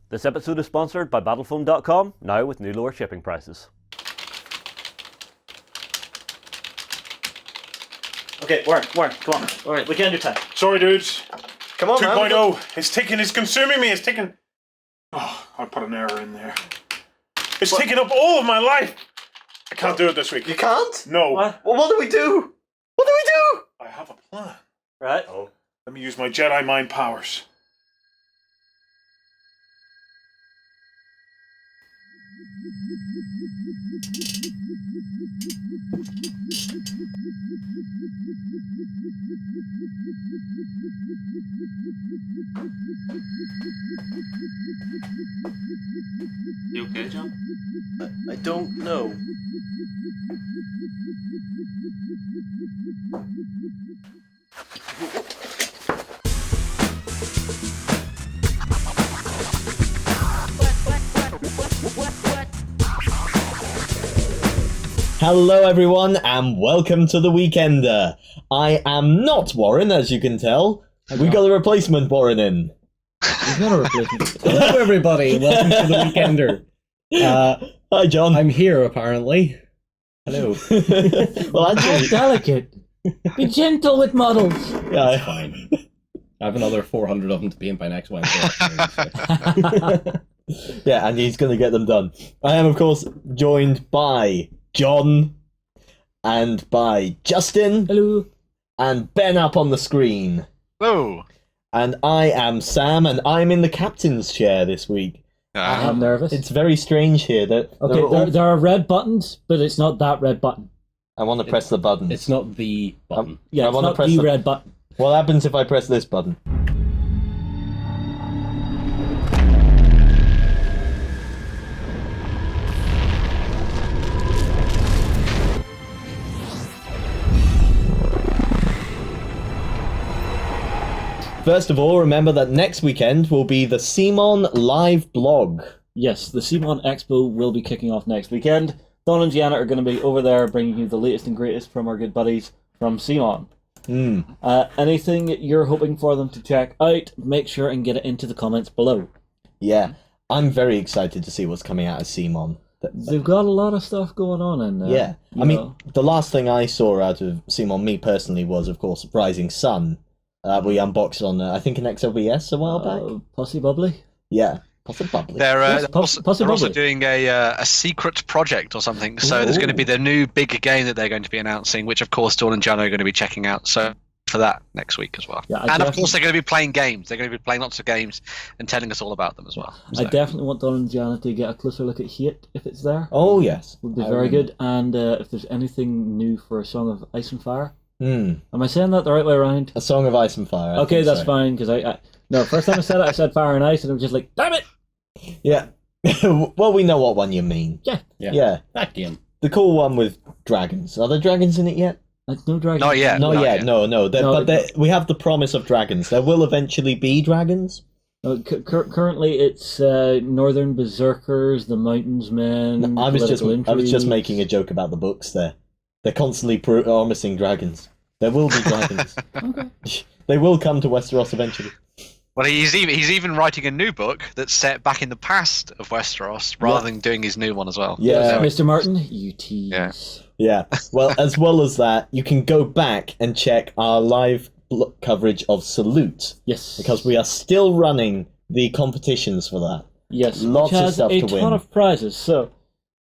This episode is sponsored by Battlefoam.com, now with new lower shipping prices. Okay, Warren, come on. Alright, we can't do time. Sorry, dudes. Come on, 2.0. It's ticking, it's consuming me, it's ticking. Oh, I put an error in there. It's taking up all of my life. I can't do it this week. You can't? No. What? Well, what do we do? What do we do? I have a plan. Right? Oh. Let me use my Jedi mind powers. You okay, John? I don't know. Hello everyone and welcome to the Weekender. I am not Warren, as you can tell. We got a replacement Warren in. We've got a replacement. Hello everybody, welcome to the Weekender. Hi John. I'm here apparently. Hello. Well, actually, Delicate. Be gentle with models. yeah, It's fine. I have another 400 of them to paint by next Wednesday afternoon, so. yeah, and he's going to get them done. I am, of course, joined by John and by Justin Hello. and Ben up on the screen. Hello. And I am Sam, and I'm in the captain's chair this week. I'm nervous. It's very strange here. Okay, there are red buttons, but it's not that red button. I want to press the button. It's not the button. Yeah, I it's wanna not press the the- red button. What happens if I press this button? First of all, remember that next weekend will be the CMON live blog. Yes, the CMON Expo will be kicking off next weekend. Don and Gianna are going to be over there bringing you the latest and greatest from our good buddies from CMON. Anything you're hoping for them to check out, make sure and get it into the comments below. Yeah, I'm very excited to see what's coming out of CMON. They've got a lot of stuff going on in there. Yeah, you I mean, know. the last thing I saw out of CMON, me personally, was, of course, Rising Sun. We unboxed on, I think, an XOBS a while back. Pussy Bubbly? Yeah, possibly. They're, Yes, they're also possibly. doing a secret project or something. So there's going to be the new big game that they're going to be announcing, which of course Dawn and Gianna are going to be checking out. So for that next week as well. Yeah, and of course they're going to be playing games. They're going to be playing lots of games and telling us all about them as well. I definitely want Don and Gianna to get a closer look at Hate if it's there. Oh, yes. Would be very good. And if there's anything new for A Song of Ice and Fire. Am I saying that the right way around? A Song of Ice and Fire. I Okay, think that's so. fine, because no, first time I said it, I said Fire and Ice, and I was just like, damn it! Yeah. Well, we know what one you mean. Yeah. That game. The cool one with dragons. Are there dragons in it yet? No dragon. Not yet. Not yet. No. No, We have the promise of dragons. There will eventually be dragons. Currently, it's Northern Berserkers, the Mountains Men. I was just Intrigue. making a joke about the books there. They're constantly promising dragons. There will be dragons. Okay. They will come to Westeros eventually. Well, he's even writing a new book that's set back in the past of Westeros rather than doing his new one as well. Yeah. Mr. Martin, you tease. Yeah. Yeah. Well as that, you can go back and check our live coverage of Salute, Yes. because we are still running the competitions for that. Yes. Lots which of has stuff a to ton win. of prizes. So,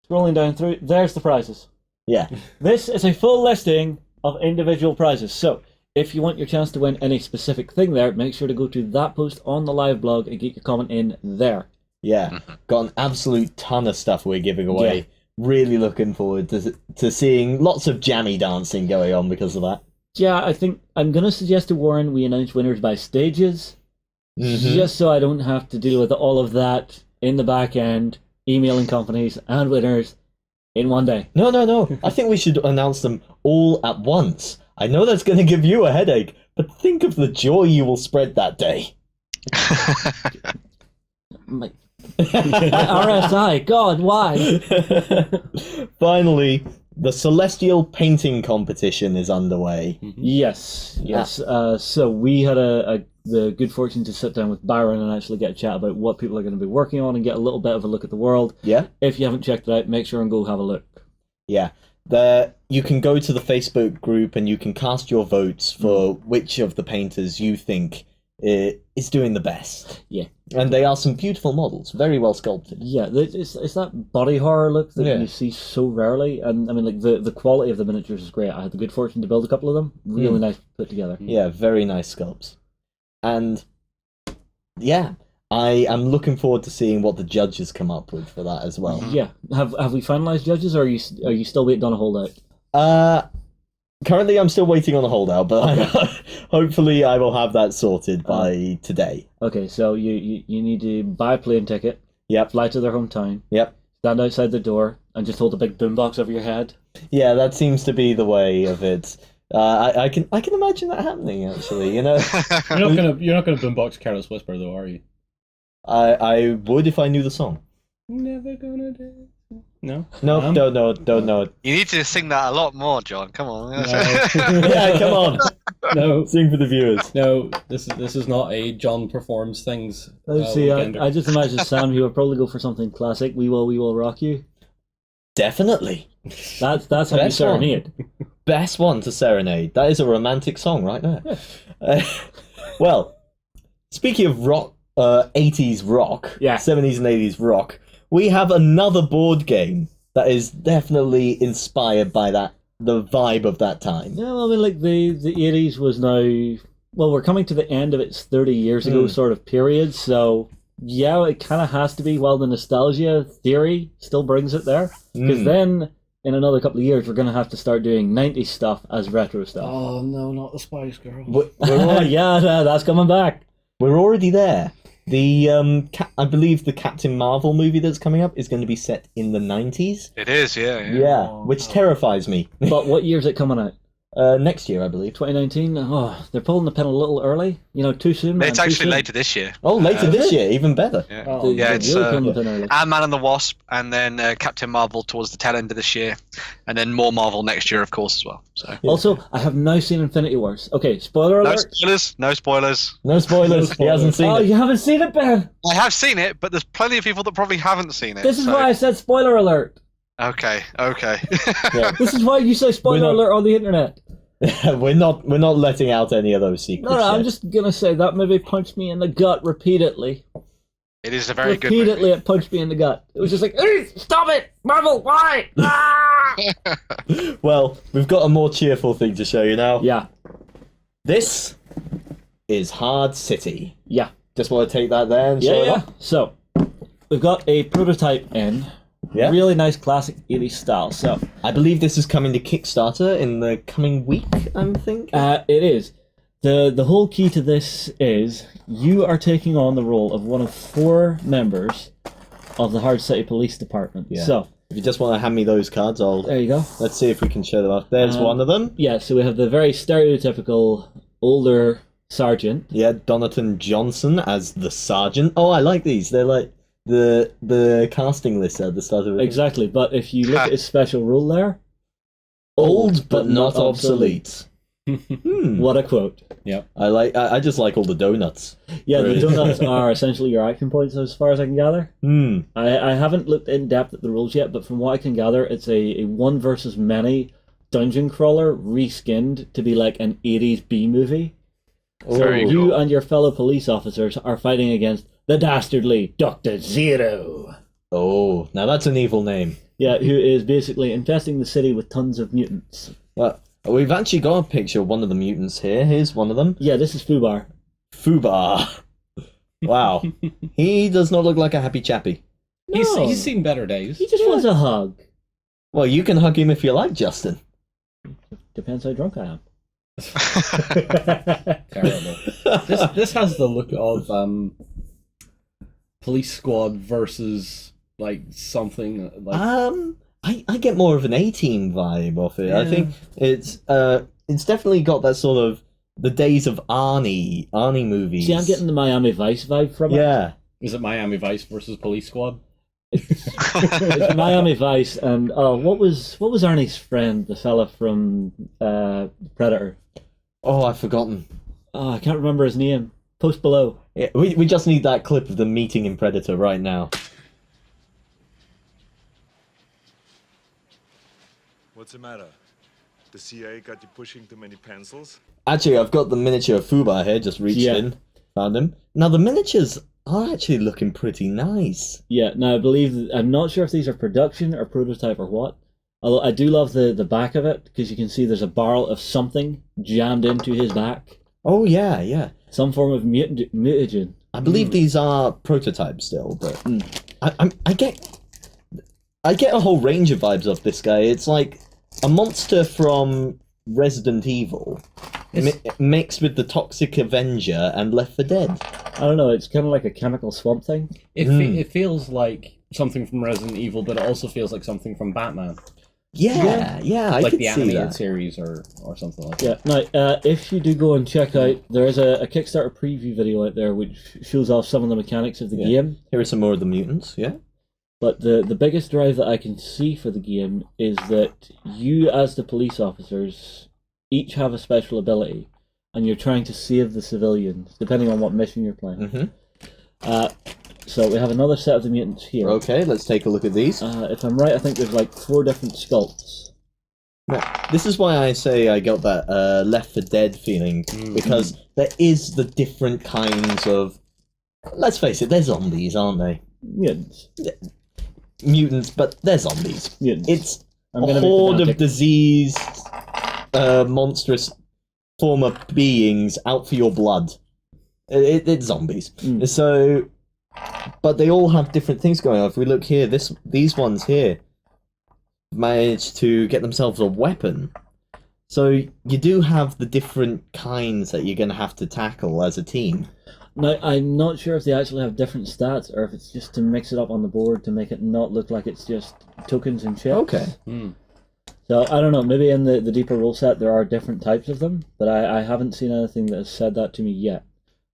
scrolling down through, there's the prizes. Yeah. This is a full listing of individual prizes. So, if you want your chance to win any specific thing there, make sure to go to that post on the live blog and get your comment in there. Yeah. Got an absolute ton of stuff we're giving away. Yeah. Really looking forward to seeing lots of jammy dancing going on because of that. Yeah, I think I'm going to suggest to Warren we announce winners by stages, just so I don't have to deal with all of that in the back end, emailing companies and winners in one day. No. I think we should announce them all at once. I know that's going to give you a headache, but think of the joy you will spread that day. My RSI, God, why? Finally, the Celestial Painting Competition is underway. Yes. So we had the good fortune to sit down with Byron and actually get a chat about what people are going to be working on and get a little bit of a look at the world. Yeah. If you haven't checked it out, make sure and go have a look. Yeah. You can go to the Facebook group and you can cast your votes for which of the painters you think is doing the best. Yeah. And they are some beautiful models, very well sculpted. Yeah, it's that body horror look that you see so rarely, and I mean, like the quality of the miniatures is great. I had the good fortune to build a couple of them, really nice put together. Yeah, very nice sculpts. And yeah, I am looking forward to seeing what the judges come up with for that as well. Yeah, have we finalized judges, or are you still waiting on a holdout? Currently I'm still waiting on a holdout, but hopefully I will have that sorted by today. Okay, so you need to buy a plane ticket. Yep. Fly to their hometown. Yep. Stand outside the door and just hold a big boombox over your head. Yeah, that seems to be the way of it. I can imagine that happening, actually. You know, You're not gonna boombox Careless Whisper, though, are you? I would if I knew the song. Never gonna do. No. No, don't know. You need to sing that a lot more, John. Come on. No. Yeah, come on. No. Sing for the viewers. No, this is not a John performs things. See, weekender. I just imagine Sam. He would probably go for something classic. We will rock you. Definitely. That's how you Best one. serenade. Best one to serenade. That is a romantic song right there. Well, speaking of rock, 80s rock, 70s and 80s rock, we have another board game that is definitely inspired by the vibe of that time. Yeah, well, I mean, like the 80s was now. Well, we're coming to the end of its 30 years ago sort of period, so yeah, it kind of has to be. Well, the nostalgia theory still brings it there, because then in another couple of years we're going to have to start doing 90s stuff as retro stuff. Oh no, not the Spice Girls. Yeah, that's coming back. We're already there. I believe the Captain Marvel movie that's coming up is going to be set in the 90s. It is, yeah. Yeah, which terrifies me. But what year is it coming out? Next year, I believe. 2019? Oh, they're pulling the pin a little early. Too soon. It's actually later this year. Oh, later this year, even better. Yeah, It's it's pulling the pin early. Ant-Man and the Wasp, and then Captain Marvel towards the tail end of this year, and then more Marvel next year, of course, as well. So Also, I have now seen Infinity Wars. Okay, spoiler no alert. spoilers. No spoilers. No spoilers. He hasn't seen it. You haven't seen it, Ben. I have seen it, but there's plenty of people that probably haven't seen it. This is so- why I said spoiler alert. Okay. Yeah. This is why you say spoiler We're not- alert on the internet. We're not letting out any of those secrets. No, I'm yet. just gonna say that movie punched me in the gut repeatedly. It is a very good Repeatedly, movie. it punched me in the gut. It was just like, stop it, Marvel, why? Ah! Well, we've got a more cheerful thing to show you now. Yeah, This is Hard City. yeah, Just want to take that there and show it yeah. off. So, we've got a prototype in. Yeah. Really nice classic 80s style. So, I believe this is coming to Kickstarter in the coming week, I'm thinking. it is. The whole key to this is you are taking on the role of one of 4 members of the Hard City Police Department. Yeah. So, If you just want to hand me those cards, there you go. let's see if we can show them off. There's one of them. Yeah, so we have the very stereotypical older sergeant. Yeah, Donaton Johnson as the sergeant. Oh, I like these. They're like the casting list at the start of it. Exactly, but if you look at his special rule there, Old but not obsolete. What a quote. I just like all the donuts. Yeah, Really? the donuts are essentially your action points as far as I can gather. I haven't looked in depth at the rules yet, but from what I can gather, it's a one versus many dungeon crawler reskinned to be like an 80s B movie. Very You cool. and your fellow police officers are fighting against the dastardly Dr. Zero. Oh, now that's an evil name. Yeah, who is basically infesting the city with tons of mutants. Well, we've actually got a picture of one of the mutants here. Here's one of them. Yeah, this is Fubar. Fubar. Wow. He does not look like a happy chappy. No. He's seen better days. He just wants a hug. Well, you can hug him if you like, Justin. Depends how drunk I am. Terrible. This has the look of Police Squad versus like something like I get more of an A-Team vibe off it. I Yeah. think it's definitely got that sort of the days of Arnie movies. See, I'm getting the Miami Vice vibe from it. Yeah. is it Miami Vice versus Police Squad? It's Miami Vice, and what was Arnie's friend, the fella from Predator? Oh, I've forgotten. Oh, I can't remember his name. Post below. Yeah, we just need that clip of them meeting in Predator right now. What's the matter? The CIA got you pushing too many pencils? Actually, I've got the miniature of Fubar here, just reached in, found him. Now, the miniatures are actually looking pretty nice. Yeah, now I'm not sure if these are production or prototype or what. Although I do love the back of it, because you can see there's a barrel of something jammed into his back. Oh, yeah. Some form of mutagen. I believe these are prototypes still, but I get a whole range of vibes off this guy. It's like a monster from Resident Evil mixed with the Toxic Avenger and Left 4 Dead. I don't know, it's kind of like a chemical swamp thing. It feels like something from Resident Evil, but it also feels like something from Batman. Yeah, I like could the see animated that. series or something like Yeah, that. now, if you do go and check out, there is a Kickstarter preview video out there which shows off some of the mechanics of the game. Here are some more of the mutants, yeah? But the biggest drive that I can see for the game is that you, as the police officers, each have a special ability, and you're trying to save the civilians, depending on what mission you're playing. So we have another set of the mutants here. Okay, let's take a look at these. If I'm right, I think there's like 4 different sculpts. Now, this is why I say I got that Left 4 Dead feeling, because there is the different kinds of... Let's face it, they're zombies, aren't they? Mutants. Mutants, but they're zombies. Mutants. It's I'm a gonna be horde of pedantic. diseased, monstrous former beings out for your blood. It's zombies. So, but they all have different things going on. If we look here, these ones here managed to get themselves a weapon. So you do have the different kinds that you're going to have to tackle as a team. Now, I'm not sure if they actually have different stats, or if it's just to mix it up on the board to make it not look like it's just tokens and shit. Okay. So, I don't know, maybe in the deeper rule set there are different types of them, but I haven't seen anything that has said that to me yet.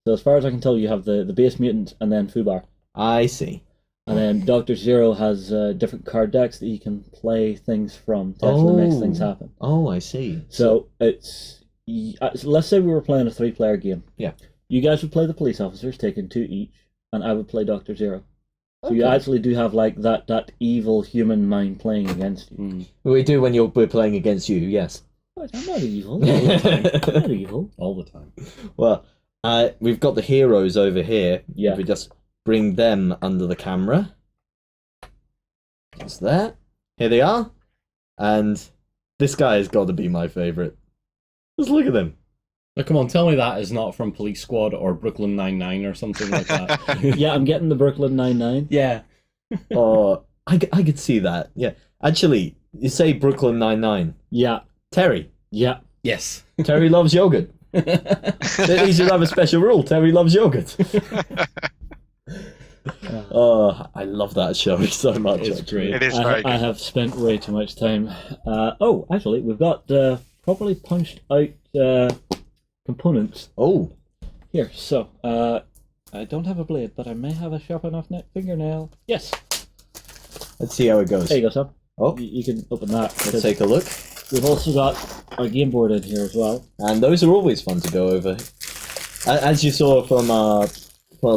So as far as I can tell, you have the base mutant and then Fubar. I see. And then Dr. Zero has different card decks that he can play things from to actually make things happen. Oh, I see. So it's... Let's say we were playing a 3-player game. Yeah. You guys would play the police officers, taking 2 each, and I would play Dr. Zero. So Okay. you actually do have like that evil human mind playing against you. We do when we're playing against you, yes. But I'm not evil. All the time. I'm not evil. All the time. Well, we've got the heroes over here. Yeah. If we just bring them under the camera. Just there. Here they are. And this guy has got to be my favourite. Just look at him. Now, come on, tell me that is not from Police Squad or Brooklyn Nine-Nine or something like that. Yeah, I'm getting the Brooklyn Nine-Nine. Yeah. Oh, I could see that. Yeah. Actually, you say Brooklyn Nine-Nine. Yeah. Terry. Yeah. Yes. Terry loves yogurt. He should have a special rule. Terry loves yogurt. Oh, I love that show so much. It's actually. great. It is very I good. have spent way too much time. Actually, we've got properly punched out components Oh, here. So, I don't have a blade, but I may have a sharp enough fingernail. Yes. let's see how it goes. There you go, Sam. Oh, You can open that. let's take a look. We've also got our game board in here as well. And those are always fun to go over. As you saw from our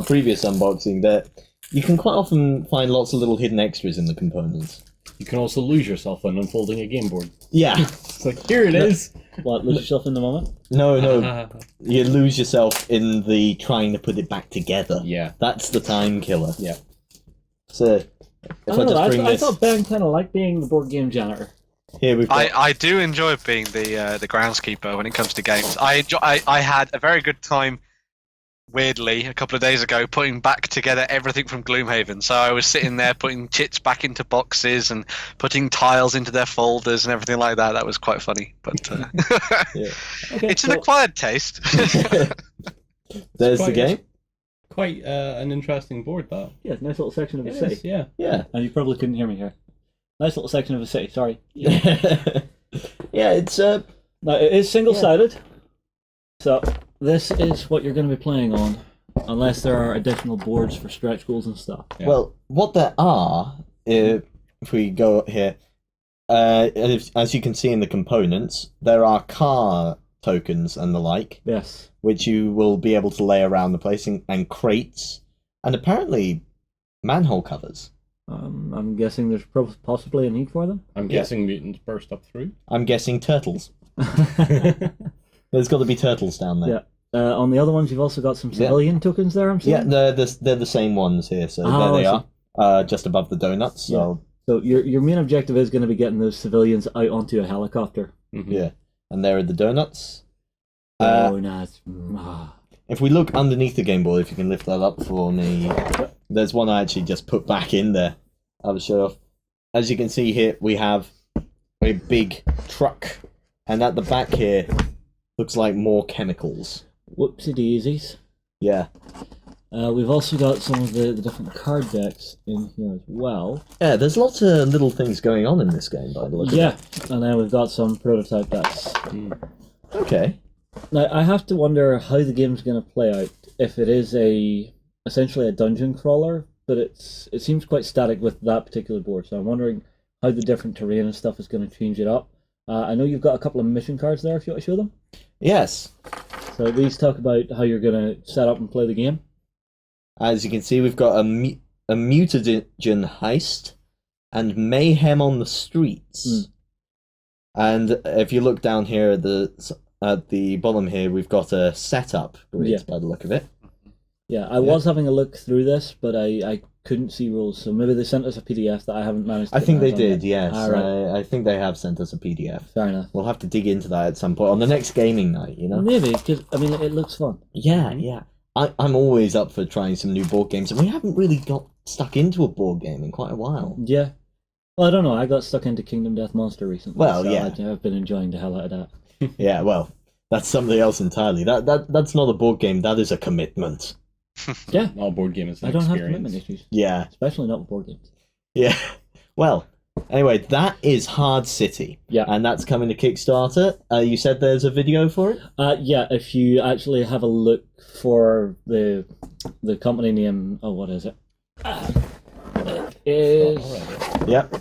previous unboxing, that you can quite often find lots of little hidden extras in the components. You can also lose yourself when unfolding a game board. Yeah. It's like, here it is. What, lose yourself in the moment? No. You lose yourself in the trying to put it back together. Yeah. That's the time killer. Yeah. So, if I just bring I this... thought Ben kind of liked being the board game janitor. Here we've got... I do enjoy being the groundskeeper when it comes to games. I had a very good time, weirdly, a couple of days ago, putting back together everything from Gloomhaven. So I was sitting there putting chits back into boxes and putting tiles into their folders and everything like that. That was quite funny, but Yeah. Okay, it's an acquired taste. There's the game. Quite an interesting board, that. Yeah, nice little section of a It city. is, yeah. Yeah. And you probably couldn't hear me here. Nice little section of a city, sorry. Yeah, it's... Now, it is single-sided. So, this is what you're going to be playing on Unless there are additional boards for stretch goals and stuff. Yeah. Well, what there are, if we go up here, as you can see in the components, there are car tokens and the like, Yes. which you will be able to lay around the place, and crates, and apparently manhole covers. I'm guessing there's possibly a need for them. I'm guessing mutants burst up through. I'm guessing turtles. There's got to be turtles down there. Yeah. On the other ones, you've also got some civilian tokens there, I'm seeing. Yeah, they're the same ones here, so there they are, just above the donuts. So So your main objective is going to be getting those civilians out onto a helicopter. Mm-hmm. yeah, and there are the donuts. Donuts. If we look underneath the game board, if you can lift that up for me, there's one I actually just put back in there. I'll show off. As you can see here, we have a big truck, and at the back here looks like more chemicals. Whoopsie daisies. Yeah. We've also got some of the different card decks in here as well. Yeah, there's lots of little things going on in this game, by the look of it. And then we've got some prototype decks. Okay. Now, I have to wonder how the game's going to play out. If it is essentially a dungeon crawler, but it seems quite static with that particular board. So I'm wondering how the different terrain and stuff is going to change it up. I know you've got a couple of mission cards there if you want to show them. Yes. So these talk about how you're going to set up and play the game. As you can see, we've got a mutagen heist and mayhem on the streets. And if you look down here at the bottom here, we've got a setup grid by the look of it. Yeah, I was having a look through this, but I couldn't see rules, so maybe they sent us a PDF that I haven't managed to I think they did, yet. yes. Right. I think they have sent us a PDF. Fair enough. We'll have to dig into that at some point on the next gaming night, you know? Maybe, because, I mean, it looks fun. Yeah, yeah. I'm always up for trying some new board games, and we haven't really got stuck into a board game in quite a while. Yeah. Well, I don't know, I got stuck into Kingdom Death Monster recently. Well, so yeah. I've been enjoying the hell out of that. Yeah, well, that's something else entirely. That's not a board game, that is a commitment. Yeah. All board game is an I don't have experience. commitment issues. Yeah. Especially not with board games. Yeah. Well, anyway, that is Hard City. Yeah. And that's coming to Kickstarter. You said there's a video for it? Yeah, if you actually have a look for the company name, what is it? It is Yep.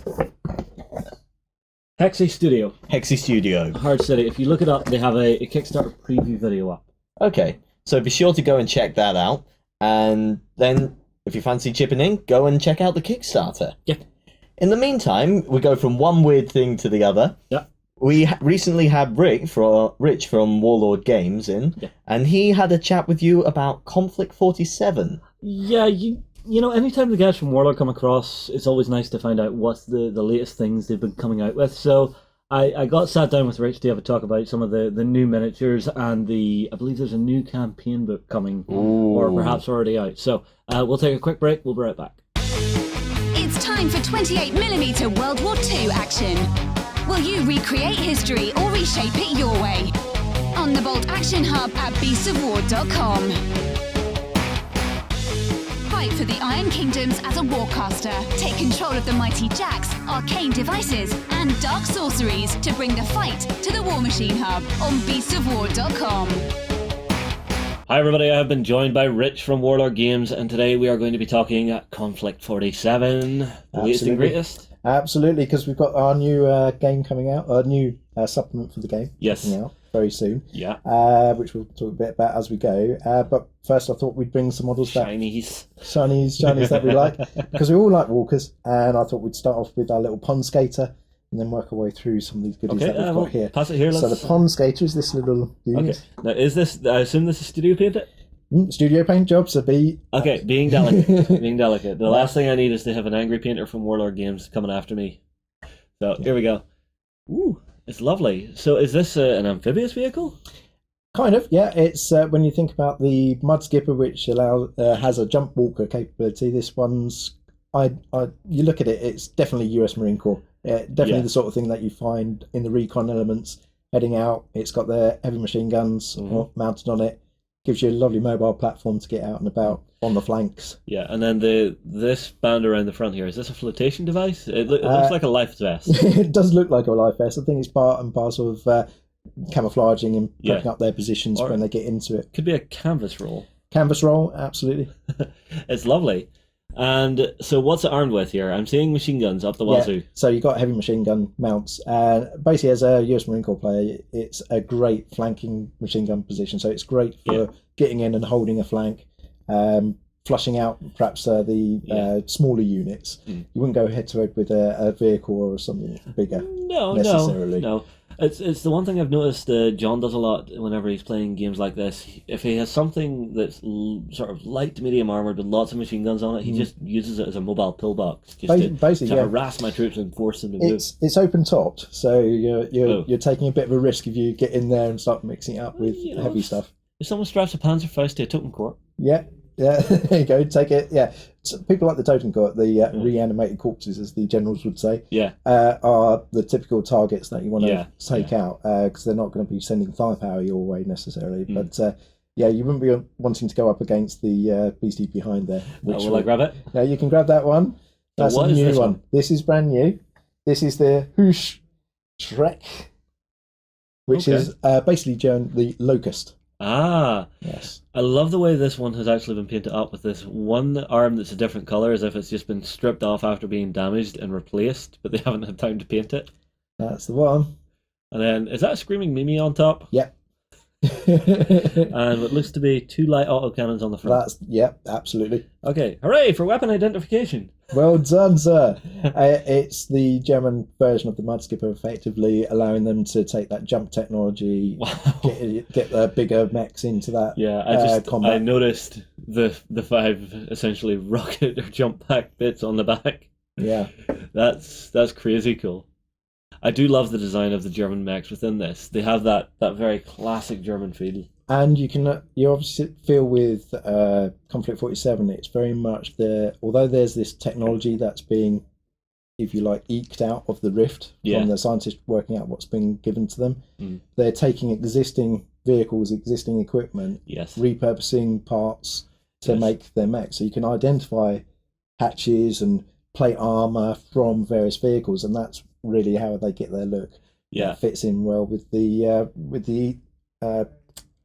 Hexy Studio. Hexy Studio. Hard City. If you look it up, they have a Kickstarter preview video up. Okay. So be sure to go and check that out. And then, if you fancy chipping in, go and check out the Kickstarter. Yeah. In the meantime, we go from one weird thing to the other. Yeah. We recently had Rich from Warlord Games in, and he had a chat with you about Konflikt 47. Yeah, you know, anytime the guys from Warlord come across, it's always nice to find out what's the latest things they've been coming out with. So I got sat down with Rich to have a talk about some of the new miniatures and I believe there's a new campaign book coming, or perhaps already out. So we'll take a quick break, we'll be right back. It's time for 28mm World War II action. Will you recreate history or reshape it your way? On the Bolt Action Hub at beastsofwar.com. Fight for the Iron Kingdoms as a warcaster. Take control of the mighty jacks, arcane devices, and dark sorceries to bring the fight to the War Machine Hub on beastsofwar.com. Hi everybody, I have been joined by Rich from Warlord Games, and today we are going to be talking Konflikt 47, the latest and greatest. Absolutely, because we've got our new game coming out, our new supplement for the game coming out very soon. Yeah. Which we'll talk a bit about as we go. But first I thought we'd bring some models back. Shinies that we like, because we all like walkers, and I thought we'd start off with our little pond skater, and then work our way through some of these goodies that we've got here. Pass it here. So the pond skater is this little dude. Okay. Now, is this? I assume this is studio painted. Studio paint job, so okay. Being delicate. Being delicate. The last thing I need is to have an angry painter from Warlord Games coming after me. So here we go. Ooh, it's lovely. So is this an amphibious vehicle? Kind of, yeah. It's when you think about the Mud Skipper, which has a jump walker capability. This one's, you look at it, it's definitely US Marine Corps. Definitely the sort of thing that you find in the recon elements heading out. It's got the heavy machine guns mounted on it. Gives you a lovely mobile platform to get out and about on the flanks. Yeah, and then this band around the front here, is this a flotation device? It looks like a life vest. It does look like a life vest. I think it's part and parcel of camouflaging and prepping up their positions when they get into it. Could be a canvas roll. Canvas roll, absolutely. It's lovely. And so what's it armed with here? I'm seeing machine guns up the wazoo. Yeah, so you've got heavy machine gun mounts. Basically, as a US Marine Corps player, it's a great flanking machine gun position. So it's great for getting in and holding a flank, flushing out perhaps the smaller units. You wouldn't go head to head with a vehicle or something bigger. No, necessarily. no. It's the one thing I've noticed John does a lot whenever he's playing games like this. If he has something that's sort of light to medium armored with lots of machine guns on it, he just uses it as a mobile pillbox just to harass my troops and force them to move. It's open topped, so you're taking a bit of a risk if you get in there and start mixing it up with heavy stuff. If someone straps a Panzerfaust to a totem corps. Yeah, there you go. Take it. Yeah, so people like the totem corps, the reanimated corpses, as the generals would say, are the typical targets that you want to take out because they're not going to be sending firepower your way necessarily. But you wouldn't be wanting to go up against the beastie behind there. Will I grab it? No, you can grab that one. That's a new one. This is brand new. This is the Hoosh Shrek, which is basically the locust. Ah, yes. I love the way this one has actually been painted up with this one arm that's a different colour, as if it's just been stripped off after being damaged and replaced, but they haven't had time to paint it. That's the one. And then, is that a Screaming Mimi on top? Yep. And what looks to be 2 light autocannons on the front. Absolutely. Okay, hooray for weapon identification. Well done, sir. It's the German version of the Mudskipper, effectively allowing them to take that jump technology, get the bigger mechs into that. Yeah, combat. I noticed the 5 essentially rocket or jump pack bits on the back. Yeah, that's crazy cool. I do love the design of the German mechs within this. They have that very classic German feel. And you obviously feel with Konflikt 47, it's very much although there's this technology that's being, if you like, eked out of the rift from the scientists working out what's been given to them, they're taking existing vehicles, existing equipment, repurposing parts to make their mechs. So you can identify hatches and plate armor from various vehicles, and that's really how they get their look. Yeah, it fits in well with the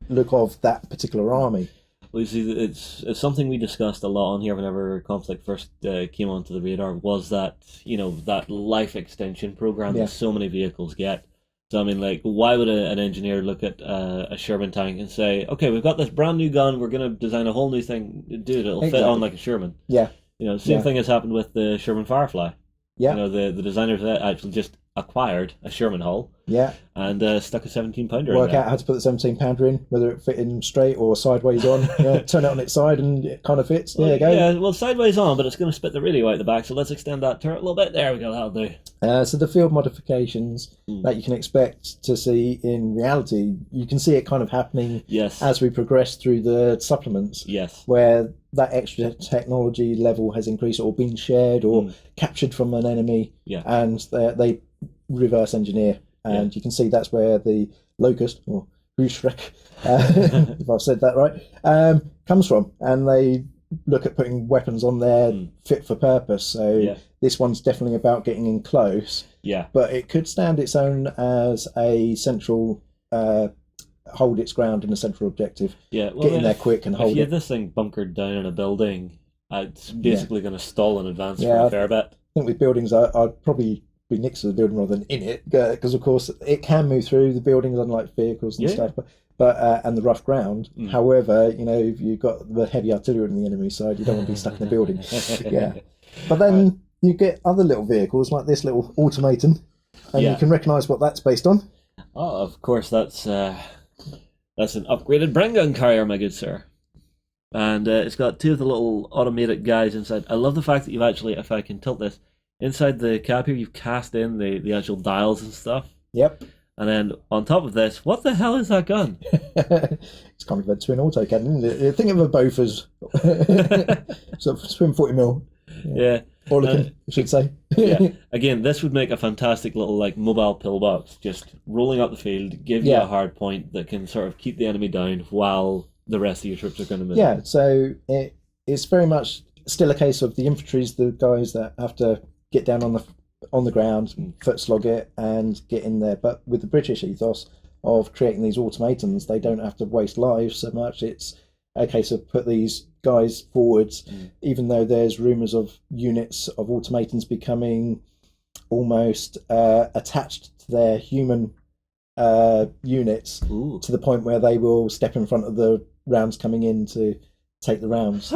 look of that particular army. Well, you see, it's something we discussed a lot on here whenever Konflikt first came onto the radar, was that that life extension program that so many vehicles get. So I mean, like, why would an engineer look at a Sherman tank and say, okay, we've got this brand new gun, we're going to design a whole new thing, dude, it'll fit on like a Sherman. Yeah. Same thing has happened with the Sherman Firefly. Yeah. The designers actually just acquired a Sherman hull. Yeah. And stuck a 17-pounder Work out how to put the 17-pounder in, whether it fit in straight or sideways on. Turn it on its side and it kind of fits. There you go. Yeah, well, sideways on, but it's going to spit the radio out the back, so let's extend that turret a little bit. There we go, that'll do. So the field modifications that you can expect to see in reality, you can see it kind of happening as we progress through the supplements. Yes. Where that extra technology level has increased or been shared or captured from an enemy, and they reverse engineer. And you can see that's where the locust, or Hushrek, if I've said that right, comes from. And they look at putting weapons on there fit for purpose. So this one's definitely about getting in close. Yeah. But it could stand its own as a central, hold its ground in a central objective. Yeah, well, get in there quick and hold it. If you have this thing bunkered down in a building, it's basically going to stall in advance for a fair bit. I think with buildings, I'd probably be next to the building rather than in it, because of course it can move through the buildings, unlike vehicles and stuff, but and the rough ground. However, if you've got the heavy artillery on the enemy side, you don't want to be stuck in the building. But then you get other little vehicles like this little automaton, and you can recognise what that's based on. Oh, of course, that's an upgraded Bren gun carrier, my good sir. And it's got 2 of the little automated guys inside. I love the fact that you've actually, if I can tilt this, inside the cap here, you've cast in the actual dials and stuff. Yep. And then on top of this, what the hell is that gun? It's kind of a twin auto cannon, isn't it? Think of a Bofors. So swim 40mm. Yeah. Or looking, I should say. Again, this would make a fantastic little mobile pillbox, just rolling up the field, give you a hard point that can sort of keep the enemy down while the rest of your troops are going to move. Yeah, so it's very much still a case of the infantry's the guys that have to get down on the ground, foot slog it, and get in there. But with the British ethos of creating these automatons, they don't have to waste lives so much. It's a case of put these guys forwards, even though there's rumours of units of automatons becoming almost attached to their human units to the point where they will step in front of the rounds coming in to take the rounds,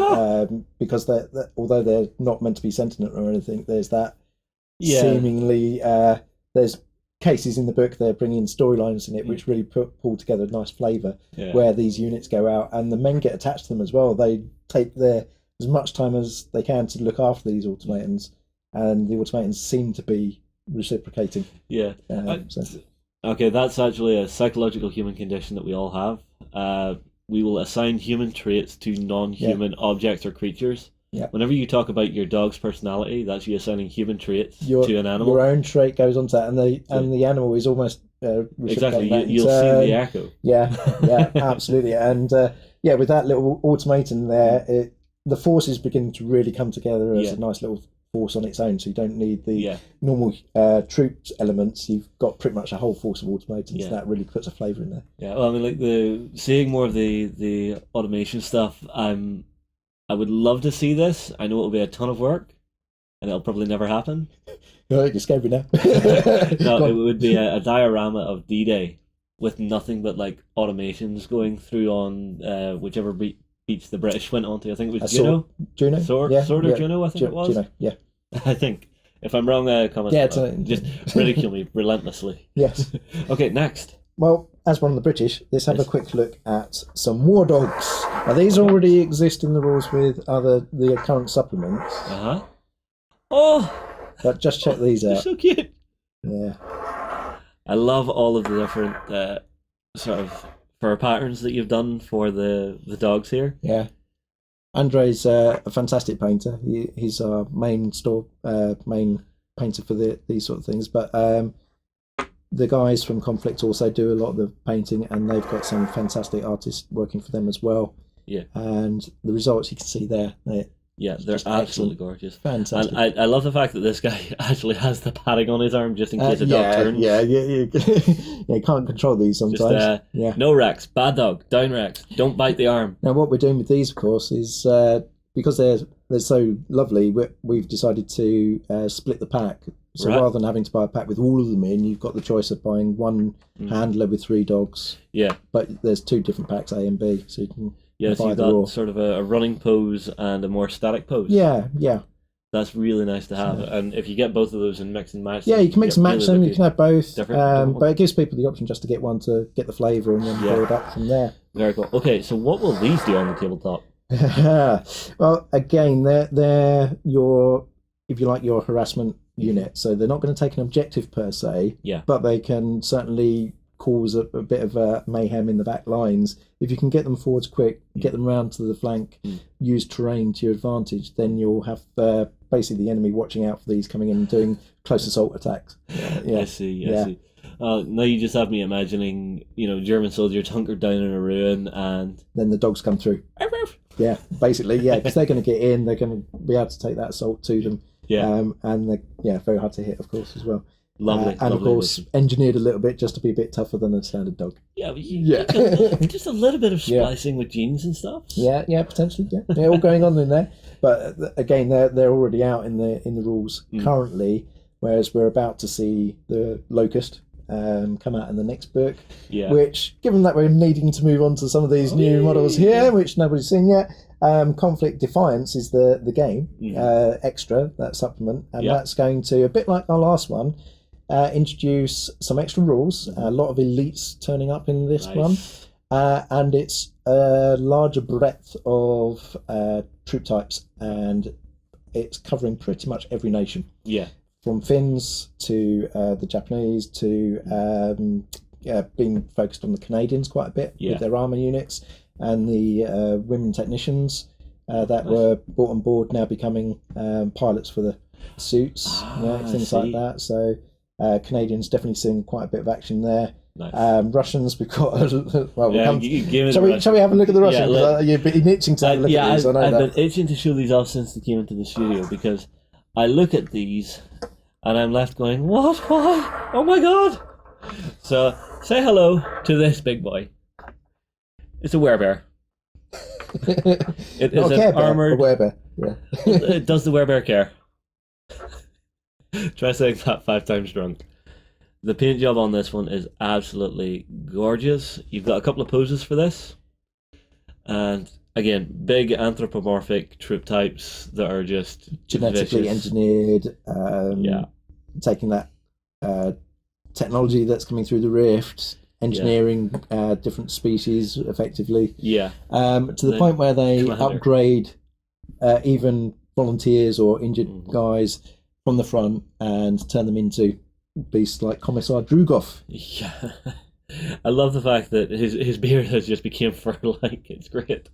because although they're not meant to be sentient or anything, there's that seemingly there's cases in the book, they're bringing storylines in it which really pull together a nice flavour, where these units go out and the men get attached to them as well. They take as much time as they can to look after these automatons, and the automatons seem to be reciprocating. Okay, that's actually a psychological human condition that we all have. We will assign human traits to non-human objects or creatures. Whenever you talk about your dog's personality, that's you assigning human traits to an animal. Your own trait goes on to that, and the animal is almost exactly. You'll see the echo. Absolutely. And with that little automaton there, the forces begin to really come together as a nice little force on its own. So you don't need the normal troops elements. You've got pretty much a whole force of automatons. That really puts a flavour in there. Yeah, well, I mean, like seeing more of the automation stuff, I would love to see this. I know it'll be a ton of work, and it'll probably never happen. You're scared me now. No, it would be a diorama of D-Day with nothing but like automations going through on whichever beach the British went on to. I think it was Juno. Sword or Juno, I think it was. Juno, I think. If I'm wrong, comment. Just ridicule me relentlessly. Yes. Okay, next. Well, as one of the British, let's have a quick look at some war dogs. Now, these already exist in the rules with the current supplements. Oh! But just check these out. They're so cute. Yeah. I love all of the different sort of fur patterns that you've done for the dogs here. Yeah. Andre's a fantastic painter. He's our main painter for these sort of things. But the guys from Konflikt also do a lot of the painting, and they've got some fantastic artists working for them as well. Yeah. And the results you can see there. They're absolutely gorgeous. Fantastic. And I love the fact that this guy actually has the padding on his arm just in case a dog turns. You can't control these sometimes. Just, no Rex, bad dog, down Rex, don't bite the arm. Now what we're doing with these, of course, is because they're so lovely, we've decided to split the pack. So rather than having to buy a pack with all of them in, you've got the choice of buying one handler with 3 dogs. Yeah. But there's 2 different packs, A and B, so you can so you've got sort of a running pose and a more static pose. Yeah. That's really nice to have. And if you get both of those and mix and match them, you can mix and match them, you can have both. But it gives people the option just to get one to get the flavour and then build up from there. Very cool. Okay, so what will these do on the tabletop? Well, again, they're your, if you like, your harassment unit. So they're not going to take an objective per se, but they can certainly cause a bit of mayhem in the back lines. If you can get them forwards quick, get them round to the flank, use terrain to your advantage, then you'll have basically the enemy watching out for these coming in and doing close assault attacks. I see. Now you just have me imagining, German soldiers hunkered down in a ruin and then the dogs come through. Yeah, basically, because they're going to get in, they're going to be able to take that assault to them. And they're very hard to hit, of course, as well. Lovely. Of course, engineered a little bit just to be a bit tougher than a standard dog. Just a little bit of splicing with genes and stuff. Yeah, potentially. Yeah, all going on in there. But again, they're already out in the rules currently. Whereas we're about to see the Locust come out in the next book. Which, given that we're needing to move on to some of these new models here, which nobody's seen yet. Konflikt Defiance is the game extra, that supplement, and that's going to, a bit like our last one, introduce some extra rules. A lot of elites turning up in this one, and it's a larger breadth of troop types, and it's covering pretty much every nation. From Finns to the Japanese to being focused on the Canadians quite a bit with their armour units. And the women technicians that were brought on board now becoming pilots for the suits, things like that. So Canadians definitely seeing quite a bit of action there. Russians, we've got. Shall we have a look at the Russians? You've been itching to have a look at these. I've been itching to show these off since they came into the studio, because I look at these and I'm left going, what? Why? Oh my god! So say hello to this big boy. It's a werebear. It Not is a Care an Bear, armored. a werebear. Yeah. Does the werebear care? Try saying that 5 times drunk. The paint job on this one is absolutely gorgeous. You've got a couple of poses for this, and again, big anthropomorphic troop types that are just Genetically vicious. engineered. Yeah. Taking that technology that's coming through the rift, engineering different species effectively. Yeah. To the Then point where they commander. upgrade even volunteers or injured guys from the front and turn them into beasts like Commissar Drugoff. Yeah. I love the fact that his beard has just become fur-like. It's great.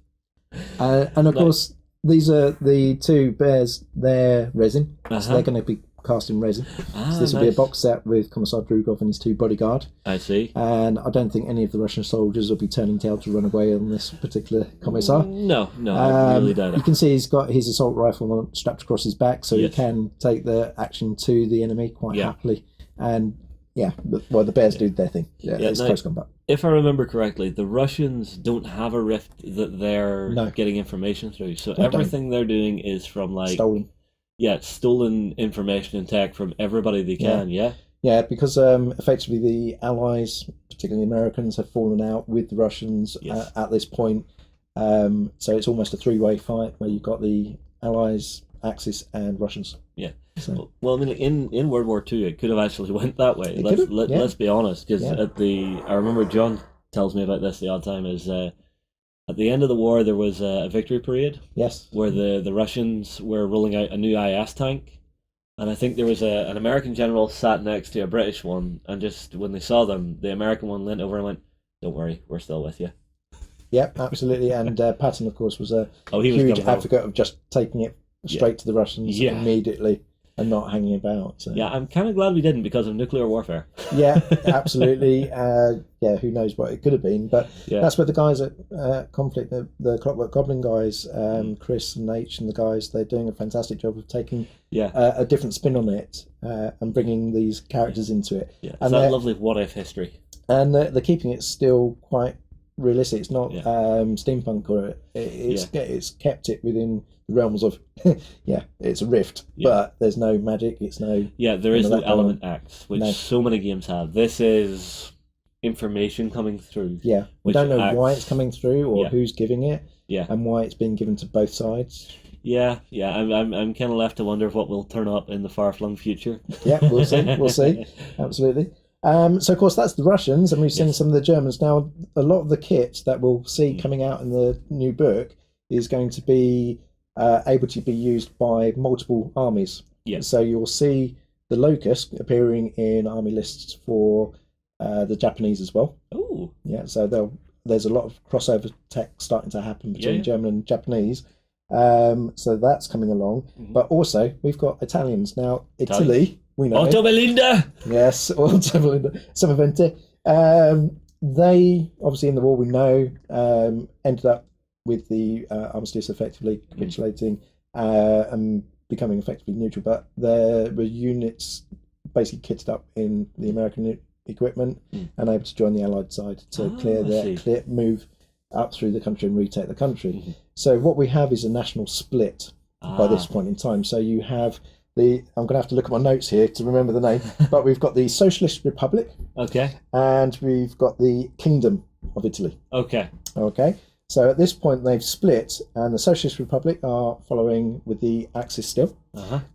And of course, these are the 2 bears. They're resin, so they're going to be cast in resin. So this will be a box set with Commissar Drugov and his 2 bodyguard. I see. And I don't think any of the Russian soldiers will be turning tail to run away on this particular Commissar. No, I really doubt You it. can see he's got his assault rifle strapped across his back, so he Yes. can take the action to the enemy quite Yeah. happily. And the bears do their thing. Yeah, it's now, close combat. If I remember correctly, the Russians don't have a rift that they're No. getting information through. So They don't. everything they're doing is from Stolen. stolen information and tech from everybody they can. Yeah. Yeah, because effectively the Allies, particularly the Americans, have fallen out with the Russians Yes. at this point. So it's almost a 3-way fight where you've got the Allies, Axis, and Russians. Yeah. So, Well, I mean, in World War II, it could have actually went that way. It could have, yeah. Let's be honest, because Yeah. I remember John tells me about this the odd time, is at the end of the war, there was a victory parade yes. where the Russians were rolling out a new IS tank. And I think there was an American general sat next to a British one, and just when they saw them, the American one leant over and went, "Don't worry, we're still with you." Yep, absolutely. And Patton, of course, was a Oh, he was huge gung-ho. advocate of just taking it straight to the Russians Yeah. immediately and not hanging about. So. Yeah, I'm kind of glad we didn't because of nuclear warfare. Yeah, absolutely. Who knows what it could have been, but Yeah. that's where the guys at Konflikt, the Clockwork Goblin guys, Chris and H and the guys, they're doing a fantastic job of taking a different spin on it and bringing these characters into it. Yeah, it's And that they're- lovely what-if history. And they're keeping it still quite realistic. It's not steampunk, or it's kept it within the realms of it's a rift, but there's no magic. It's no there is none no of that element going on. X, which No. so many games have. This is information coming through. Yeah, we which don't know acts- why it's coming through or who's giving it, and why it's being given to both sides. Yeah. I'm kind of left to wonder what will turn up in the far-flung future. Yeah, we'll see. We'll see. Absolutely. So of course that's the Russians, and we've seen some of the Germans. Now a lot of the kit that we'll see coming out in the new book is going to be able to be used by multiple armies. Yeah. So you'll see the Locust appearing in army lists for the Japanese as well. Oh. Yeah. So there's a lot of crossover tech starting to happen between German and Japanese. So that's coming along. But also we've got Italians now. Italy. We know. Otto Belinda! Yes, Otto Belinda. Somavente. They, obviously in the war we know, ended up with the armistice effectively capitulating and becoming effectively neutral, but there were units basically kitted up in the American equipment and able to join the Allied side to clear move up through the country and retake the country. So what we have is a national split by this point in time. So you have I'm going to have to look at my notes here to remember the name, but we've got the Socialist Republic. Okay. And we've got the Kingdom of Italy. Okay. Okay. So at this point they've split, and the Socialist Republic are following with the Axis still,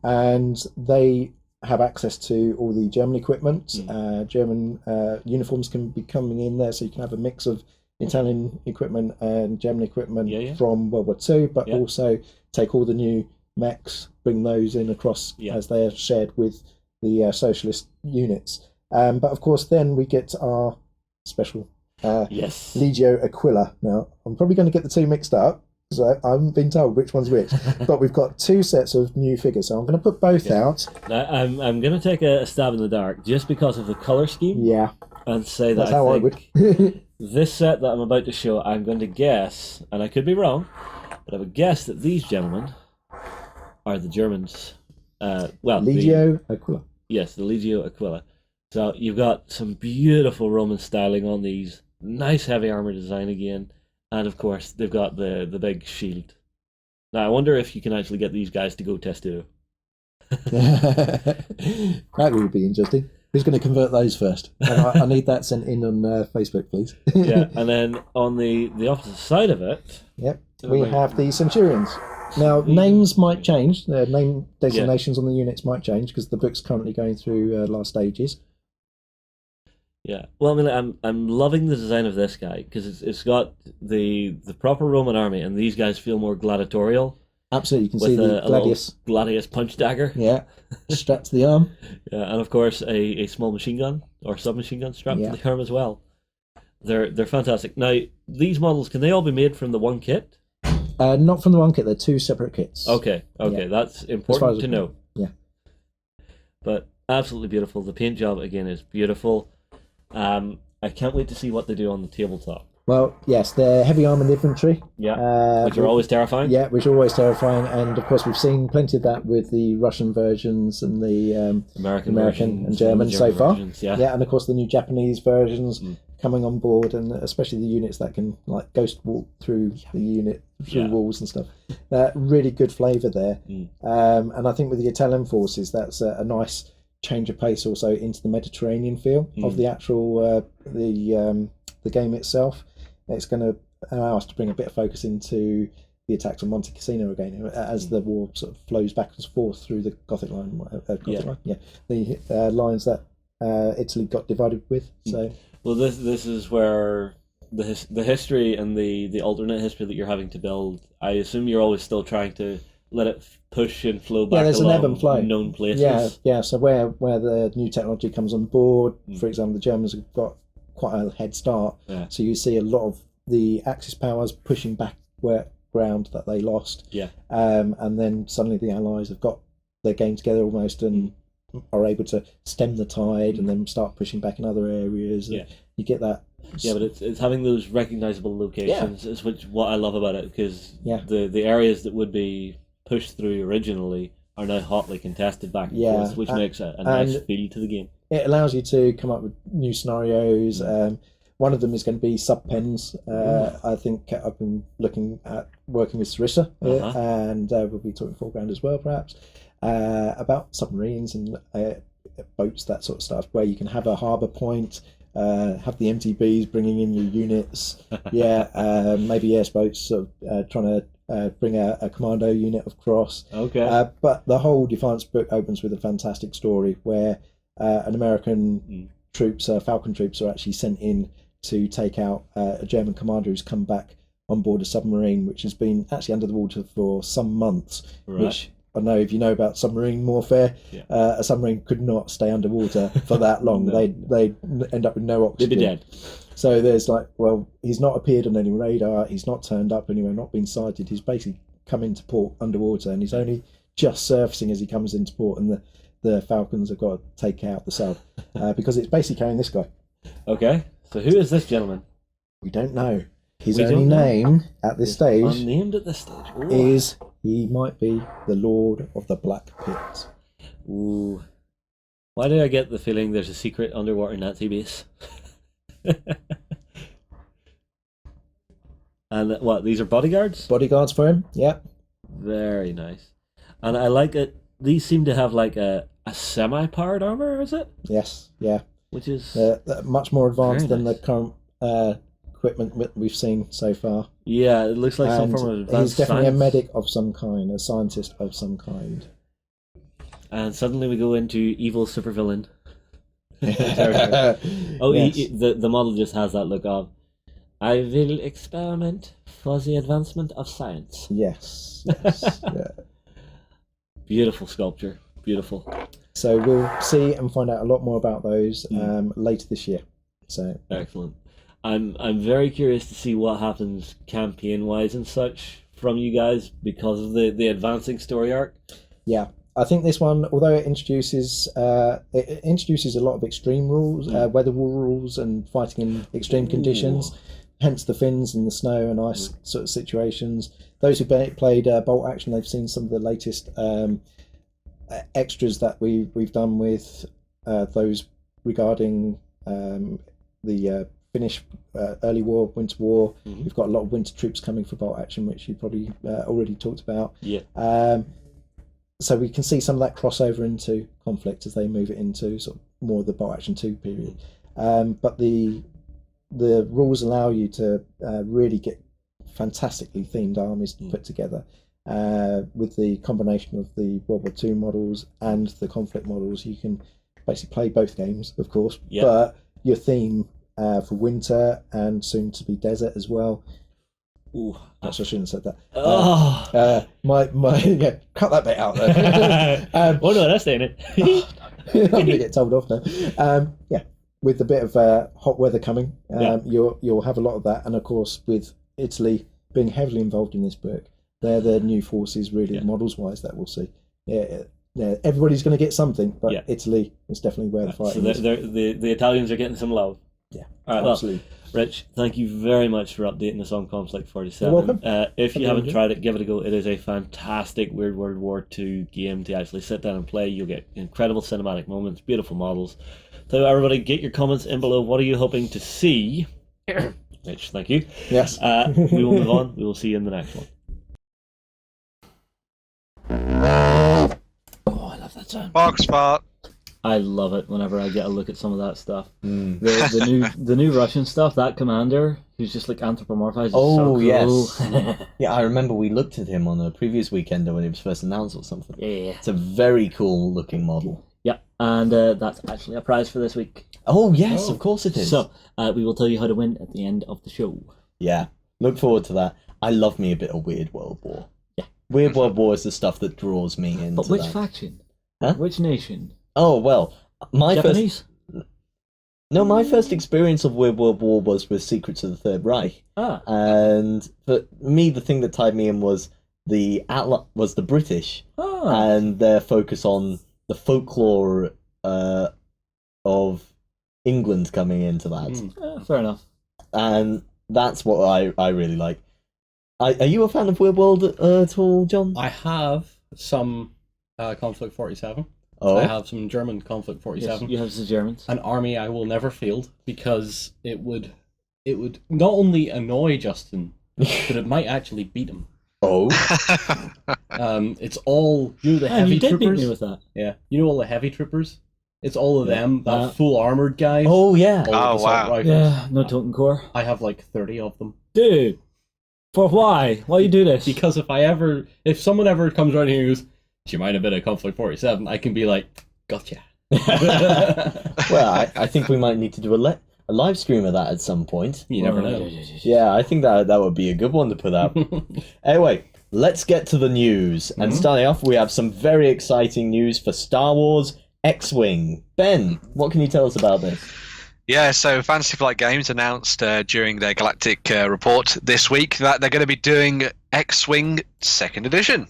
and they have access to all the German equipment. German uniforms can be coming in there, so you can have a mix of Italian equipment and German equipment from World War II, but also take all the new mechs, bring those in across as they are shared with the socialist units. But of course then we get our special Legio Aquila. Now I'm probably going to get the two mixed up because I haven't been told which one's which, but we've got two sets of new figures, so I'm going to put both out. Now, I'm going to take a stab in the dark just because of the colour scheme. Yeah. And say that That's how I would. This set that I'm about to show, I'm going to guess, and I could be wrong, but I would guess that these gentlemen are the Germans. Legio Aquila. Yes, the Legio Aquila. So you've got some beautiful Roman styling on these, nice heavy armor design again, And of course, they've got the big shield. Now, I wonder if you can actually get these guys to go Testudo. That would be interesting. Who's going to convert those first? And I need that sent in on Facebook, please. Yeah, and then on the opposite side of it... Yep, we have the Centurions. Now, names might change. The name designations on the units might change because the book's currently going through last stages. Yeah, well, I mean, I'm loving the design of this guy because it's got the proper Roman army, and these guys feel more gladiatorial. Absolutely, you can see the gladius. Gladius punch dagger. Yeah, strapped to the arm. Yeah, and of course a small machine gun or submachine gun strapped to the arm as well. They're fantastic. Now, these models, can they all be made from the one kit? Not from the one kit. They're two separate kits. Okay, that's important to know. Yeah, but absolutely beautiful. The paint job again is beautiful. I can't wait to see what they do on the tabletop. Well, yes, they're heavy armoured infantry. Yeah, which are always terrifying. Yeah, which are always terrifying, and of course we've seen plenty of that with the Russian versions and the American and German so far. Versions, yeah, and of course the new Japanese versions coming on board, and especially the units that can like ghost walk through the unit through walls and stuff. Really good flavour there, and I think with the Italian forces, that's a nice change of pace also into the Mediterranean feel of the actual the game itself. It's going to allow us to bring a bit of focus into the attacks on Monte Cassino again as the war sort of flows back and forth through the Gothic line. The lines that Italy got divided with. So, well, this is where the history and the alternate history that you're having to build. I assume you're always still trying to let it push and flow back. There's along an ebb and flow. Known places. Yeah. So where the new technology comes on board, for example, the Germans have got quite a head start. Yeah. So you see a lot of the Axis powers pushing back ground that they lost. Yeah. And then suddenly the Allies have got their game together almost and are able to stem the tide and then start pushing back in other areas. Yeah. You get that. Yeah, but it's having those recognizable locations is what I love about it, because the areas that would be pushed through originally are now hotly contested back and forth, which makes a nice feel to the game. It allows you to come up with new scenarios. One of them is going to be sub-pens. I think I've been looking at working with Sarissa, and we'll be talking Foreground as well, perhaps, about submarines and boats, that sort of stuff, where you can have a harbour point, have the MTBs bringing in your units, maybe air boats sort of trying to bring a commando unit across. Okay. But the whole Defiance book opens with a fantastic story where an American troops, Falcon troops, are actually sent in to take out a German commander who's come back on board a submarine which has been actually under the water for some months. Right. Which I know if you know about submarine warfare, a submarine could not stay underwater for that long. They'd end up with no oxygen. They'd be dead. So there's like, well, he's not appeared on any radar, he's not turned up anywhere, not been sighted. He's basically come into port underwater, and he's only just surfacing as he comes into port, and the Falcons have got to take out the sub because it's basically carrying this guy. Okay, so who is this gentleman? We don't know. His only name at this stage, unnamed at this stage, is he might be the Lord of the Black Pit. Ooh. Why do I get the feeling there's a secret underwater Nazi base? And what, these are bodyguards? Bodyguards for him, yep. Very nice. And I like it. These seem to have like a semi-powered armor, is it? Yes, yeah. Which is much more advanced than the current equipment we've seen so far. Yeah, it looks like some form of advanced he's definitely science. a medic of some kind, a scientist of some kind. And suddenly we go into evil supervillain. Yes. The model just has that look of, I will experiment for the advancement of science. Yes. Yeah. Beautiful sculpture. Beautiful. So we'll see and find out a lot more about those later this year. So excellent. I'm very curious to see what happens campaign wise and such from you guys because of the advancing story arc. Yeah. I think this one, although it introduces a lot of extreme rules, weather rules, and fighting in extreme conditions, hence the Finns and the snow and ice sort of situations. Those who played Bolt Action, they've seen some of the latest extras that we've done with those regarding the finish early war, winter war. We've got a lot of winter troops coming for bolt action, which you probably already talked about. Yeah. So we can see some of that crossover into Konflikt as they move it into sort of more of the bolt action 2 period. But the rules allow you to really get fantastically themed armies put together. With the combination of the World War II models and the Konflikt models, you can basically play both games, of course, but your theme for winter and soon to be desert as well. Ooh, actually, I shouldn't have said that. Yeah, cut that bit out there. Oh no, that's staying in. I'm gonna get told off now. Yeah, with a bit of hot weather coming, you'll have a lot of that, and of course, with Italy being heavily involved in this book, they're the new forces, really, models-wise, that we'll see. Yeah, everybody's going to get something, but Italy is definitely where the fighting is. The Italians are getting some love. Yeah, all right, absolutely. Well, Rich, thank you very much for updating us on Konflikt 47. You're welcome. If you haven't tried it, give it a go. It is a fantastic Weird World War II game to actually sit down and play. You'll get incredible cinematic moments, beautiful models. So everybody, get your comments in below. What are you hoping to see? Rich, thank you. Yes. We will move on. We will see you in the next one. Oh, I love that sound. Box spot. I love it whenever I get a look at some of that stuff. The new Russian stuff, that commander who's just like anthropomorphized. Is so cool. Yes. Yeah, I remember we looked at him on a previous weekend when he was first announced or something. Yeah. It's a very cool looking model. Yeah, and that's actually a prize for this week. Oh, yes, of course it is. So, we will tell you how to win at the end of the show. Yeah, look forward to that. I love me a bit of Weird World War. Yeah. Weird World War is the stuff that draws me into But which that. faction? Huh? Which nation? Oh, well, my Japanese? my first experience of Weird World War was with Secrets of the Third Reich. And for me, the thing that tied me in was the British and their focus on the folklore of England coming into that. Fair enough. And that's what I really like. Are you a fan of Weird World at all, John? I have some Konflikt 47. Oh. I have some German Konflikt 47. Yes, you have the Germans. An army I will never field because it would not only annoy Justin, but it might actually beat him. Oh. It's all the heavy you did troopers. beat me with that. Yeah, all the heavy troopers. It's all of them, that full armored guys. Oh yeah. All of the assault rifles. Yeah, no token core. I have like 30 of them. Dude, for why? Why you do this? Because if someone ever comes around here and goes, "Do you mind a bit of Konflikt 47?" I can be like, "Gotcha." Well, I think we might need to do a live stream of that at some point. You never know. Yeah, I think that would be a good one to put out. Anyway, let's get to the news. And starting off, we have some very exciting news for Star Wars X-Wing. Ben, what can you tell us about this? Yeah, so Fantasy Flight Games announced during their Galactic report this week that they're going to be doing X-Wing 2nd Edition.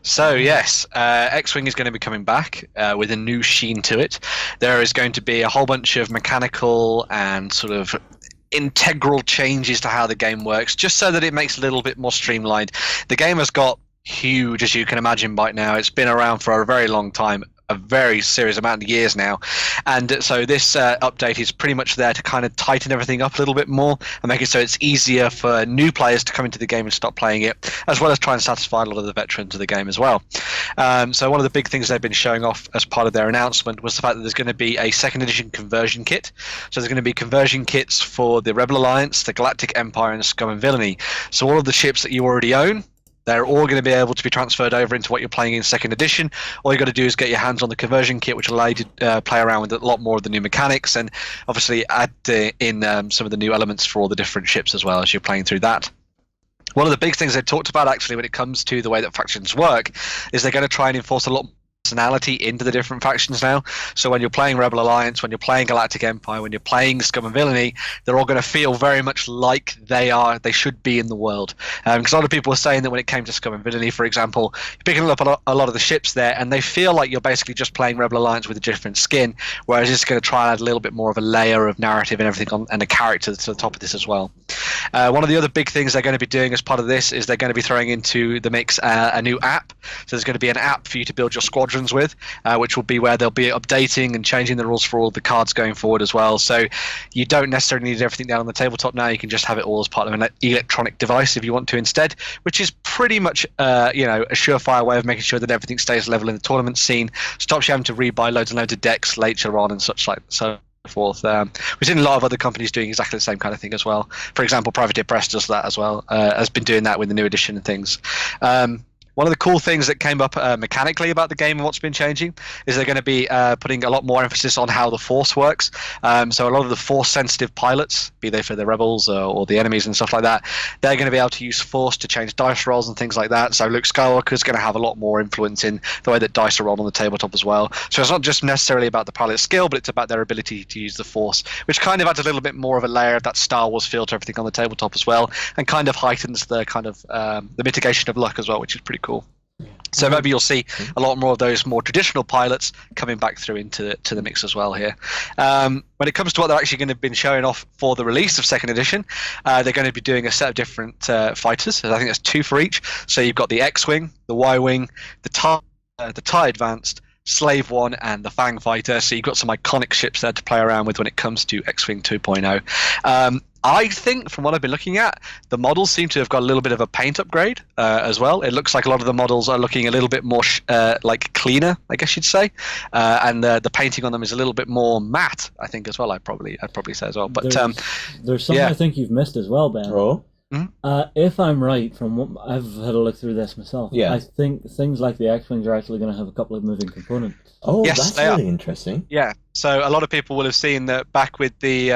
So yes, X-Wing is going to be coming back with a new sheen to it. There is going to be a whole bunch of mechanical and sort of integral changes to how the game works, just so that it makes it a little bit more streamlined. The game has got huge, as you can imagine by now. It's been around for a very long time, a very serious amount of years now, and so this update is pretty much there to kind of tighten everything up a little bit more and make it so it's easier for new players to come into the game and start playing it, as well as try and satisfy a lot of the veterans of the game as well. So one of the big things they've been showing off as part of their announcement was the fact that there's going to be a 2nd edition conversion kit. So there's going to be conversion kits for the Rebel Alliance, the Galactic Empire, and Scum and Villainy. So all of the ships that you already own, they're all going to be able to be transferred over into what you're playing in 2nd edition. All you got to do is get your hands on the conversion kit, which will allow you to play around with a lot more of the new mechanics, and obviously add in some of the new elements for all the different ships as well as you're playing through that. One of the big things they've talked about actually when it comes to the way that factions work is they're going to try and enforce a lot more personality into the different factions now. So when you're playing Rebel Alliance, when you're playing Galactic Empire, when you're playing Scum and Villainy, they're all going to feel very much like they should be in the world. Because a lot of people were saying that when it came to Scum and Villainy, for example, you're picking up a lot of the ships there, and they feel like you're basically just playing Rebel Alliance with a different skin, whereas it's going to try and add a little bit more of a layer of narrative and everything and a character to the top of this as well. One of the other big things they're going to be doing as part of this is they're going to be throwing into the mix a new app. So there's going to be an app for you to build your squadron Cauldrons with, which will be where they'll be updating and changing the rules for all the cards going forward as well. So you don't necessarily need everything down on the tabletop now. You can just have it all as part of an electronic device if you want to instead, which is pretty much a surefire way of making sure that everything stays level in the tournament scene. Stops you having to rebuy loads and loads of decks later on and such like so forth. We've seen a lot of other companies doing exactly the same kind of thing as well. For example, Privateer Press does that as well, has been doing that with the new edition and things. One of the cool things that came up mechanically about the game and what's been changing is they're going to be putting a lot more emphasis on how the Force works. So a lot of the Force-sensitive pilots, be they for the Rebels or the enemies and stuff like that, they're going to be able to use Force to change dice rolls and things like that. So Luke Skywalker is going to have a lot more influence in the way that dice are rolled on the tabletop as well. So it's not just necessarily about the pilot's skill, but it's about their ability to use the Force, which kind of adds a little bit more of a layer of that Star Wars feel to everything on the tabletop as well, and kind of heightens the kind of the mitigation of luck as well, which is pretty cool. So maybe you'll see a lot more of those more traditional pilots coming back through into the mix as well here. When it comes to what they're actually going to be showing off for the release of second edition, they're going to be doing a set of different fighters. I think there's 2 for each. So you've got the X-Wing, the Y-Wing, the TIE Advanced, Slave One, and the Fang Fighter. So you've got some iconic ships there to play around with when it comes to X-Wing 2.0. I think, from what I've been looking at, the models seem to have got a little bit of a paint upgrade as well. It looks like a lot of the models are looking a little bit more like cleaner, I guess you'd say, and the painting on them is a little bit more matte, I think, as well. I'd probably say as well. But there's something I think you've missed as well, Ben. Oh. If I'm right, from what I've had a look through this myself, I think things like the X-Wings are actually going to have a couple of moving components. Oh, yes, that's really interesting. Yeah, so a lot of people will have seen that back with the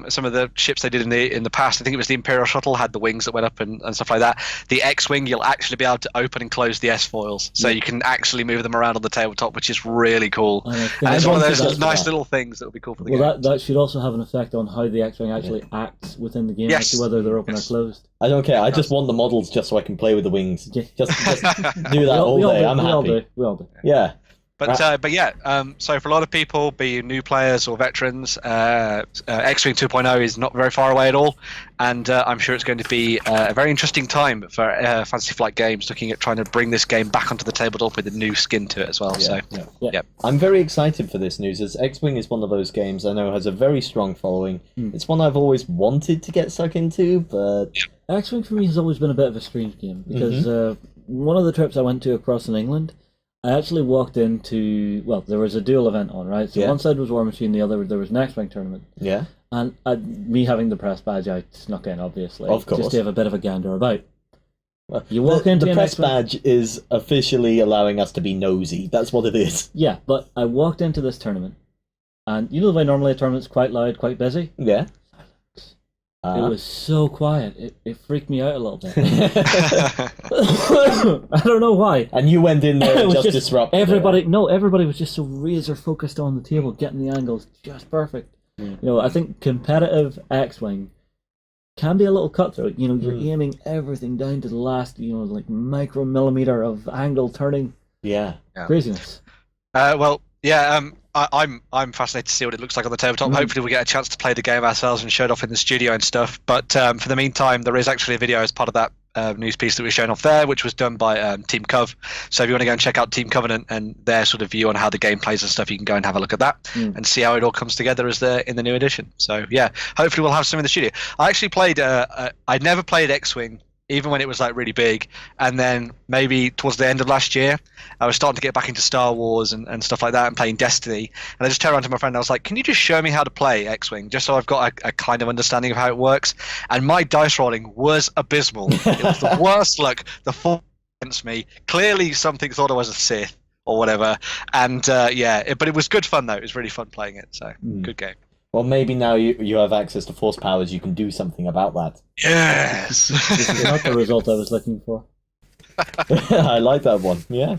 some of the ships they did in the past. I think it was the Imperial Shuttle had the wings that went up and stuff like that. The X-Wing, you'll actually be able to open and close the S-foils, so you can actually move them around on the tabletop, which is really cool. And it's one of those nice little things that will be cool for the game. Well, that should also have an effect on how the X-Wing actually acts within the game, as to whether they're open or closed. I don't care. I just want the models just so I can play with the wings. Just do that all day. I'm happy. We all do. Yeah. But yeah, so for a lot of people, be you new players or veterans, X-Wing 2.0 is not very far away at all, and I'm sure it's going to be a very interesting time for Fantasy Flight Games, looking at trying to bring this game back onto the tabletop with a new skin to it as well. Yeah. I'm very excited for this news, as X-Wing is one of those games I know has a very strong following. It's one I've always wanted to get stuck into, but X-Wing for me has always been a bit of a strange game, because one of the trips I went to across in England, I actually walked into, well, there was a dual event on, right? So one side was War Machine, the other, there was an X-Wing tournament. Yeah. And me having the press badge, I snuck in, obviously. Of course. Just to have a bit of a gander about. Well, you walk into the press X-Wing badge is officially allowing us to be nosy. That's what it is. Yeah, but I walked into this tournament, and you know the way normally a tournament's quite loud, quite busy? Yeah. It was so quiet. It freaked me out a little bit. I don't know why. And you went in there and just disrupted everybody. No, everybody was just so razor focused on the table, getting the angles just perfect. You know, I think competitive X-Wing can be a little cutthroat. You know, you're aiming everything down to the last, like micromillimeter of angle turning. Yeah. Craziness. I'm fascinated to see what it looks like on the tabletop. Hopefully we'll get a chance to play the game ourselves and show it off in the studio and stuff. But for the meantime, there is actually a video as part of that news piece that we're showing off there, which was done by Team Cov. So if you want to go and check out Team Covenant and their sort of view on how the game plays and stuff, you can go and have a look at that and see how it all comes together in the new edition. So yeah, hopefully we'll have some in the studio. I actually played, I'd never played X-Wing, even when it was like really big, and then maybe towards the end of last year I was starting to get back into Star Wars and stuff like that, and playing Destiny, and I just turned around to my friend and I was like, can you just show me how to play X-Wing, just so I've got a kind of understanding of how it works? And my dice rolling was abysmal. It was the worst luck. The force against me, clearly something thought I was a Sith or whatever, and but it was good fun though. It was really fun playing it, so good game. Well, maybe now you have access to force powers, you can do something about that. Yes! This is not the result I was looking for. I like that one, yeah.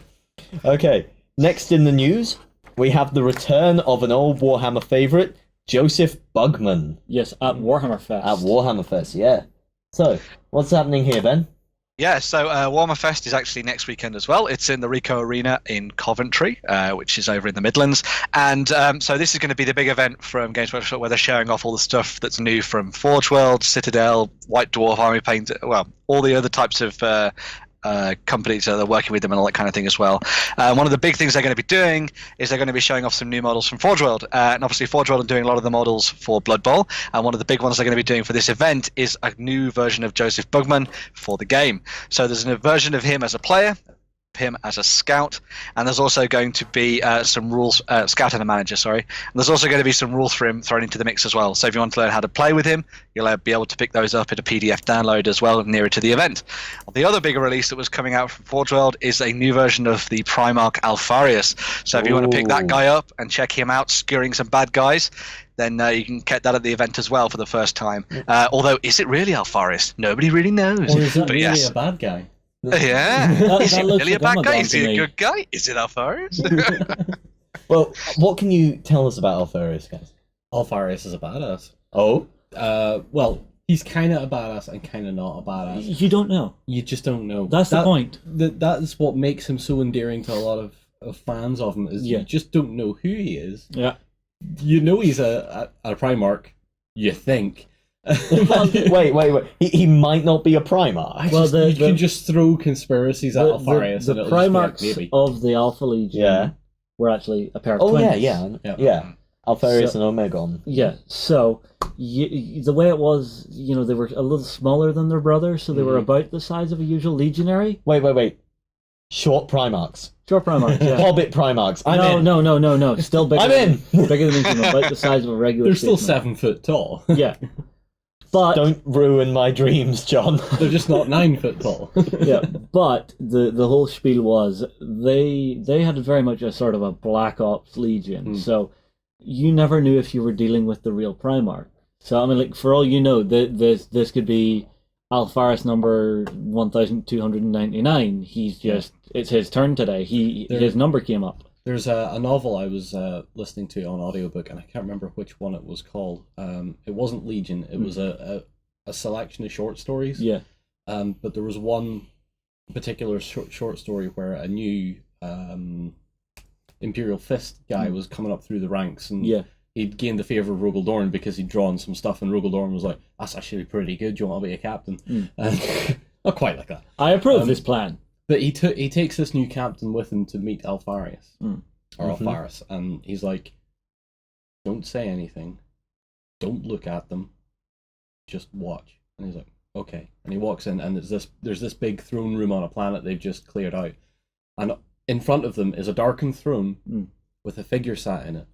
Okay, next in the news, we have the return of an old Warhammer favourite, Joseph Bugman. Yes, at Warhammer Fest. At Warhammer Fest, yeah. So, what's happening here, Ben? Yeah, so Warhammer Fest is actually next weekend as well. It's in the Rico Arena in Coventry, which is over in the Midlands. And so this is going to be the big event from Games Workshop, where they're showing off all the stuff that's new from Forge World, Citadel, White Dwarf, Army Paint, well, all the other types of companies that are working with them and all that kind of thing as well. One of the big things they're going to be doing is they're going to be showing off some new models from Forge World. And obviously Forge World are doing a lot of the models for Blood Bowl. And one of the big ones they're going to be doing for this event is a new version of Joseph Bugman for the game. So there's a version of him as a player, him as a scout, and there's also going to be some rules, scout and a manager, sorry, and there's also going to be some rules for him thrown into the mix as well. So if you want to learn how to play with him, you'll be able to pick those up at a PDF download as well nearer to the event. The other bigger release that was coming out from Forge World is a new version of the Primarch Alfarius. So if you want to pick that guy up and check him out skewering some bad guys, then you can get that at the event as well for the first time. Although, is it really Alfarius? Nobody really knows. Or is that but really yes. a bad guy? Yeah. Is he that looks really a like bad guy? Amazon Is he to a me. good guy? Is it Alfarius? Well, what can you tell us about Alfarius, guys? Alfarius is a badass. Oh? Well, he's kind of a badass and kind of not a badass. You don't know. You just don't know. That's the point. That's what makes him so endearing to a lot of fans of him, is you just don't know who he is. Yeah. You know he's a Primarch, you think. Wait. He might not be a Primarch. Well, you can just throw conspiracies at Alfarius. The Primarchs of the Alpha Legion were actually a pair of twins. Yeah. Alfarius and Omegon. Yeah, so the way it was, they were a little smaller than their brother, so they were about the size of a usual legionary. Wait. Short Primarchs. Short Primarchs, yeah. Hobbit Primarchs. No. Still bigger. I'm in! Bigger than them, about the size of a regular They're still spaceman. 7 foot tall. Yeah. But don't ruin my dreams, John. They're just not 9 foot tall. Yeah, but the whole spiel was they had very much a sort of a Black Ops Legion, so you never knew if you were dealing with the real Primarch. So I mean, like, for all you know, this could be Alfarius number 1299. It's his turn today. His number came up. There's a novel I was listening to on audiobook, and I can't remember which one it was called. It wasn't Legion. It was a selection of short stories. Yeah. But there was one particular short story where a new Imperial Fist guy was coming up through the ranks, and he'd gained the favour of Rogel Dorn because he'd drawn some stuff, and Rogel Dorn was like, "That's actually pretty good. Do you want to be a captain?" Not quite like that. I approve this plan. But he takes this new captain with him to meet Alfarius, or Alfarius, and he's like, "Don't say anything, don't look at them, just watch." And he's like, "Okay." And he walks in, and there's this big throne room on a planet they've just cleared out, and in front of them is a darkened throne with a figure sat in it,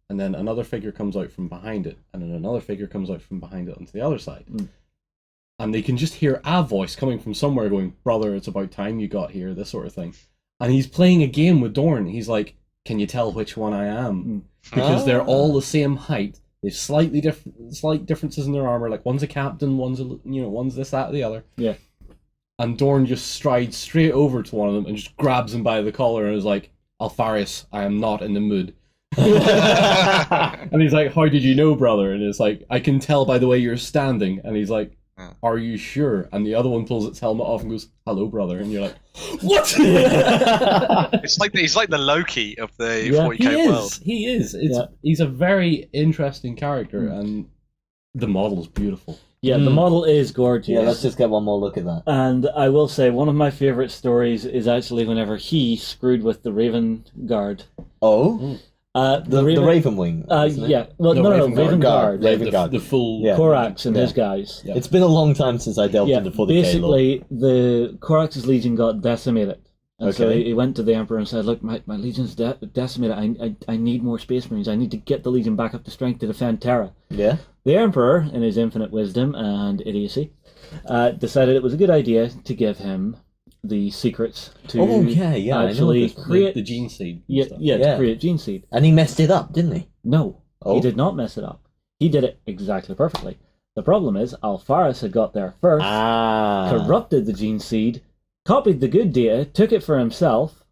and then another figure comes out from behind it, and then another figure comes out from behind it onto the other side. And they can just hear a voice coming from somewhere going, "Brother, it's about time you got here," this sort of thing. And he's playing a game with Dorn. He's like, "Can you tell which one I am?" Because they're all the same height. They've slight differences in their armor. Like, one's a captain, one's this, that, or the other. Yeah. And Dorn just strides straight over to one of them and just grabs him by the collar and is like, "Alfarius, I am not in the mood." And he's like, "How did you know, brother?" And it's like, "I can tell by the way you're standing." And he's like, "Are you sure?" And the other one pulls its helmet off and goes, "Hello, brother." And you're like, "What?" He's like the Loki of the 40k he world. He is. He's a very interesting character, and the model's beautiful. Yeah, the model is gorgeous. Yeah, let's just get one more look at that. And I will say, one of my favourite stories is actually whenever he screwed with the Raven Guard. Oh? The Raven Wing. Yeah. Well, no, Raven Guard. Raven Guard. The full... Corax and his guys. Yeah. It's been a long time since I delved into 40k basically, the Corax's legion got decimated. And so he went to the Emperor and said, "Look, my legion's decimated. I need more Space Marines. I need to get the legion back up to strength to defend Terra." Yeah. The Emperor, in his infinite wisdom and idiocy, decided it was a good idea to give him the secrets to actually create the gene seed. To create gene seed. And he messed it up, didn't he? No, he did not mess it up. He did it exactly perfectly. The problem is, Alfarius had got there first, corrupted the gene seed, copied the good data, took it for himself.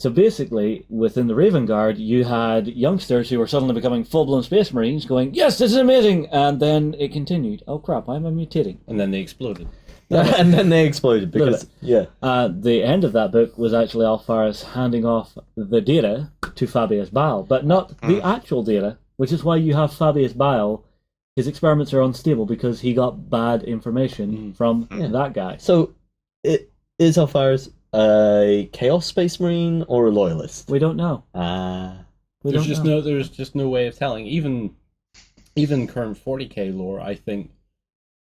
So basically, within the Raven Guard, you had youngsters who were suddenly becoming full-blown Space Marines going, "Yes, this is amazing!" And then it continued. "Oh crap, why am I mutating?" And then they exploded. And then they exploded because, the end of that book was actually Alfarius handing off the data to Fabius Bile, but not the actual data, which is why you have Fabius Bile. His experiments are unstable because he got bad information from that guy. So, Is Alpharis a Chaos Space Marine or a Loyalist? We don't know. There's just no way of telling. Even current 40k lore, I think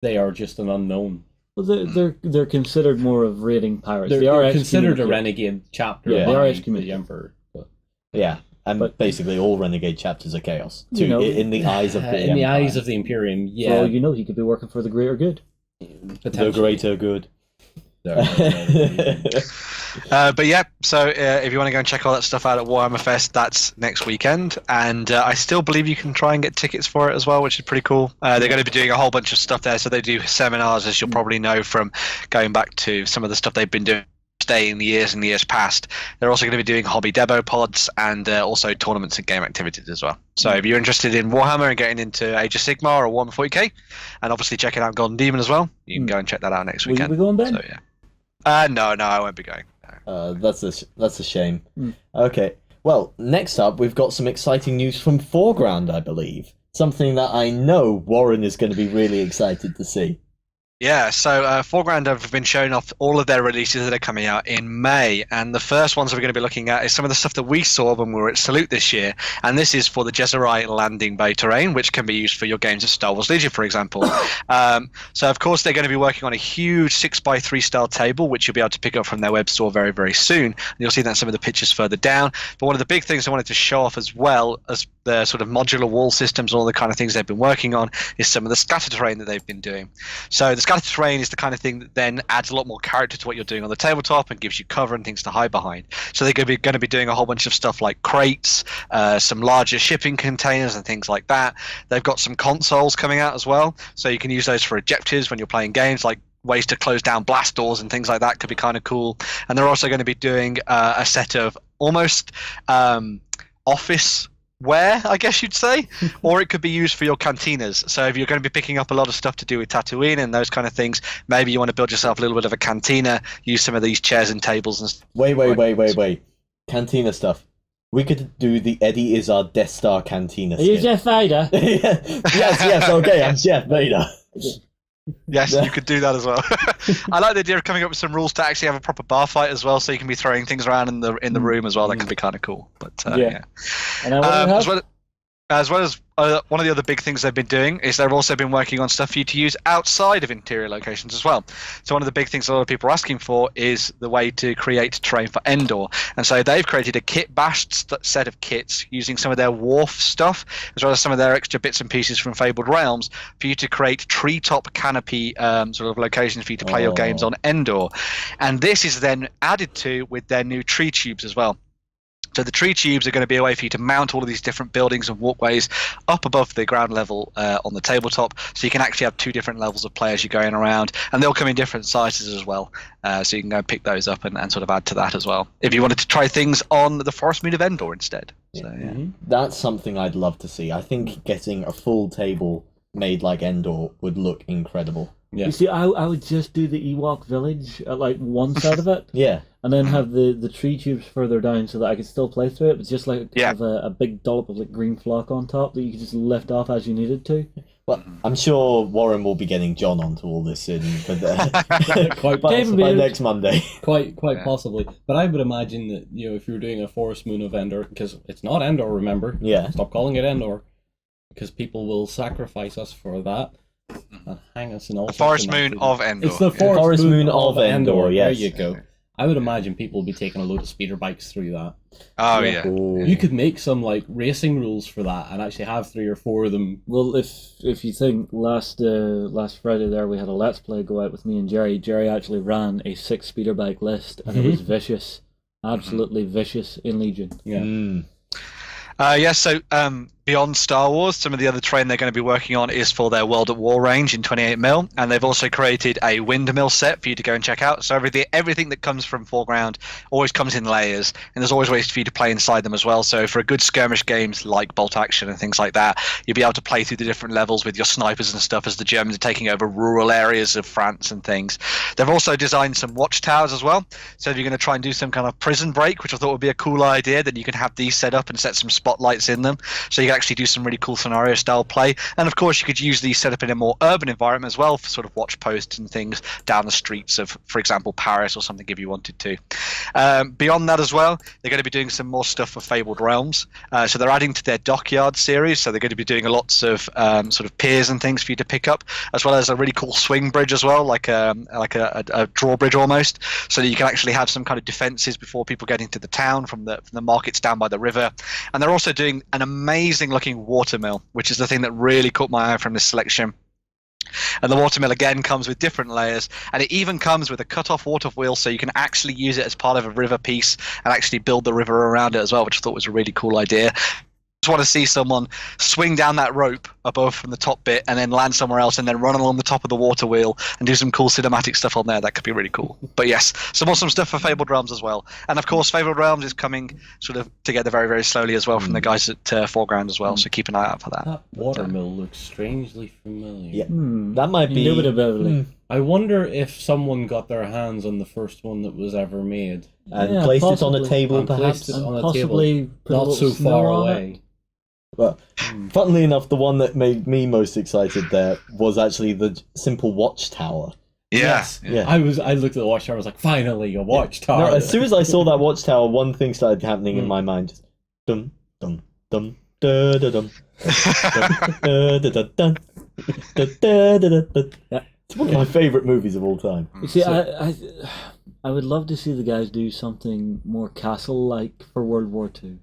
they are just an unknown. Well, they're considered more of raiding pirates. They are are considered a renegade chapter. Yeah, they are the Emperor. But. Yeah, and basically all renegade chapters are Chaos. In the eyes of the Empire. In the eyes of the Imperium, yeah. Well, he could be working for the greater good. The greater good. But yeah, so if you want to go and check all that stuff out at Warhammer Fest, that's next weekend, and I still believe you can try and get tickets for it as well, which is pretty cool. They're going to be doing a whole bunch of stuff there, so they do seminars, as you'll probably know from going back to some of the stuff they've been doing in the years past. They're also going to be doing hobby demo pods and also tournaments and game activities as well. So if you're interested in Warhammer and getting into Age of Sigmar or Warhammer 40k, and obviously checking out Golden Demon as well, you can go and check that out next weekend. Will you be going, Ben? So, yeah. No, I won't be going. That's a shame. Okay, well, next up we've got some exciting news from Foreground, I believe. Something that I know Warren is going to be really excited to see. Yeah, so Foreground have been showing off all of their releases that are coming out in May, and the first ones we're going to be looking at is some of the stuff that we saw when we were at Salute this year, and this is for the Jezzerai landing bay terrain, which can be used for your games of Star Wars Legion, for example. So, of course, they're going to be working on a huge 6x3 style table, which you'll be able to pick up from their web store very, very soon. And you'll see that in some of the pictures further down. But one of the big things I wanted to show off as well as the sort of modular wall systems and all the kind of things they've been working on is some of the scatter terrain that they've been doing. So the scatter terrain is the kind of thing that then adds a lot more character to what you're doing on the tabletop and gives you cover and things to hide behind. So they're going to be doing a whole bunch of stuff like crates, some larger shipping containers and things like that. They've got some consoles coming out as well, so you can use those for objectives when you're playing games, like ways to close down blast doors and things like that could be kind of cool. And they're also going to be doing a set of almost office wear, I guess you'd say, or it could be used for your cantinas. So if you're going to be picking up a lot of stuff to do with Tatooine and those kind of things, maybe you want to build yourself a little bit of a cantina, use some of these chairs and tables and stuff. Wait. Cantina stuff. We could do the Eddie Izzard Death Star cantina. Are you Jeff Vader? yes, okay, I'm Jeff Vader. Yes, you could do that as well. I like the idea of coming up with some rules to actually have a proper bar fight as well, so you can be throwing things around in the room as well. That could be kind of cool. But yeah. And as well as one of the other big things they've been doing is they've also been working on stuff for you to use outside of interior locations as well. So one of the big things a lot of people are asking for is the way to create terrain for Endor. And so they've created a kit-bashed set of kits using some of their wharf stuff, as well as some of their extra bits and pieces from Fabled Realms, for you to create treetop canopy sort of locations for you to play your games on Endor. And this is then added to with their new tree tubes as well. So the tree tubes are going to be a way for you to mount all of these different buildings and walkways up above the ground level on the tabletop, so you can actually have two different levels of play as you're going around, and they'll come in different sizes as well, so you can go and pick those up and sort of add to that as well, if you wanted to try things on the Forest Moon of Endor instead. So, yeah. That's something I'd love to see. I think getting a full table made like Endor would look incredible. Yeah. You see, I would just do the Ewok village at like one side of it. Yeah. And then have the tree tubes further down so that I could still play through it, but just like have a big dollop of like green flock on top that you could just lift off as you needed to. Well, I'm sure Warren will be getting John onto all this soon, but by next Monday. Quite possibly. But I would imagine that, if you were doing a Forest Moon of Endor, because it's not Endor, remember? Yeah. Stop calling it Endor, because people will sacrifice us for that. And hang us in all Forest Moon of Endor. It's the Forest Moon of Endor. Yes. There you go. I would imagine people will be taking a load of speeder bikes through that. Oh yeah. You could make some like racing rules for that and actually have 3 or 4 of them. Well, if you think last Friday there we had a Let's Play go out with me and Jerry. Jerry actually ran a 6 speeder bike list and it was vicious, absolutely vicious in Legion. Yeah. So beyond Star Wars, some of the other terrain they're going to be working on is for their World at War range in 28mm, and they've also created a windmill set for you to go and check out. So everything that comes from Foreground always comes in layers, and there's always ways for you to play inside them as well. So for a good skirmish games like Bolt Action and things like that, you'll be able to play through the different levels with your snipers and stuff as the Germans are taking over rural areas of France and things. They've also designed some watchtowers as well. So if you're going to try and do some kind of prison break, which I thought would be a cool idea, then you can have these set up and set some spotlights in them. So you actually do some really cool scenario style play. And of course, you could use these set up in a more urban environment as well for sort of watch posts and things down the streets of, for example, Paris or something if you wanted to. Beyond that as well, they're going to be doing some more stuff for Fabled Realms. So they're adding to their Dockyard series. So they're going to be doing lots of sort of piers and things for you to pick up, as well as a really cool swing bridge as well, like a drawbridge almost, so that you can actually have some kind of defenses before people get into the town from the markets down by the river. And they're also doing an amazing looking watermill, which is the thing that really caught my eye from this selection. And the watermill again comes with different layers, and it even comes with a cut-off water wheel, so you can actually use it as part of a river piece and actually build the river around it as well, which I thought was a really cool idea. Just want to see someone swing down that rope above from the top bit and then land somewhere else and then run along the top of the water wheel and do some cool cinematic stuff on there. That could be really cool. But yes, some awesome stuff for Fabled Realms as well. And of course, Fabled Realms is coming sort of together very, very slowly as well from the guys at Foreground as well. So keep an eye out for that. That watermill looks strangely familiar. Yeah, that might be. I wonder if someone got their hands on the first one that was ever made and placed it on a table, perhaps, on a table not so far away. But funnily enough, the one that made me most excited there was actually the simple watchtower. Yes. Yeah. I looked at the watchtower. I was like, finally, a watchtower. No, as soon as I saw that watchtower, one thing started happening in my mind. Just dum dum dum da da dum da da da dum da da da da. It's one of my favourite movies of all time. You see, I would love to see the guys do something more castle-like for World War II.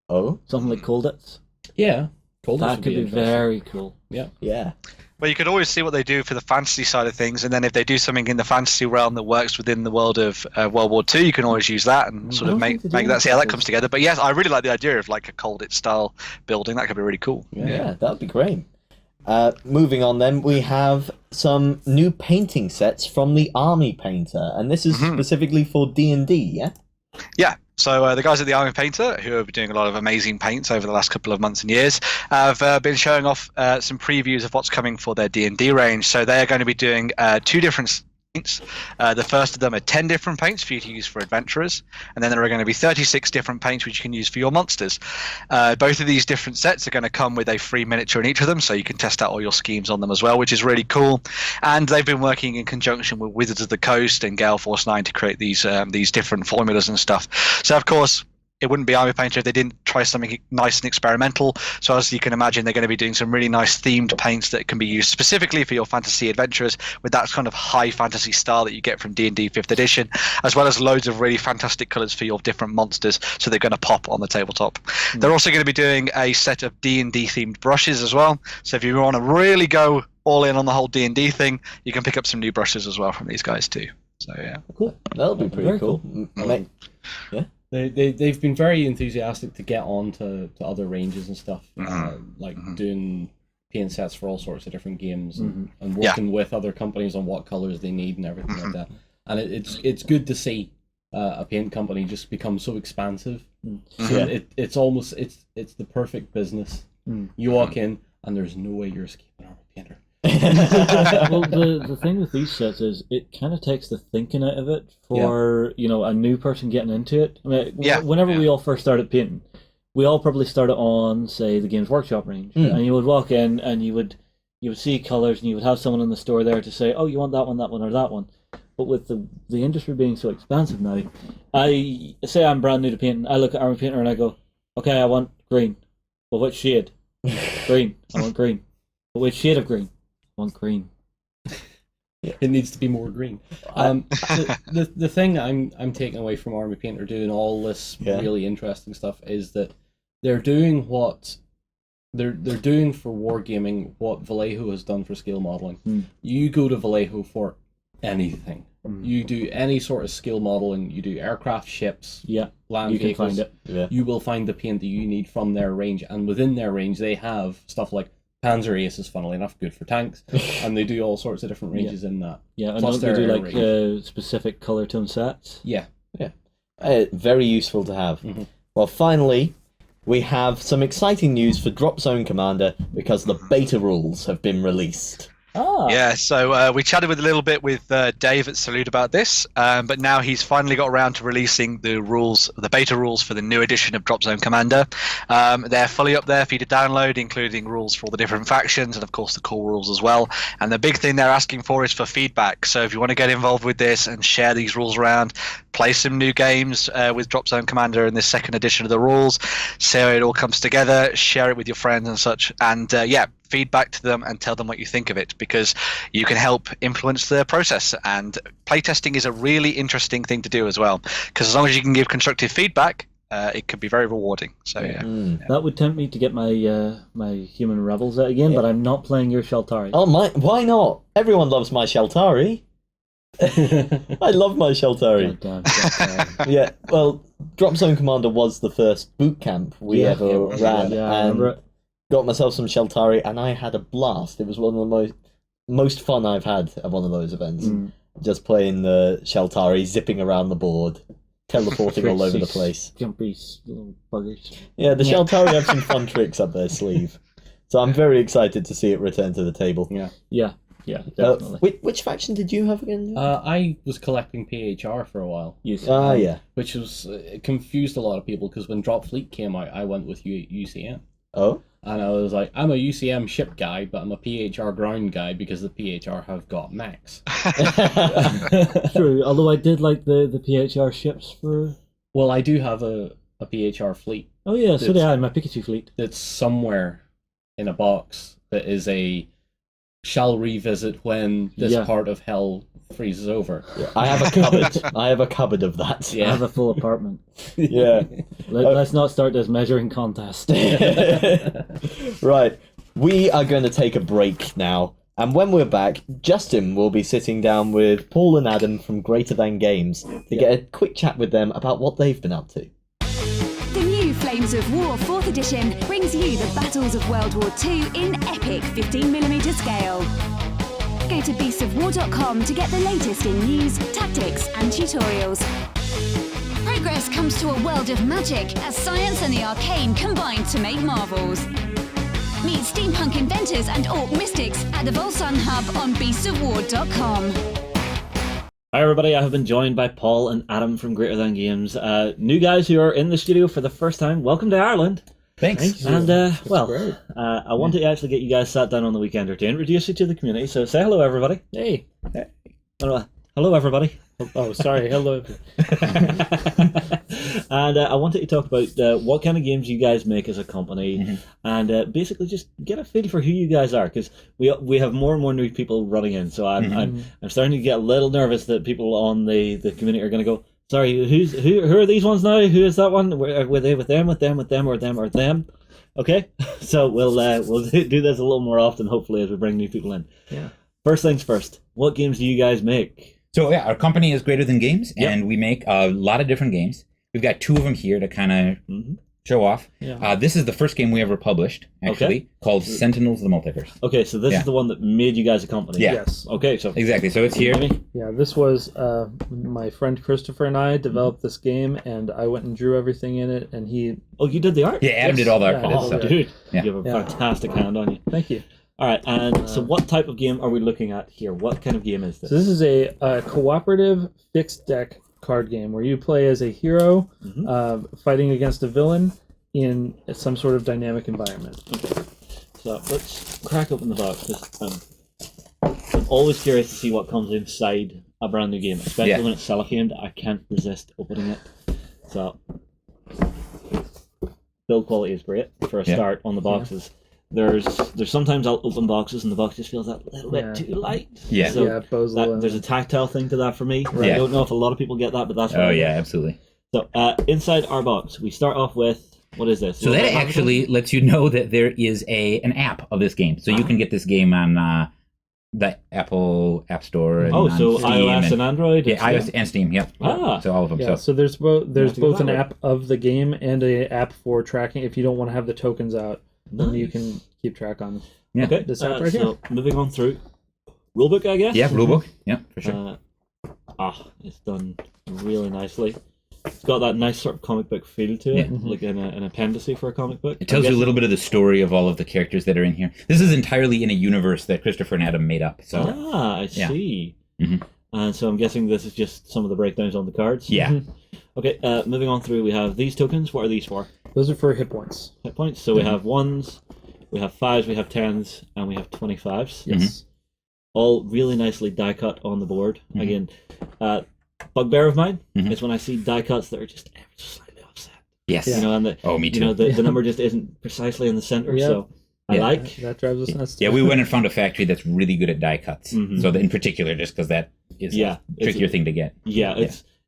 Oh? Something like codex. Yeah. That could be very cool. Yeah. Yeah. Well, you could always see what they do for the fantasy side of things, and then if they do something in the fantasy realm that works within the world of World War II, you can always use that and sort of make that, see how that comes together. But yes, I really like the idea of like a codex style building. That could be really cool. Yeah, that'd be great. Moving on then, we have some new painting sets from the Army Painter, and this is specifically for D&D, yeah? Yeah. So the guys at the Army Painter, who have been doing a lot of amazing paints over the last couple of months and years, have been showing off some previews of what's coming for their D&D range. So they're going to be doing 2 different paints. The first of them are 10 different paints for you to use for adventurers, and then there are going to be 36 different paints which you can use for your monsters. Both of these different sets are going to come with a free miniature in each of them, so you can test out all your schemes on them as well, which is really cool. And they've been working in conjunction with Wizards of the Coast and Gale Force 9 to create these different formulas and stuff. So of course, it wouldn't be Army Painter if they didn't try something nice and experimental. So as you can imagine, they're going to be doing some really nice themed paints that can be used specifically for your fantasy adventurers with that kind of high fantasy style that you get from D&D 5th edition, as well as loads of really fantastic colours for your different monsters, so they're going to pop on the tabletop. They're also going to be doing a set of D&D themed brushes as well. So if you want to really go all in on the whole D&D thing, you can pick up some new brushes as well from these guys too. So yeah. Cool. That'll be pretty cool. Yeah. They've been very enthusiastic to get on to other ranges and stuff, doing paint sets for all sorts of different games and working with other companies on what colours they need and everything like that. And it's good to see a paint company just become so expansive. So it's almost it's the perfect business. You walk in and there's no way you're escaping Army Painter. Well, the thing with these sets is it kind of takes the thinking out of it for a new person getting into it. I mean, whenever we all first started painting, we all probably started on, say, the Games Workshop range, and you would walk in and you would see colours and you would have someone in the store there to say, "Oh, you want that one, or that one." But with the industry being so expansive now, I say I'm brand new to painting. I look at Army Painter and I go, "Okay, I want green. Well, which shade? Green. I want green. But which shade of green? Want green." It needs to be more green. The thing I'm taking away from Army Painter doing all this really interesting stuff is that they're doing what they're doing for wargaming what Vallejo has done for scale modeling. You go to Vallejo for anything. You do any sort of scale modeling. You do aircraft, ships, land you vehicles. can find it. You will find the paint that you need from their range, and within their range they have stuff like Panzer Aces, funnily enough, good for tanks, and they do all sorts of different ranges in that. Yeah, and don't they do like specific colour tone sets? Yeah. Very useful to have. Well, finally, we have some exciting news for Dropzone Commander because the beta rules have been released. Yeah, so we chatted with a little bit with Dave at Salute about this, but now he's finally got around to releasing the rules, the beta rules for the new edition of Dropzone Commander. They're fully up there for you to download, including rules for all the different factions and, of course, the core rules as well. And the big thing they're asking for is for feedback. So if you want to get involved with this and share these rules around, play some new games with Dropzone Commander in this second edition of the rules, see how it all comes together, share it with your friends and such, and feedback to them and tell them what you think of it, because you can help influence the process. And playtesting is a really interesting thing to do as well, because as long as you can give constructive feedback, it can be very rewarding. So that would tempt me to get my my human rebels out again, but I'm not playing your Sheltari. Oh my! Why not? Everyone loves my Sheltari. I love my Sheltari. Yeah, well, Dropzone Commander was the first boot camp we ever ran, and got myself some Sheltari, and I had a blast. It was one of the most fun I've had at one of those events. Just playing the Sheltari, zipping around the board, teleporting all over the place. Jumpy little buggers. Yeah, the Sheltari have some fun tricks up their sleeve. So I'm very excited to see it return to the table. Yeah, definitely. Which faction did you have again? I was collecting PHR for a while. Yeah. Which was confused a lot of people, because when Dropfleet came out, I went with UCM. Oh? And I was like, I'm a UCM ship guy, but I'm a PHR ground guy because the PHR have got mechs. True, although I did like the PHR ships for... Well, I do have a PHR fleet. Oh yeah, so did I, my Pikachu fleet. That's somewhere in a box that is a shall revisit when this part of hell freezes over. Yeah, I have a cupboard. I have a cupboard of that. I have a full apartment. Let's not start this measuring contest. Right, we are going to take a break now, and when we're back, Justin will be sitting down with Paul and Adam from Greater Than Games to get a quick chat with them about what they've been up to. The new Flames of War 4th edition brings you the battles of World War II in epic 15mm scale. Go to beastsofwar.com to get the latest in news, tactics and tutorials. Progress comes to a world of magic as science and the arcane combine to make marvels. Meet steampunk inventors and orc mystics at the Volsun Hub on beastsofwar.com. Hi everybody, I have been joined by Paul and Adam from Greater Than Games. New guys who are in the studio for the first time. Welcome to Ireland. Thanks. And, I wanted to actually get you guys sat down on the weekend or to introduce you to the community. So say hello, everybody. Hey. Hello, everybody. Oh, sorry. Hello. And I wanted to talk about what kind of games you guys make as a company, and basically just get a feel for who you guys are, because we have more and more new people running in. So I'm starting to get a little nervous that people on the community are going to go, sorry, who are these ones now? Who is that one? Were they with them, or them? Okay, so we'll do this a little more often, hopefully, as we bring new people in. Yeah. First things first. What games do you guys make? So our company is Greater Than Games, and we make a lot of different games. We've got two of them here to kind of show off. Yeah. This is the first game we ever published, actually, called Sentinels of the Multiverse. Okay, so this is the one that made you guys a company. Yeah. Yes. Okay, so exactly. So it's here. Yeah, this was my friend Christopher and I developed this game, and I went and drew everything in it, and he... Oh, you did the art? Yeah, Adam did all the art for this. So. Dude, yeah. You have a fantastic hand on you. Thank you. All right, and so what type of game are we looking at here? What kind of game is this? So this is a cooperative fixed deck card game where you play as a hero fighting against a villain in some sort of dynamic environment. Okay, so let's crack open the box. I'm always curious to see what comes inside a brand new game, especially when it's cellophaned. I can't resist opening it. So, build quality is great for a start on the boxes. There's sometimes I'll open boxes and the box just feels that little bit too light. Yeah. So there's a tactile thing to that for me. Right. I don't know if a lot of people get that, but that's what absolutely. So inside our box, we start off with, what is this? So that actually lets you know that there is an app of this game. So you can get this game on the Apple App Store. And so Steam iOS and Android? Yeah, iOS and Steam, yep. So all of them. Yeah, so there's both an app of the game and an app for tracking if you don't want to have the tokens out. Then you can keep track on okay. this app right here. So moving on through. Rulebook, I guess? Yeah, rulebook. Yeah, for sure. It's done really nicely. It's got that nice sort of comic book feel to it, like an appendice for a comic book. It tells you a little bit of the story of all of the characters that are in here. This is entirely in a universe that Christopher and Adam made up. So I see. And so I'm guessing this is just some of the breakdowns on the cards. Yeah. Okay, moving on through, we have these tokens. What are these for? Those are for hit points. Hit points. So we have 1s, we have 5s, we have 10s, and we have 25s. Yes. All really nicely die cut on the board. Again, bugbear of mine is when I see die cuts that are just ever so slightly offset. Yes. You know, and me too. You know, the number just isn't precisely in the center. So I like that drives us nuts. Yeah, we went and found a factory that's really good at die cuts. So in particular, just because that is a trickier thing to get. Yeah,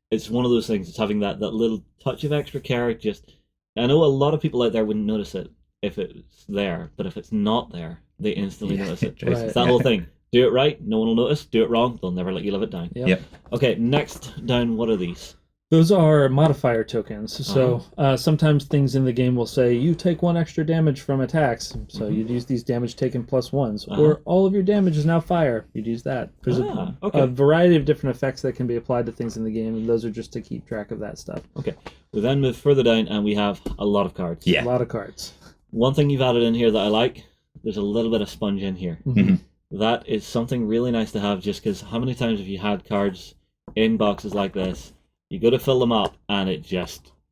it's one of those things. It's having that little touch of extra care. Just, I know a lot of people out there wouldn't notice it if it's there, but if it's not there, they instantly notice it. It's that whole thing. Do it right, no one will notice. Do it wrong, they'll never let you live it down. Yep. Okay, next down, what are these? Those are modifier tokens. So sometimes things in the game will say you take 1 extra damage from attacks. So you'd use these damage taken +1s. Or all of your damage is now fire. You'd use that. There's a variety of different effects that can be applied to things in the game, and those are just to keep track of that stuff. Okay, we then move further down and we have a lot of cards. A lot of cards. One thing you've added in here that I like, there's a little bit of sponge in here. That is something really nice to have, just because how many times have you had cards in boxes like this? You go to fill them up, and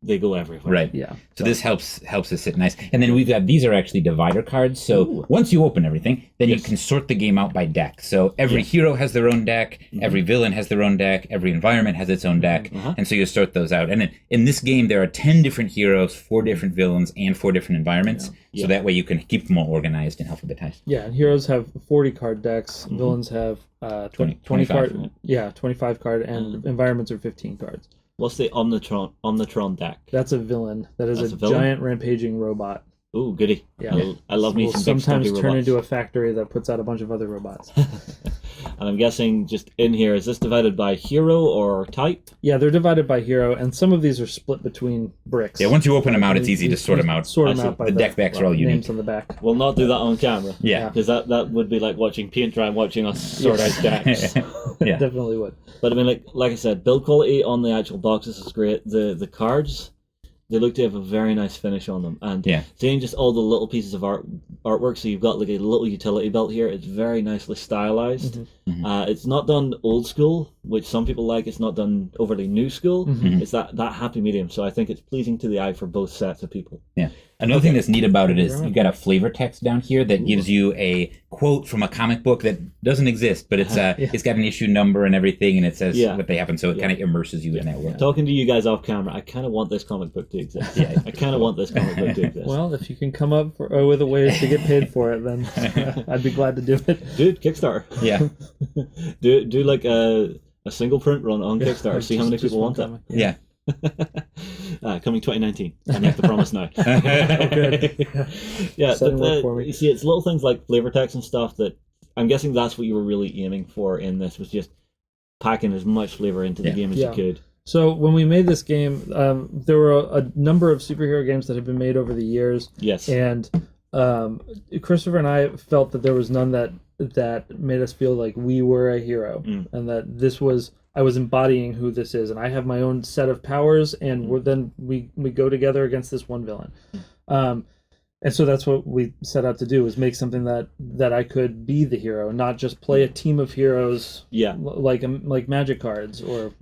they go everywhere. Right. Yeah. So this helps it sit nice. And then we've got, these are actually divider cards. So once you open everything, then you can sort the game out by deck. So every hero has their own deck, every villain has their own deck, every environment has its own deck, and so you sort those out. And in this game, there are 10 different heroes, 4 different villains, and 4 different environments. So that way you can keep them all organized and alphabetized. Yeah, and heroes have 40 card decks, villains have 20 card, right? 25 card, and environments are 15 cards. What's the Omnitron deck? That's a villain. That is a giant rampaging robot. Ooh, goody. Yeah. I love me some big sometimes stumpy turn robots. into a factory that puts out a bunch of other robots. And I'm guessing just in here, is this divided by hero or type? Yeah, they're divided by hero, and some of these are split between bricks. Yeah, once you open them out, it's easy to sort them out. Sort them out by the deck backs are all unique. Names on the back. We'll not do that on camera. Yeah. Because that would be like watching paint dry and watching us sort out decks. Yeah. Definitely would. But I mean, like I said, build quality on the actual boxes is great. The cards, they look to have a very nice finish on them. And seeing just all the little pieces of artwork, so you've got like a little utility belt here, it's very nicely stylized. It's not done old school, which some people like. It's not done overly new school. It's that happy medium. So I think it's pleasing to the eye for both sets of people. Yeah. Another thing that's neat about it is you've got a flavor text down here that gives you a quote from a comic book that doesn't exist, but it's it's got an issue number and everything, and it says what they happen, so it kind of immerses you in that world. Talking to you guys off camera, I kind of want this comic book to exist. I kind of want this comic book to exist. Well, if you can come up with a way to get paid for it, then I'd be glad to do it. Dude, Kickstarter. Yeah. do like a single print run on Kickstarter. See how many people want that. Yeah. Coming 2019. I make the promise now. Good. Yeah, but you see, it's little things like flavor text and stuff that I'm guessing that's what you were really aiming for in this, was just packing as much flavor into the game as you could. So when we made this game, there were a number of superhero games that have been made over the years. Yes. And Christopher and I felt that there was none that made us feel like we were a hero, and that this was, I was embodying who this is, and I have my own set of powers, and then we go together against this one villain. And so that's what we set out to do, was make something that I could be the hero, and not just play a team of heroes. Like Magic cards or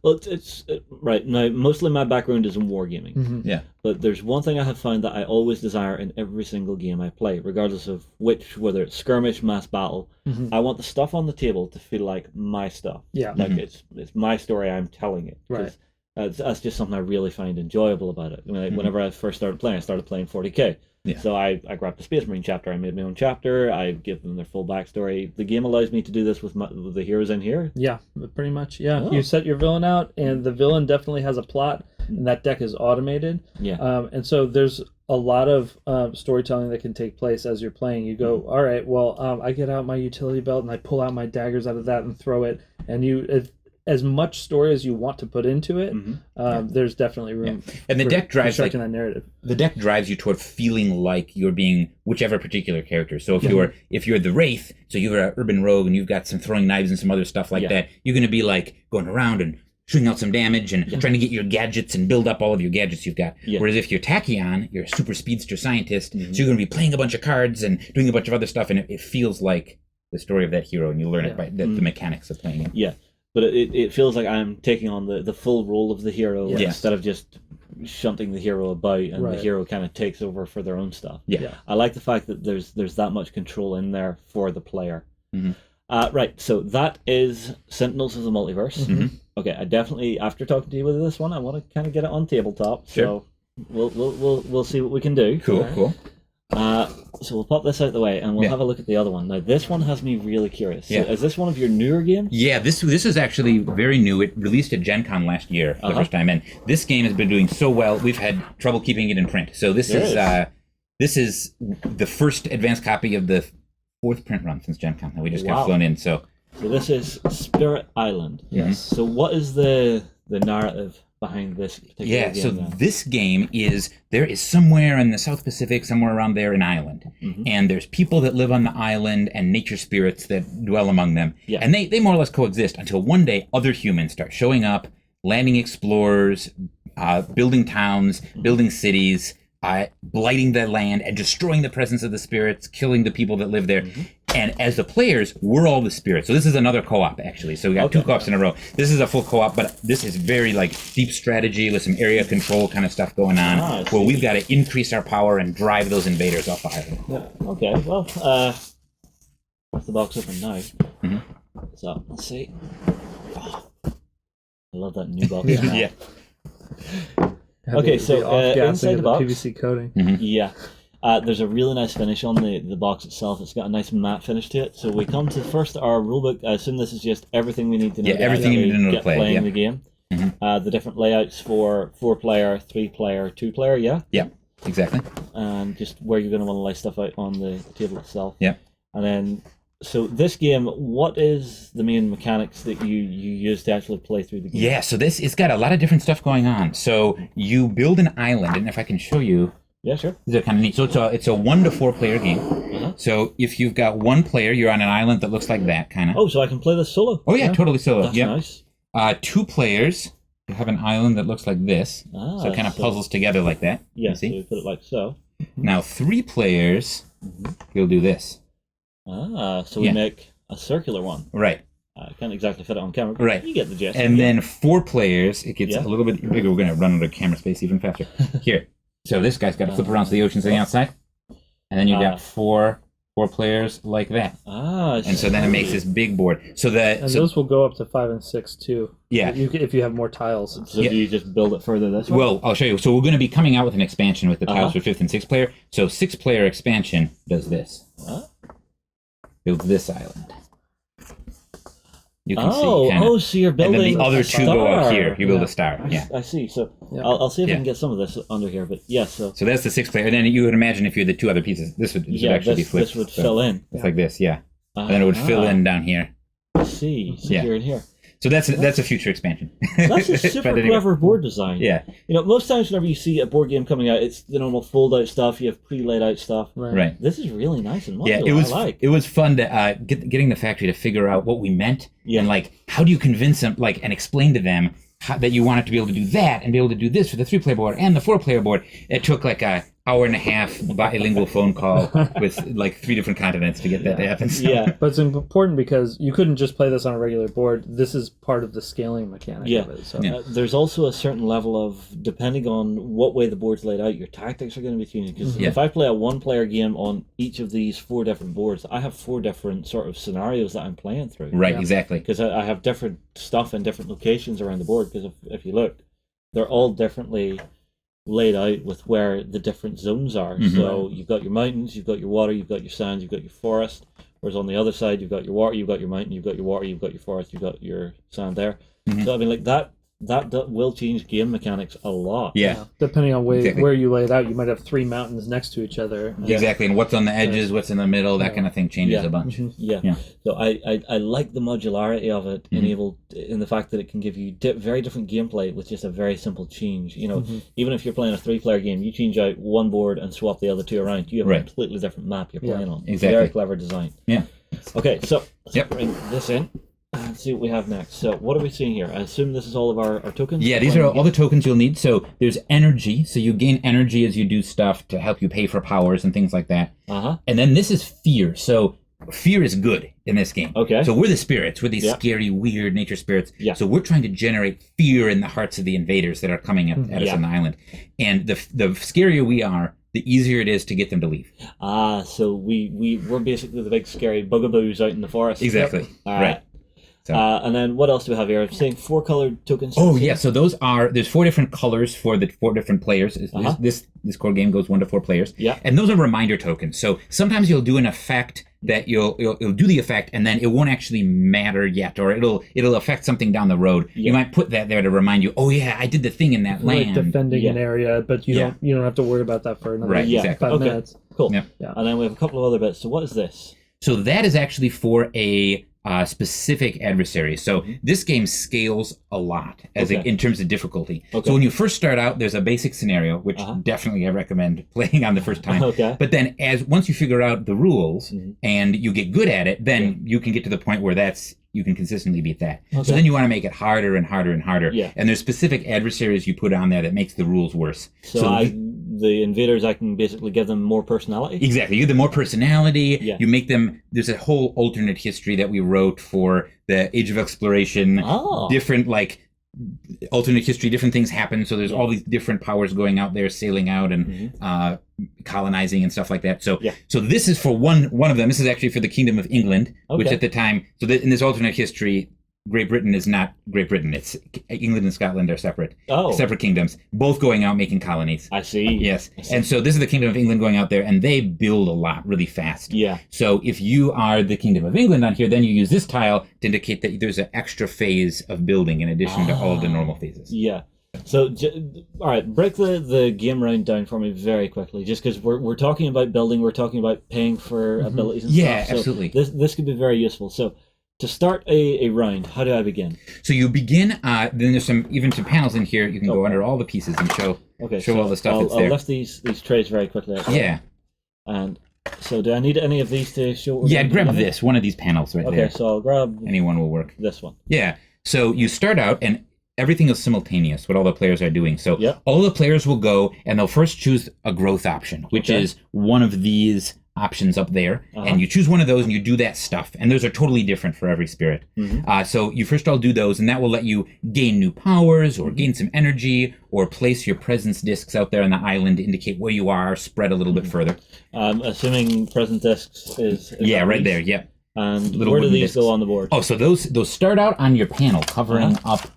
Well, it's right now. Mostly my background is in wargaming. Yeah. But there's one thing I have found that I always desire in every single game I play, regardless of whether it's skirmish, mass battle. I want the stuff on the table to feel like my stuff. Yeah. Like it's my story. I'm telling it. Right. That's just something I really find enjoyable about it. I mean, like, whenever I first started playing 40K. Yeah. So I grabbed the Space Marine chapter. I made my own chapter. I give them their full backstory. The game allows me to do this with the heroes in here. Yeah, pretty much. Yeah, you set your villain out, and the villain definitely has a plot, and that deck is automated. Yeah. And so there's a lot of storytelling that can take place as you're playing. You go, all right, well, I get out my utility belt and I pull out my daggers out of that and throw it, and as much story as you want to put into it, there's definitely room. And the deck drives that narrative. The deck drives you toward feeling like you're being whichever particular character. So if you're the Wraith, so you're an urban rogue and you've got some throwing knives and some other stuff like that, you're going to be like going around and shooting out some damage and trying to get your gadgets and build up all of your gadgets you've got. Whereas if you're Tachyon, you're a super speedster scientist, so you're going to be playing a bunch of cards and doing a bunch of other stuff, and it feels like the story of that hero, and you learn it by the mechanics of playing it. Yeah, but it feels like I'm taking on the full role of the hero instead of just shunting the hero about, and the hero kind of takes over for their own stuff. I like the fact that there's that much control in there for the player. Right, so that is Sentinels of the Multiverse. Okay, I definitely, after talking to you with this one, I want to kind of get it on tabletop. So we'll see what we can do. Cool. So we'll pop this out the way, and we'll have a look at the other one. Now, this one has me really curious. So is this one of your newer games? Yeah, this is actually very new. It released at Gen Con last year for the first time, and this game has been doing so well, we've had trouble keeping it in print. So this is the first advanced copy of the 4th print run since Gen Con that we just got flown in. So this is Spirit Island. Yes. So what is the narrative behind this particular game? So this game there is somewhere in the South Pacific, somewhere around there, an island. And there's people that live on the island and nature spirits that dwell among them. And they more or less coexist until one day other humans start showing up, landing explorers, building towns, building cities, blighting the land and destroying the presence of the spirits, killing the people that live there. And as the players, we're all the spirits. So this is another co-op, actually. So we got 2 co-ops in a row. This is a full co-op, but this is very deep strategy with some area control kind of stuff going on, where we've got to increase our power and drive those invaders off the island. Okay, well, that's the box open now. So let's see. I love that new box. Okay, so inside the box, PVC coating. there's a really nice finish on the box itself. It's got a nice matte finish to it. So we come to first our rulebook. I assume this is just everything we need to know. Everything you need to know to play. Playing the game. The different layouts for 4-player, 3-player, 2-player. Yeah, exactly. And just where you're going to want to lay stuff out on the table itself. And then, so this game, what is the main mechanics that you use to actually play through the game? So it's got a lot of different stuff going on. So you build an island, and if I can show you. Yeah, sure. These are kind of neat. So it's a 1 to 4 player game. So if you've got 1 player, you're on an island that looks like that, kind of. Oh, so I can play this solo? Oh, yeah, totally solo. That's nice. 2 players, you have an island that looks like this. So it kind of puzzles together like that. Yeah, so we put it like so. Now 3 players, you'll do this. So we make a circular one. Right. I can't exactly fit it on camera, but right. You get the gist. And then 4 players, it gets a little bit bigger. We're going to run out of camera space even faster. Here. So this guy's got to flip around so the ocean's on the outside. And then you've got 4 players like that. And so then it makes this big board. So those will go up to 5 and 6 too. Yeah. If you have more tiles. So do you just build it further this way? Well, I'll show you. So we're going to be coming out with an expansion with the tiles for 5th and 6th player. So 6th player expansion does this. Builds this island. You can see. So you're building. And then the other 2 go up here. You build a star. I see. So I'll see if I can get some of this under here. But So that's the 6th player. And then you would imagine if you had the 2 other pieces, this would actually be flipped. This would fill in. It's like this, and then it would fill in down here. I see. So here and here. So that's a future expansion. That's a super clever board design. Yeah. Most times whenever you see a board game coming out, it's the normal fold-out stuff. You have pre-laid out stuff. Right. This is really nice and modular. Yeah, it was fun to getting the factory to figure out what we meant and how do you convince them and explain to them that you wanted to be able to do that and be able to do this for the 3-player board and the 4-player board. It took a hour-and-a-half bilingual phone call with 3 different continents to get that to happen. So. But it's important because you couldn't just play this on a regular board. This is part of the scaling mechanic of it. So. There's also a certain level of, depending on what way the board's laid out, your tactics are going to be changing. Because if I play a 1-player game on each of these 4 different boards, I have 4 different sort of scenarios that I'm playing through. Right, exactly. Because I have different stuff in different locations around the board. Because if you look, they're all differently laid out with where the different zones are. So you've got your mountains, you've got your water, you've got your sands, you've got your forest. Whereas on the other side, you've got your water, you've got your mountain, you've got your water, you've got your forest, you've got your sand there. So I mean, that will change game mechanics a lot. Yeah. Depending on where you lay it out, you might have 3 mountains next to each other. Exactly, and what's on the edges, what's in the middle, that kind of thing changes a bunch. So I like the modularity of it, in the fact that it can give you very different gameplay with just a very simple change. Even if you're playing a 3-player game, you change out 1 board and swap the other 2 around. You have a completely different map you're playing on. Exactly. Very clever design. Okay, so let's bring this in. Let's see what we have next. So, what are we seeing here? I assume this is all of our tokens? Yeah, these are all the tokens you'll need. So there's energy. So you gain energy as you do stuff to help you pay for powers and things like that. And then this is fear. So fear is good in this game. Okay. So we're the spirits. We're these scary, weird nature spirits. Yeah. So we're trying to generate fear in the hearts of the invaders that are coming at us on the island. And the scarier we are, the easier it is to get them to leave. So we're basically the big scary bugaboos out in the forest. Exactly. Right. So. And then what else do we have here? I'm seeing 4 colored tokens. Oh yeah, so there's 4 different colors for the 4 different players. This core game goes 1 to 4 players. Yeah. And those are reminder tokens. So sometimes you'll do an effect that you'll do the effect and then it won't actually matter yet, or it'll affect something down the road. You might put that there to remind you, oh yeah, I did the thing in that land. Like defending an area, but you don't have to worry about that for another exactly. 5 minutes. Cool. Yeah. And then we have a couple of other bits. So what is this? So that is actually for a specific adversary. So this game scales a lot in terms of difficulty. So when you first start out, there's a basic scenario, which definitely I recommend playing on the first time. But then once you figure out the rules and you get good at it, then you can get to the point where you can consistently beat that. So then you want to make it harder and harder and harder. And there's specific adversaries you put on there that makes the rules worse. So the invaders, I can basically give them more personality? Exactly. You give them more personality. You make them... There's a whole alternate history that we wrote for the Age of Exploration. Different, alternate history, different things happen. So there's all these different powers going out there, sailing out and colonizing and stuff like that. So this is for one of them. This is actually for the Kingdom of England, which at the time... So in this alternate history... Great Britain is not Great Britain. It's England and Scotland are separate. Separate kingdoms, both going out making colonies. I see. Yes. And so this is the Kingdom of England going out there, and they build a lot really fast. Yeah. So if you are the Kingdom of England on here, then you use this tile to indicate that there's an extra phase of building in addition to all of the normal phases. Yeah. So, all right, break the game round down for me very quickly, just because we're talking about building, we're talking about paying for abilities and stuff. Yeah, absolutely. So this could be very useful. So, to start a round, how do I begin? So you begin, then there's some panels in here. You can go under all the pieces and show all the stuff that's there. I'll lift these trays very quickly. Yeah. And so do I need any of these to show? Grab this, one of these panels right there. Okay, so I'll grab... Anyone will work. This one. Yeah. So you start out and everything is simultaneous, what all the players are doing. So all the players will go and they'll first choose a growth option, which is one of these options up there, and you choose one of those and you do that stuff, and those are totally different for every spirit. So you first all do those, and that will let you gain new powers or gain some energy or place your presence discs out there on the island to indicate where you are, spread a little bit further. Assuming presence discs is right there. Yep. And where do these go on the board? Oh, so those start out on your panel, covering up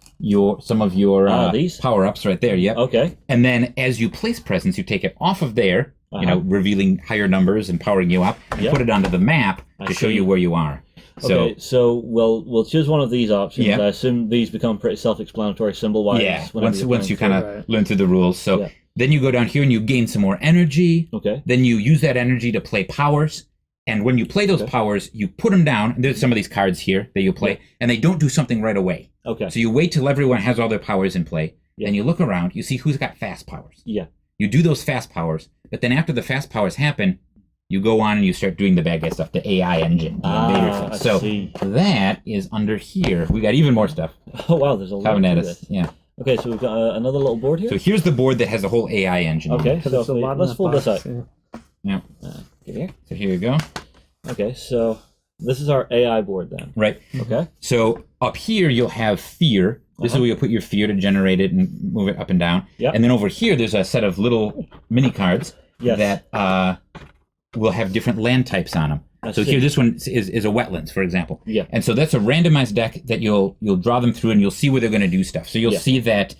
some of your these power-ups right there. Yep. Okay. And then as you place presence, you take it off of there, revealing higher numbers and powering you up, and put it onto the map to show you where you are. So we'll choose one of these options. I assume these become pretty self-explanatory symbol-wise. Yeah, once you kind of learn through the rules. So then you go down here and you gain some more energy. Okay. Then you use that energy to play powers. And when you play those powers, you put them down. And there's some of these cards here that you play, and they don't do something right away. Okay. So you wait till everyone has all their powers in play, and you look around, you see who's got fast powers. Yeah. You do those fast powers, but then after the fast powers happen, you go on and you start doing the bad guy stuff, the AI engine, the invader stuff. So that is under here. We got even more stuff. Oh wow, there's a lot of this. Yeah. Okay, so we've got another little board here. So here's the board that has a whole AI engine. Okay, so let's fold this out. Yeah. Here. So here you go. Okay, so this is our AI board then. Right. Okay. So up here you'll have fear. This is where you'll put your fear to generate it and move it up and down. Yep. And then over here there's a set of little mini cards that will have different land types on them. So here this one is a wetlands, for example. Yeah. And so that's a randomized deck that you'll draw them through and you'll see where they're going to do stuff. So you'll see that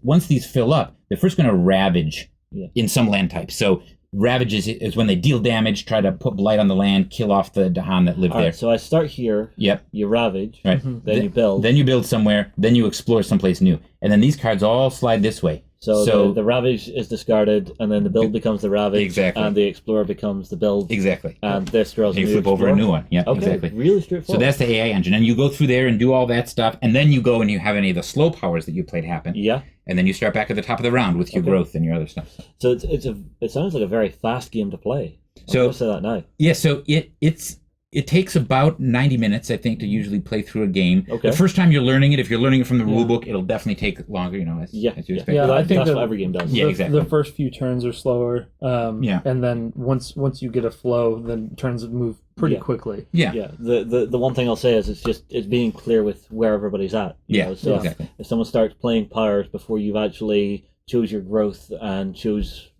once these fill up, they're first going to ravage in some land types. So ravage is when they deal damage, try to put blight on the land, kill off the Dahan that live there. So I start here. Yep. You ravage. Right. Then you build. Then you build somewhere. Then you explore someplace new. And then these cards all slide this way. So the ravage is discarded, and then the build becomes the ravage. Exactly. And the explorer becomes the build. Exactly. And this draws you flip over a new one. Yeah, okay. Exactly. Really straightforward. So that's the AI engine. And you go through there and do all that stuff, and then you go and you have any of the slow powers that you played happen. Yeah. And then you start back at the top of the round with your growth and your other stuff. So it sounds like a very fast game to play. I'm so going to say that now. Yeah, so it's It takes about 90 minutes, I think, to usually play through a game. Okay. The first time you're learning it, if you're learning it from the rule book, it'll definitely take longer, as you expect. Yeah, I think that's what every game does. Yeah, exactly. The first few turns are slower. Yeah. And then once you get a flow, then turns move pretty quickly. Yeah. Yeah. The one thing I'll say is it's being clear with where everybody's at. you know? So exactly. if someone starts playing powers before you've actually chose your growth and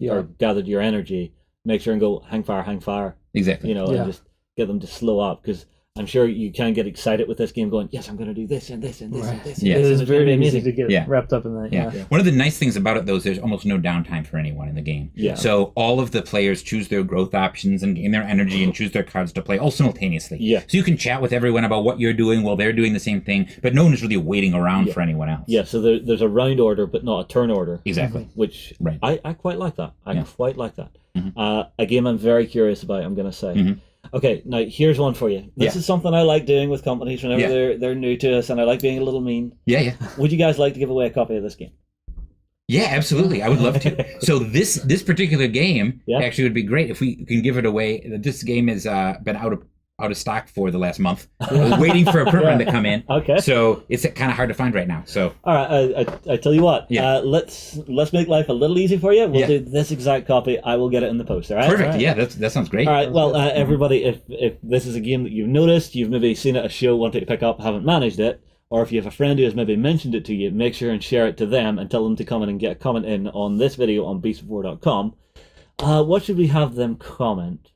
or gathered your energy, make sure and go hang fire. Exactly. And just get them to slow up, because I'm sure you can get excited with this game going, yes, I'm going to do this and this and this and this. Yeah. It is very amazing easy to get wrapped up in that. Yeah. One of the nice things about it, though, is there's almost no downtime for anyone in the game. Yeah. So all of the players choose their growth options and gain their energy and choose their cards to play all simultaneously. Yeah. So you can chat with everyone about what you're doing while they're doing the same thing, but no one is really waiting around for anyone else. Yeah, so there's a round order, but not a turn order. Exactly. Which Right. I quite like that. I quite like that. Mhm. A game I'm very curious about, I'm going to say. Mhm. Okay, now here's one for you. This is something I like doing with companies whenever they're new to us, and I like being a little mean. Yeah. Would you guys like to give away a copy of this game? Yeah, absolutely. I would love to. So this particular game actually would be great if we can give it away. This game has been out of stock for the last month. We're waiting for a print run to come in. Okay. So it's kind of hard to find right now. So all right, I tell you what. Yeah. Let's make life a little easy for you. We'll do this exact copy. I will get it in the post. All right. Perfect. Yeah, that sounds great. All right. Well, everybody, if this is a game that you've noticed, you've maybe seen it at a show, wanted to pick up, haven't managed it, or if you have a friend who has maybe mentioned it to you, make sure and share it to them and tell them to come in and get a comment in on this video on beastofwar.com. What should we have them comment?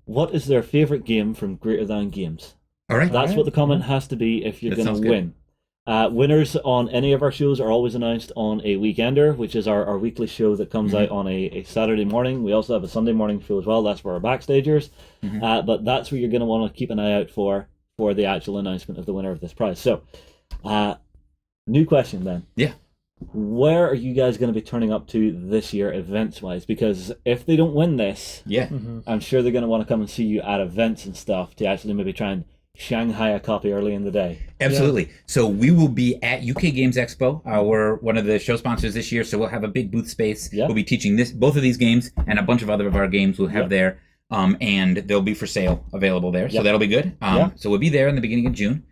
What is their favorite game from Greater Than Games? All right. That's what the comment has to be if you're That going sounds to win. Winners on any of our shows are always announced on a Weekender, which is our weekly show that comes out on a Saturday morning. We also have a Sunday morning show as well. That's for our backstagers. But that's where you're going to want to keep an eye out for the actual announcement of the winner of this prize. So, new question then. Yeah. Where are you guys going to be turning up to this year events-wise? Because if they don't win this, I'm sure they're going to want to come and see you at events and stuff to actually maybe try and Shanghai a copy early in the day. Absolutely. So we will be at UK Games Expo. We're one of the show sponsors this year, so we'll have a big booth space. We'll be teaching both of these games, and a bunch of other of our games we'll have there. And they'll be for sale available there. So that'll be good. So we'll be there in the beginning of June.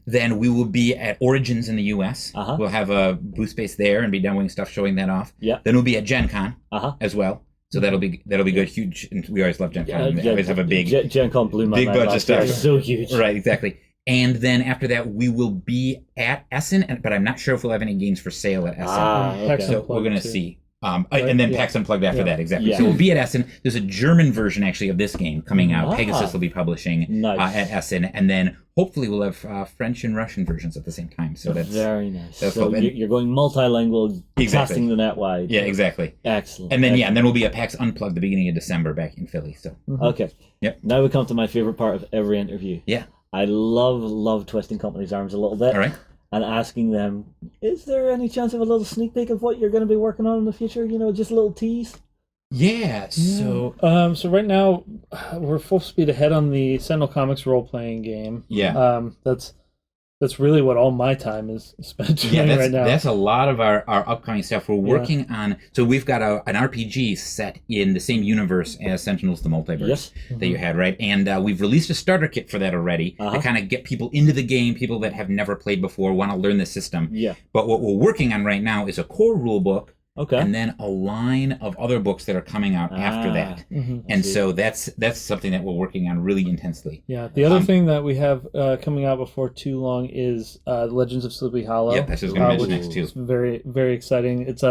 Then we will be at Origins in the US. We'll have a booth space there and be demoing stuff, showing that off. Then we'll be at Gen Con as well. So that'll be good, huge. And we always love Gen Con. We always have a big Gen Con blew my big mind bunch of stuff. So huge. Right, exactly. And then after that, we will be at Essen, but I'm not sure if we'll have any games for sale at Essen. So we're going to see. And then PAX Unplugged after that, exactly. So we'll be at Essen. There's a German version, actually, of this game coming out. Pegasus will be publishing at Essen. And then hopefully we'll have French and Russian versions at the same time. So that's very nice. That's so you're going multilingual, casting the net wide. Yeah, exactly. Excellent. And then, and then we'll be at PAX Unplugged the beginning of December back in Philly. So Okay. Yep. Now we come to my favorite part of every interview. Yeah. I love twisting companies' arms a little bit. All right. And asking them, is there any chance of a little sneak peek of what you're going to be working on in the future? Just a little tease? Yeah, so... so right now, we're full speed ahead on the Sentinel Comics role-playing game. Yeah. That's really what all my time is spent doing right now. That's a lot of our upcoming stuff. We're working on... So we've got an RPG set in the same universe as Sentinels the Multiverse that you had, right? And we've released a starter kit for that already to kind of get people into the game, people that have never played before, want to learn the system. Yeah. But what we're working on right now is a core rule book. Okay. And then a line of other books that are coming out after that. And so that's something that we're working on really intensely. Yeah. The other thing that we have coming out before too long is Legends of Sleepy Hollow. Yep, that's just going to mention next too. It's very, very exciting. It's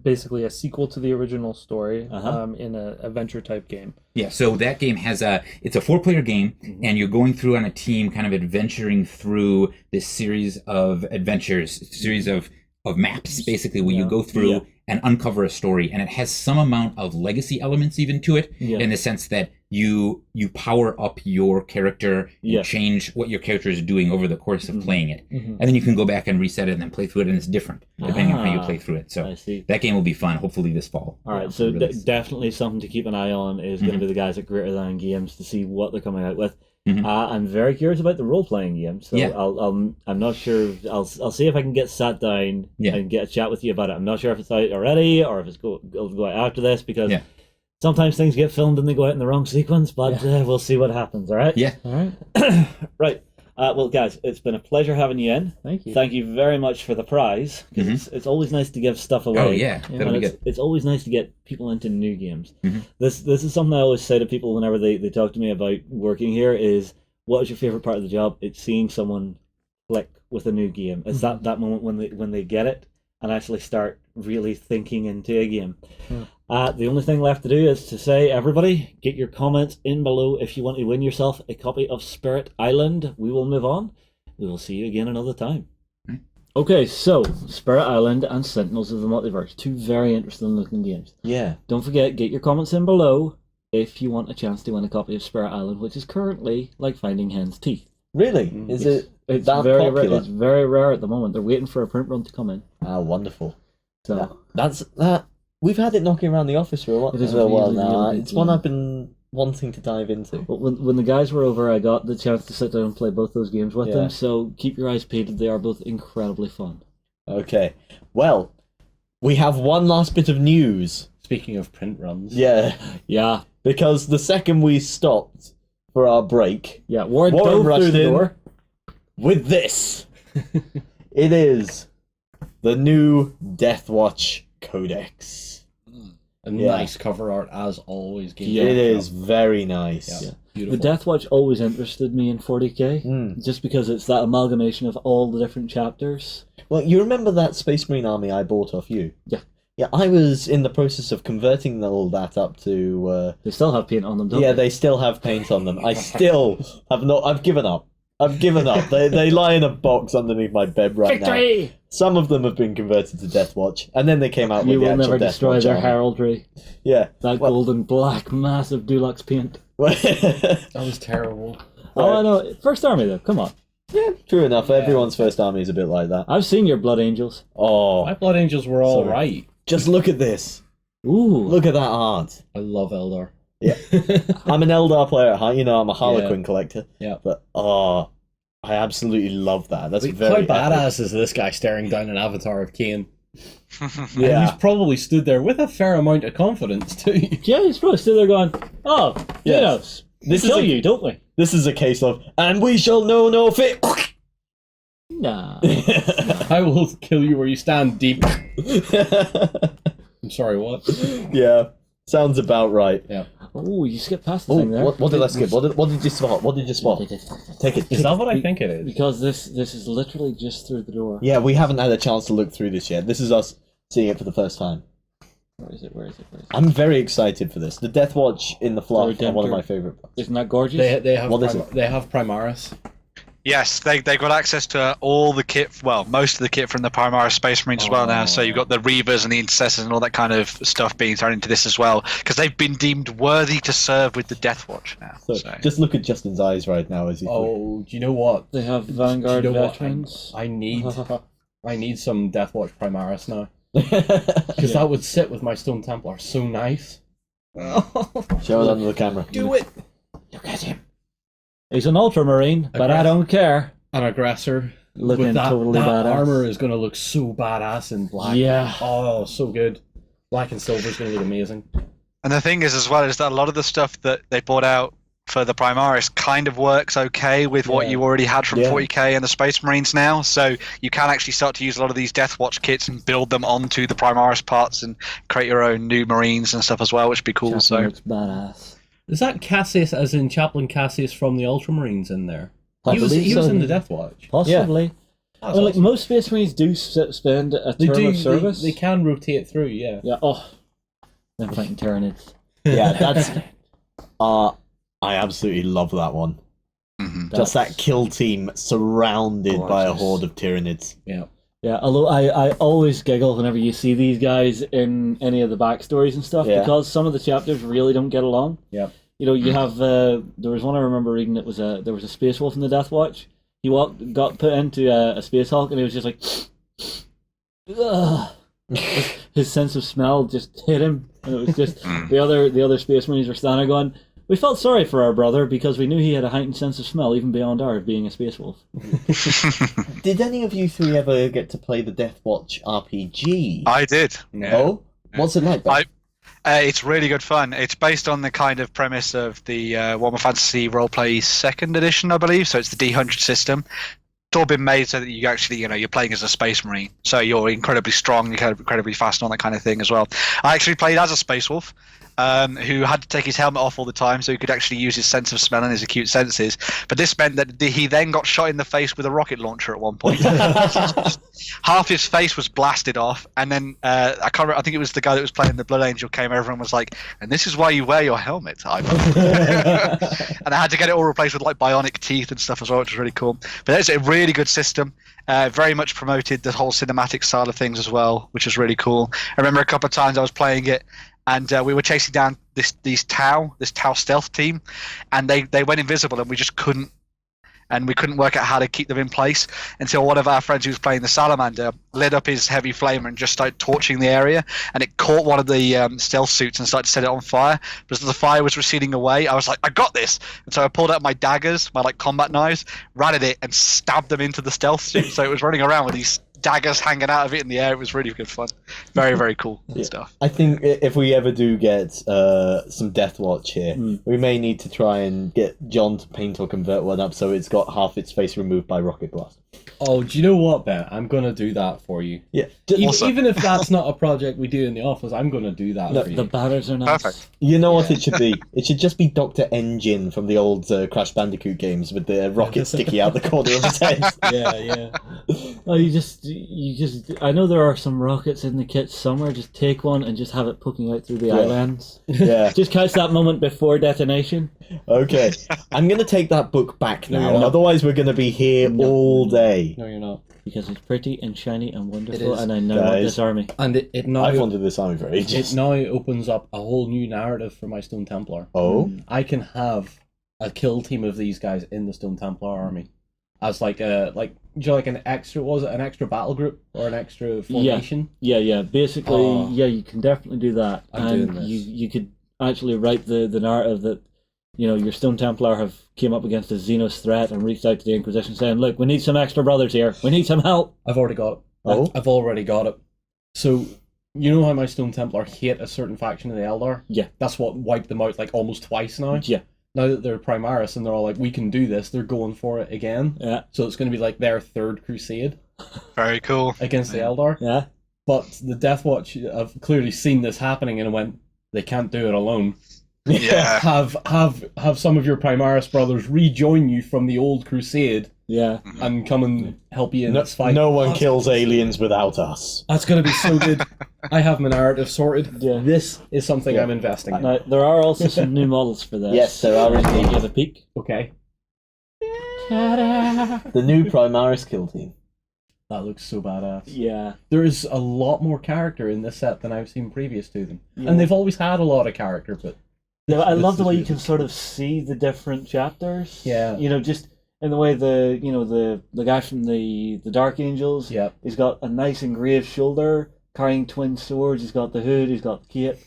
basically a sequel to the original story in an adventure type game. Yeah, so that game has it's a 4-player game, and you're going through on a team, kind of adventuring through this series of adventures, series of maps, basically, where you go through and uncover a story, and it has some amount of legacy elements even to it, in the sense that you power up your character, you change what your character is doing over the course of playing it, and then you can go back and reset it and then play through it, and it's different depending on how you play through it. So that game will be fun, hopefully this fall. All right, so definitely something to keep an eye on is going to be the guys at Greater Than Games to see what they're coming out with. I'm very curious about the role-playing game, so I'm not sure. I'll see if I can get sat down and get a chat with you about it. I'm not sure if it's out already or if it'll go out after this, because Sometimes things get filmed and they go out in the wrong sequence, but we'll see what happens, all right? Yeah. All right. Right. Well, guys, it's been a pleasure having you in. Thank you. Thank you very much for the prize. 'Cause it's always nice to give stuff away. Oh, yeah. That'll be good. It's always nice to get people into new games. Mhm. This is something I always say to people whenever they talk to me about working here is, what is your favorite part of the job? It's seeing someone click with a new game. It's that moment when they get it and actually start really thinking into a game. The only thing left to do is to say, everybody, get your comments in below if you want to win yourself a copy of Spirit Island. We will move on. We will see you again another time. Okay, so Spirit Island and Sentinels of the Multiverse, two very interesting looking games. Yeah. Don't forget, get your comments in below if you want a chance to win a copy of Spirit Island, which is currently like finding hen's teeth. Really? Is it It's that very popular? rare. It's very rare at the moment. They're waiting for a print run to come in. Ah, wonderful. So That's that. We've had it knocking around the office for a while, It is a while really, now. really It's good one game. I've been wanting to dive into. But when the guys were over, I got the chance to sit down and play both those games with them. So keep your eyes peeled. They are both incredibly fun. Okay. Well, we have one last bit of news. Speaking of print runs. Yeah. Yeah. Because the second we stopped for our break, Warren Warren dove rushed through the in door. with this. It is the new Deathwatch codex. A Yeah. nice cover art as always. It is very nice. Yeah. The Beautiful. Deathwatch always interested me in 40k, just because it's that amalgamation of all the different chapters. Well, you remember that Space Marine army I bought off you? Yeah. Yeah, I was in the process of converting all that up to... They still have paint on them, don't yeah, they? they still have paint on them. I still have not... I've given up. They lie in a box underneath my bed right Victory! now. Some of them have been converted to Deathwatch, and then they came out You with the will actual never destroy Deathwatch their army. heraldry. Yeah. That golden black massive Dulux paint. That was terrible. Oh, I know. First army, though. Come on. Yeah, true enough. Everyone's first army is a bit like that. I've seen your Blood Angels. Oh, My Blood Angels were all Sorry. right. just look at this. Ooh. Look at that art. I love Eldar. Yeah. I'm an Eldar player at heart. You know, I'm a Harlequin collector. Yeah. But, I absolutely love that. That's How very badass is this guy staring down an avatar of Kane? And Yeah. he's probably stood there with a fair amount of confidence too. Yeah, he's probably still there going, oh, you know, Yes. this kill you, don't we? This is a case of, and we shall know no fit. Nah. I will kill you where you stand deep. I'm sorry, what? Yeah, sounds about right. Yeah. Oh, you skipped past the Oh, thing there. what did I skip? What did you spot? What did you spot? Take it. Is that what I think it is? Because this is literally just through the door. Yeah, we haven't had a chance to look through this yet. This is us seeing it for the first time. Where is it? Where is it? Where is it? I'm very excited for this. The Deathwatch in the fluff are one of Redemptor. my favorite parts. Isn't that gorgeous? They have What is it? they have Primaris. Yes, they got access to all the kit, well, most of the kit from the Primaris Space Marines as well now. So you've got the Reavers and the Intercessors and all that kind of stuff being thrown into this as well, because they've been deemed worthy to serve with the Deathwatch now. So, just look at Justin's eyes right now as he. Oh, do you know what? They have Vanguard Do you know what? veterans. I need some Deathwatch Primaris now. Because that would sit with my Stone Templar so nice. Show it under the camera. Do it! Look at him. He's an Ultramarine, but I don't care. An aggressor. Looking with that, totally that badass. armor is going to look so badass in black. Yeah. Oh, so good. Black and silver is going to look amazing. And the thing is, as well, is that a lot of the stuff that they brought out for the Primaris kind of works okay with what you already had from 40k and the Space Marines now. So you can actually start to use a lot of these Deathwatch kits and build them onto the Primaris parts and create your own new Marines and stuff as well, which would be cool. Chaplain So looks badass. Is that Cassius, as in Chaplain Cassius from the Ultramarines, in there? I He was believe so. in the Deathwatch. Possibly. That's Well, like awesome. most Space Marines do spend a term of service. They can rotate through, yeah. Yeah. Oh, they're fighting Tyranids. Yeah, that's. I absolutely love that one. Just that kill team surrounded by a gorgeous. horde of Tyranids. Yeah. Yeah, although I always giggle whenever you see these guys in any of the backstories and stuff, Yeah. because some of the chapters really don't get along. Yeah. You know, you have there was one I remember reading. It was there was a Space Wolf in the Deathwatch. He got put into a Space Hulk, and he was just like, ugh. His sense of smell just hit him, and it was just the other Space Marines were standing there going, we felt sorry for our brother because we knew he had a heightened sense of smell even beyond our being a Space Wolf. Did any of you three ever get to play the Deathwatch RPG? I did. Oh, what's it like? Ben? It's really good fun. It's based on the kind of premise of the Warhammer Fantasy Roleplay 2nd edition, I believe. So it's the D100 system. It's all been made so that you actually, you're playing as a Space Marine. So you're incredibly strong, you're incredibly fast, and all that kind of thing as well. I actually played as a Space Wolf. Who had to take his helmet off all the time so he could actually use his sense of smell and his acute senses. But this meant that he then got shot in the face with a rocket launcher at one point. Half his face was blasted off, and then I think it was the guy that was playing the Blood Angel came over and was like, "And this is why you wear your helmet." And I had to get it all replaced with like bionic teeth and stuff as well, which was really cool. But it's a really good system. Very much promoted the whole cinematic style of things as well, which was really cool. I remember a couple of times I was playing it, and we were chasing down this Tau stealth team, and they went invisible, and we just couldn't work out how to keep them in place until one of our friends who was playing the Salamander lit up his heavy flamer and just started torching the area, and it caught one of the stealth suits and started to set it on fire. But as the fire was receding away, I was like, I got this! And so I pulled out my daggers, my like combat knives, ran at it, and stabbed them into the stealth suit. So it was running around with these daggers hanging out of it in the air. It was really good fun. Very, very cool stuff. I think if we ever do get some Deathwatch here, we may need to try and get John to paint or convert one up so it's got half its face removed by rocket blast. Oh, do you know what, Ben? I'm going to do that for you. Yeah. Even if that's not a project we do in the office, I'm going to do that for you. The batters are nice. Perfect. You know what it should be? It should just be Dr. Engine from the old Crash Bandicoot games with the rocket sticking out the corner of his head. Yeah. Oh, you just. I know there are some rockets in the kit somewhere. Just take one and just have it poking out through the islands. Yeah. Just catch that moment before detonation. Okay. I'm going to take that book back now. Otherwise, we're going to be here all day. No, you're not. Because it's pretty and shiny and wonderful, and I know want this army. And it now, I've wanted this army for ages. It now opens up a whole new narrative for my Stone Templar. Oh? I can have a kill team of these guys in the Stone Templar army. As like an extra, was it an extra battle group or an extra formation? Yeah. Basically, you can definitely do that. You could actually write the narrative that your Stone Templar have came up against a Xenos threat and reached out to the Inquisition saying, "Look, we need some extra brothers here. We need some help." I've already got it. Oh, I've already got it. So you know how my Stone Templar hate a certain faction of the Eldar? Yeah, that's what wiped them out like almost twice now. Yeah. Now that they're Primaris and they're all like, we can do this, they're going for it again. Yeah. So it's going to be like their third crusade. Very cool. Against the Eldar. Yeah. But the Deathwatch have clearly seen this happening and went, they can't do it alone. Yeah. Have some of your Primaris brothers rejoin you from the old crusade. Yeah. And come and help you in this fight. No one kills aliens without us. That's going to be so good. I have my narrative sorted. Yeah. This is something I'm investing in. Now, there are also some new models for this. Yes, there are indeed. Can you have a peek? Okay. The new Primaris kill team. That looks so badass. Yeah. There is a lot more character in this set than I've seen previous to them. Yeah. And they've always had a lot of character, but... I love the way you can sort of see the different chapters. Yeah. Just in the way the guy from the Dark Angels, he's got a nice engraved shoulder, carrying twin swords, he's got the hood, he's got the cape.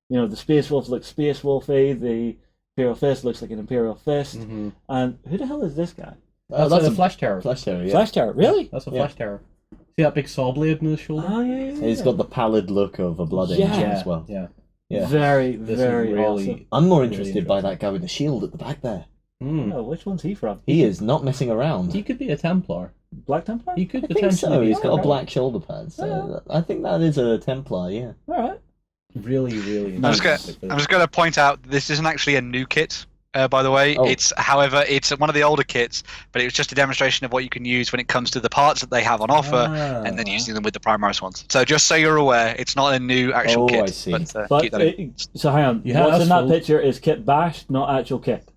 The Space Wolf looks Space Wolfy, the Imperial Fist looks like an Imperial Fist. Mm-hmm. And who the hell is this guy? That's a Flesh Terror. Flesh Terror, yeah. Flesh Terror, really? That's a Flesh Terror. See that big saw blade in his shoulder? Oh, yeah. He's got the pallid look of a Blood Angel as well. Yeah. Very, This very is really, awesome. I'm more interested by that guy with the shield at the back there. Oh, which one's he from? He is not messing around. He could be a Templar. Black Templar? He could I think potentially so. be. He's got a black shoulder pad. So I think that is a Templar, yeah. Alright. Really, really. I'm just going to point out this isn't actually a new kit. By the way, it's one of the older kits, but it was just a demonstration of what you can use when it comes to the parts that they have on offer, and then using them with the Primaris ones. So just so you're aware, it's not a new actual kit. I see. But keep that in. So hang on, what's in that picture is kit bashed, not actual kit.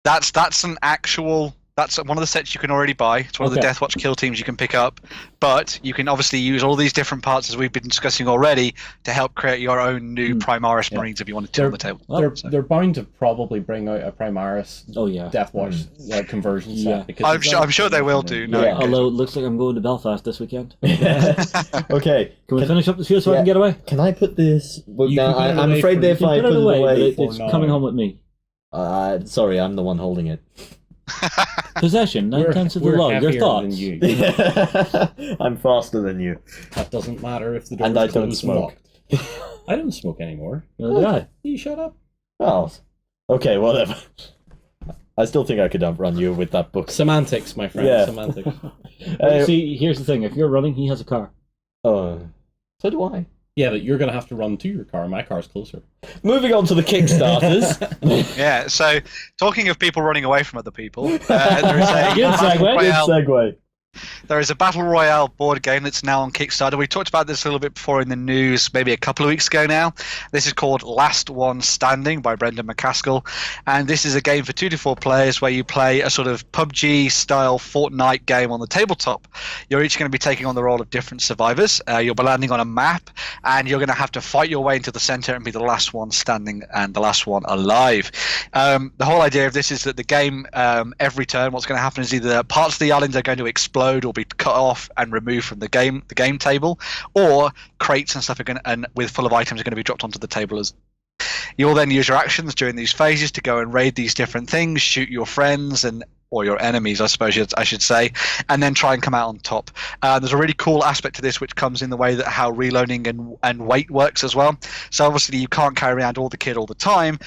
That's an actual. That's one of the sets you can already buy. It's one of the Deathwatch kill teams you can pick up. But you can obviously use all these different parts, as we've been discussing already, to help create your own new Primaris Marines if you wanted to on the table. They're bound to probably bring out a Primaris Deathwatch conversion set. Because I'm sure they will do. No, although it looks like I'm going to Belfast this weekend. Okay. Can we finish up the show so I can get away? Can I put this book down? I'm afraid that if I put it away... It's coming home with me. Sorry, I'm the one holding it. Possession, 9/10 of the law. Your thoughts? I'm faster than you. That doesn't matter if the door and I don't smoke. I don't smoke anymore. Yeah. You shut up. Oh, okay, whatever. I still think I could outrun you with that book. Semantics, my friend. Yeah. Semantics. See, here's the thing. If you're running, he has a car. Oh, so do I. Yeah, but you're going to have to run to your car. My car's closer. Moving on to the Kickstarters. Yeah, so talking of people running away from other people, there is a Good segue. Good segue. There is a Battle Royale board game that's now on Kickstarter. We talked about this a little bit before in the news, maybe a couple of weeks ago now. This is called Last One Standing by Brendan McCaskill. And this is a game for 2 to 4 players where you play a sort of PUBG-style Fortnite game on the tabletop. You're each going to be taking on the role of different survivors. You'll be landing on a map, and you're going to have to fight your way into the center and be the last one standing and the last one alive. The whole idea of this is that the game, every turn, what's going to happen is either parts of the island are going to explode or be cut off and removed from the game table, or crates and stuff are going to, and with full of items are going to be dropped onto the table as. You'll then use your actions during these phases to go and raid these different things, shoot your friends or your enemies, I suppose I should say, and then try and come out on top. There's a really cool aspect to this which comes in the way that how reloading and weight works as well. So obviously you can't carry around all the kit all the time.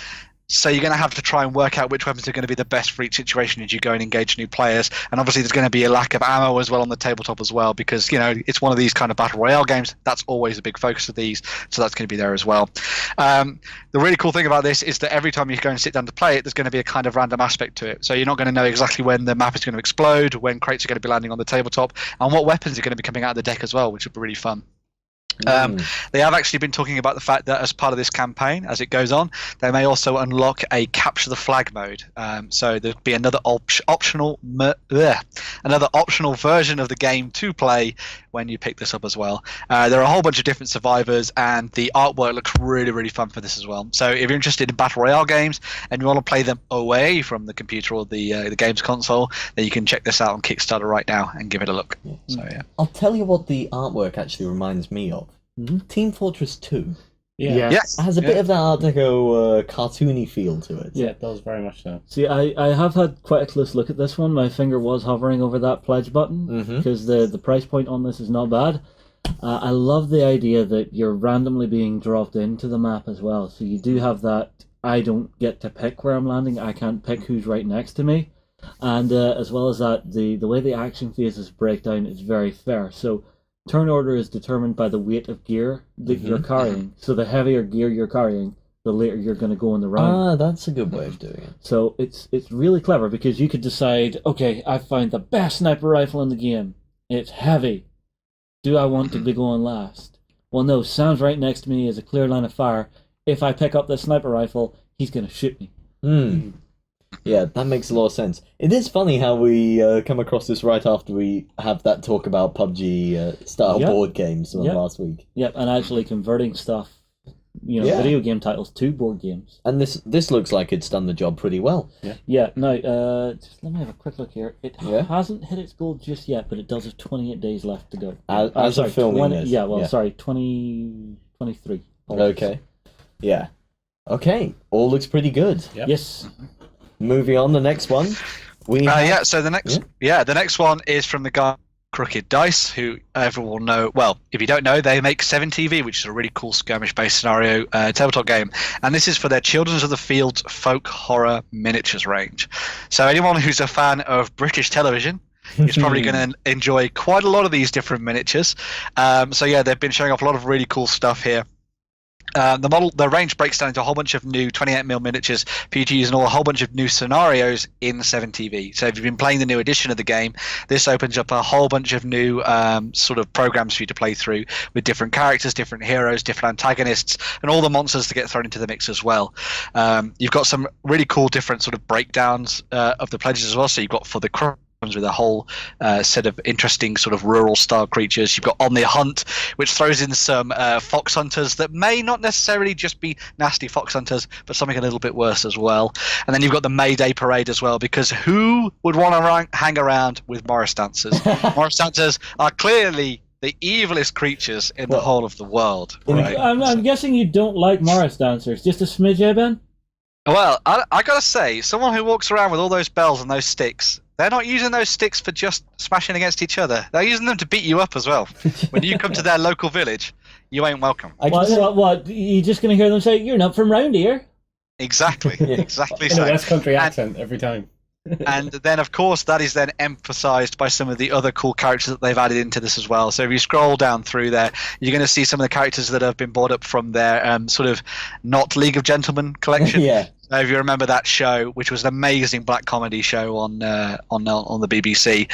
So you're going to have to try and work out which weapons are going to be the best for each situation as you go and engage new players. And obviously there's going to be a lack of ammo as well on the tabletop as well, because, you know, it's one of these kind of battle royale games. That's always a big focus of these, so that's going to be there as well. The really cool thing about this is that every time you go and sit down to play it, there's going to be a kind of random aspect to it. So you're not going to know exactly when the map is going to explode, when crates are going to be landing on the tabletop, and what weapons are going to be coming out of the deck as well, which will be really fun. They have actually been talking about the fact that as part of this campaign, as it goes on, they may also unlock a capture the flag mode. So there'll be another optional version of the game to play when you pick this up as well. There are a whole bunch of different survivors, and the artwork looks really, really fun for this as well. So if you're interested in battle royale games and you want to play them away from the computer or the games console, then you can check this out on Kickstarter right now and give it a look. So yeah, I'll tell you what the artwork actually reminds me of. Team Fortress 2. Yeah. Yes. It has a bit of that Art Deco cartoony feel to it. Yeah, it does very much so. See, I have had quite a close look at this one. My finger was hovering over that pledge button because the price point on this is not bad. I love the idea that you're randomly being dropped into the map as well. So you do have that, I don't get to pick where I'm landing, I can't pick who's right next to me. And as well as that, the way the action phases break down is very fair. So turn order is determined by the weight of gear that you're carrying. So the heavier gear you're carrying, the later you're going to go in the round. Ah, that's a good way of doing it. So it's really clever because you could decide, okay, I find the best sniper rifle in the game. It's heavy. Do I want to be going last? Well, no, Sam's right next to me is a clear line of fire. If I pick up the sniper rifle, he's going to shoot me. Yeah, that makes a lot of sense. It is funny how we come across this right after we have that talk about PUBG style board games last week. Yep, and actually converting stuff, video game titles to board games. And this looks like it's done the job pretty well. Yeah. Now, just let me have a quick look here. It hasn't hit its goal just yet, but it does have 28 days left to go. As of filming this. 2023. Okay. Yeah. Okay. All looks pretty good. Yep. Yes. Moving on, the next one. So the next one is from the guy Crooked Dice, who everyone will know. Well, if you don't know, they make 7TV, which is a really cool skirmish-based scenario tabletop game, and this is for their Children of the Fields folk horror miniatures range. So anyone who's a fan of British television is probably going to enjoy quite a lot of these different miniatures. They've been showing off a lot of really cool stuff here. The range breaks down into a whole bunch of new 28mm miniatures for you to use in a whole bunch of new scenarios in 7TV. So if you've been playing the new edition of the game, this opens up a whole bunch of new sort of programs for you to play through with different characters, different heroes, different antagonists, and all the monsters to get thrown into the mix as well. You've got some really cool different sort of breakdowns of the pledges as well. So you've got for the with a whole set of interesting sort of rural style creatures. You've got On the Hunt, which throws in some fox hunters that may not necessarily just be nasty fox hunters, but something a little bit worse as well. And then you've got the May Day Parade as well, because who would want to hang around with Morris dancers? Morris dancers are clearly the evilest creatures in the whole of the world. Right? I'm guessing you don't like Morris dancers. Just a smidge, Ben? Well, I gotta say, someone who walks around with all those bells and those sticks, they're not using those sticks for just smashing against each other. They're using them to beat you up as well. When you come to their local village, you ain't welcome. What? You're just going to hear them say, "You're not from round here." Exactly, exactly. In so. a West Country accent every time. And then, of course, that is then emphasized by some of the other cool characters that they've added into this as well. So if you scroll down through there, you're going to see some of the characters that have been brought up from their sort of not League of Gentlemen collection. Yeah. If you remember that show, which was an amazing black comedy show on the BBC.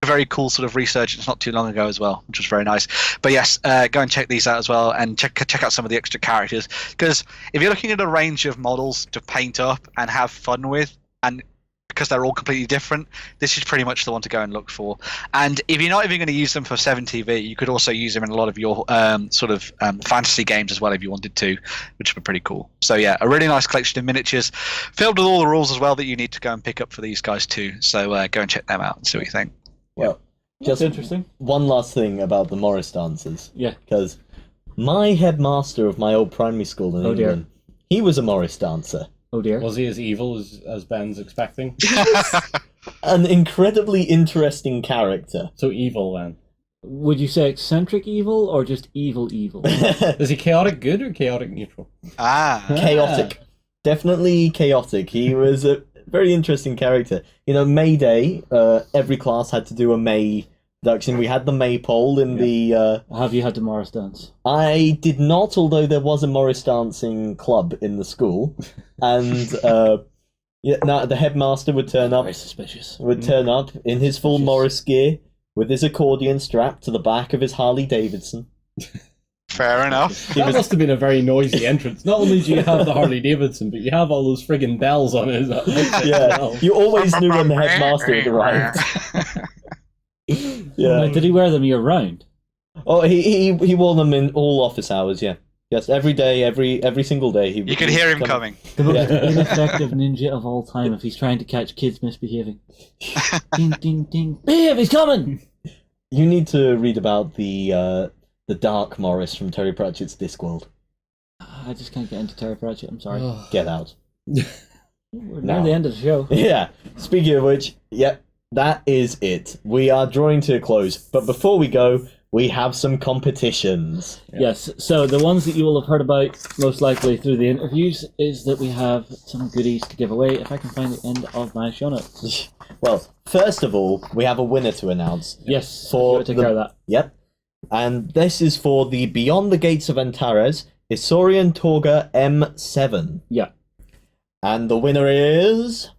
A very cool sort of resurgence not too long ago as well, which was very nice. But yes, go and check these out as well, and check out some of the extra characters. Because if you're looking at a range of models to paint up and have fun with, and because they're all completely different, this is pretty much the one to go and look for. And if you're not even going to use them for 7TV, you could also use them in a lot of your fantasy games as well if you wanted to, which would be pretty cool. So yeah, a really nice collection of miniatures, filled with all the rules as well that you need to go and pick up for these guys too. So go and check them out and see what you think. Well, just interesting. One last thing about the Morris dancers. Yeah. Because my headmaster of my old primary school in England, he was a Morris dancer. Oh dear. Was he as evil as Ben's expecting? An incredibly interesting character. So evil then. Would you say eccentric evil or just evil? Is he chaotic good or chaotic neutral? Chaotic. Definitely chaotic. He was a very interesting character. You know, May Day, every class had to do a May production. We had the maypole in the... Have you had the Morris dance? I did not, although there was a Morris dancing club in the school. And the headmaster would turn up... Very suspicious. Would turn up in his full Morris gear with his accordion strapped to the back of his Harley Davidson. Fair enough. That must have been a very noisy entrance. Not only do you have the Harley Davidson, but you have all those friggin' bells on it. Yeah, you always knew when the headmaster had arrived. Yeah. Did he wear them year round? Oh, he wore them in all office hours. Yeah, yes, every day, every single day. You could hear him coming. The most ineffective ninja of all time if he's trying to catch kids misbehaving. Ding ding ding! Behave! He's coming. You need to read about the Dark Morris from Terry Pratchett's Discworld. I just can't get into Terry Pratchett. I'm sorry. Get out. We're near the end of the show. Yeah. Speaking of which, yep. That is it. We are drawing to a close. But before we go, we have some competitions. Yes, so the ones that you will have heard about, most likely through the interviews, is that we have some goodies to give away, if I can find the end of my show notes. Well, first of all, we have a winner to announce. Yes, for take care of that. Yep. And this is for the Beyond the Gates of Antares, Isaurian Torga M7. Yeah. And the winner is...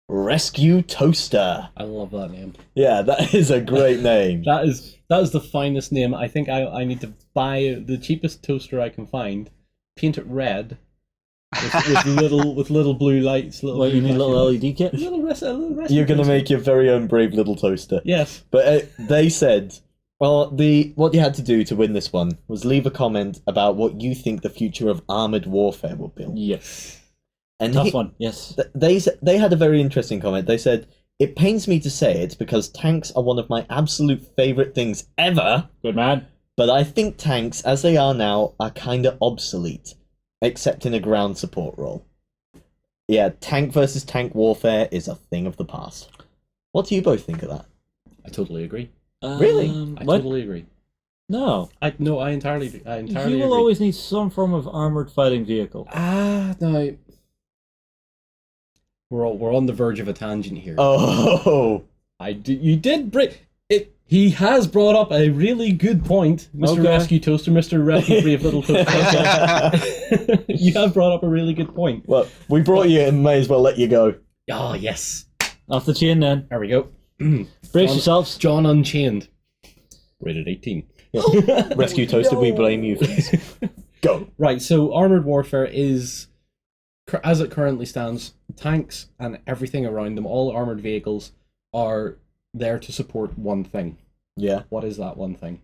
Rescue Toaster. I love that name. Yeah, that is a great name. That is the finest name. I think I need to buy the cheapest toaster I can find, paint it red, with little blue lights. You need a little LED kit? You're going to make your very own brave little toaster. Yes. But they said, well, what you had to do to win this one was leave a comment about what you think the future of armoured warfare will be. Yes. And Tough one, yes. They had a very interesting comment. They said, it pains me to say it because tanks are one of my absolute favourite things ever. Good man. But I think tanks, as they are now, are kind of obsolete, except in a ground support role. Yeah, tank versus tank warfare is a thing of the past. What do you both think of that? I totally agree. Really? I totally agree. No. I entirely You agree. will always need some form of armoured fighting vehicle. No. We're on the verge of a tangent here. Oh, you did bring it. He has brought up a really good point, Mr. Rescue Toaster, Mr. Rescue Brave Little Toaster. You have brought up a really good point. Well, we brought you and may as well let you go. Oh, yes. Off the chain then. There we go. Brace yourselves. John Unchained. Rated 18. Rescue Toaster, we blame you for this. Go. Right, so Armoured Warfare is, as it currently stands, tanks and everything around them, all armoured vehicles, are there to support one thing. Yeah. What is that one thing?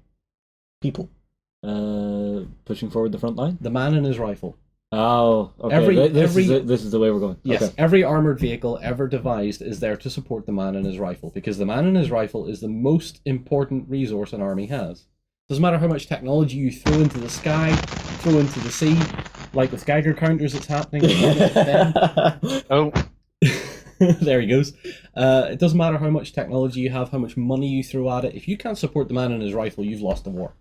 People. Pushing forward the front line? The man and his rifle. Oh, okay. This is the way we're going. Yes, okay. Every armoured vehicle ever devised is there to support the man and his rifle, because the man and his rifle is the most important resource an army has. Doesn't matter how much technology you throw into the sky, throw into the sea, like with Geiger counters it's happening. Oh. There he goes. It doesn't matter how much technology you have, how much money you throw at it. If you can't support the man and his rifle, you've lost the war.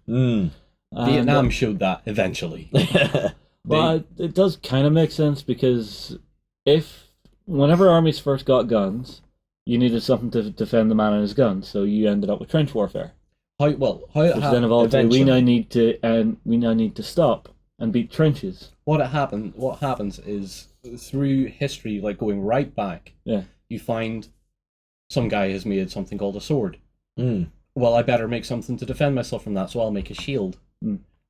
Vietnam showed that eventually. Well, it does kind of make sense because whenever armies first got guns, you needed something to defend the man and his guns, so you ended up with trench warfare. How it then evolved to we now need to stop and beat trenches. What happens is through history, like going right back, you find some guy has made something called a sword. Well, I better make something to defend myself from that, so I'll make a shield.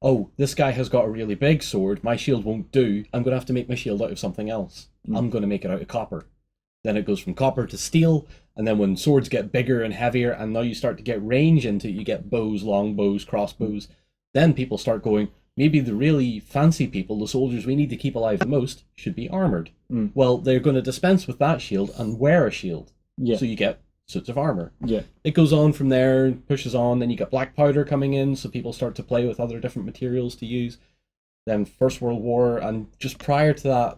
Oh, this guy has got a really big sword, my shield won't do, I'm going to have to make my shield out of something else. I'm going to make it out of copper. Then it goes from copper to steel, and then when swords get bigger and heavier, and now you start to get range into it, you get bows, longbows, crossbows, then people start going, maybe the really fancy people, the soldiers we need to keep alive the most, should be armoured. Well, they're going to dispense with that shield and wear a shield. So you get suits of armour. It goes on from there, pushes on, then you get black powder coming in, so people start to play with other different materials to use. Then First World War, and just prior to that,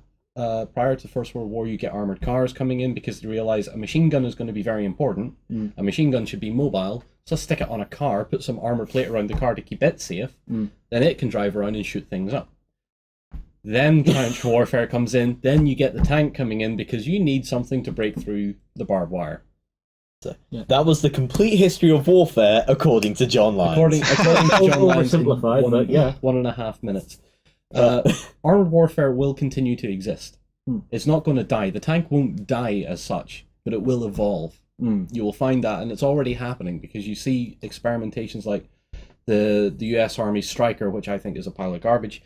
prior to First World War, you get armoured cars coming in because they realise a machine gun is going to be very important. A machine gun should be mobile, so stick it on a car, put some armour plate around the car to keep it safe, then it can drive around and shoot things up. Then trench warfare comes in, then you get the tank coming in because you need something to break through the barbed wire. So, that was the complete history of warfare according to John Lyons. According to John Lyons, oversimplified, but yeah. 1.5 minutes. Armored warfare will continue to exist. It's not going to die. The tank won't die as such, but it will evolve. You will find that, and it's already happening because you see experimentations like the US Army Striker, which I think is a pile of garbage.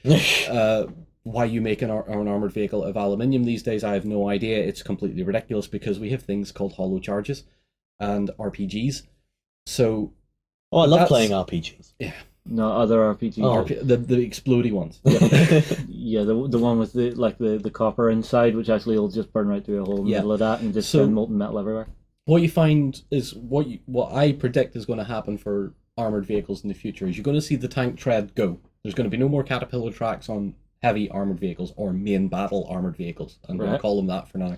Why you make an armored vehicle of aluminium these days, I have no idea. It's completely ridiculous because we have things called hollow charges and RPGs. So, I love playing RPGs. Yeah. No, other RPGs. The explodey ones. Yeah, the one with the copper inside, which actually will just burn right through a hole in the middle of that and just send molten metal everywhere. What you find is what I predict is going to happen for armored vehicles in the future is you're going to see the tank tread go. There's going to be no more caterpillar tracks on heavy armored vehicles or main battle armored vehicles. I'm going to call them that for now.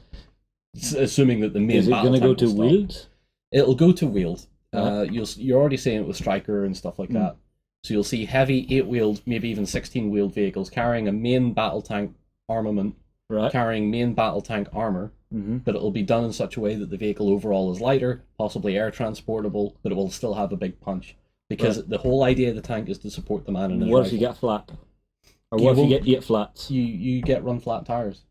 Assuming that the main battle is it going to go to wheeled? It'll go to wheeled. You're already seeing it with Striker and stuff like that. So you'll see heavy 8-wheeled, maybe even 16-wheeled vehicles carrying a main battle tank armament, carrying main battle tank armor, but it'll be done in such a way that the vehicle overall is lighter, possibly air transportable, but it will still have a big punch. Because the whole idea of the tank is to support the man in his What if you get flat? Or what if you get 8 flats? You get run flat tires.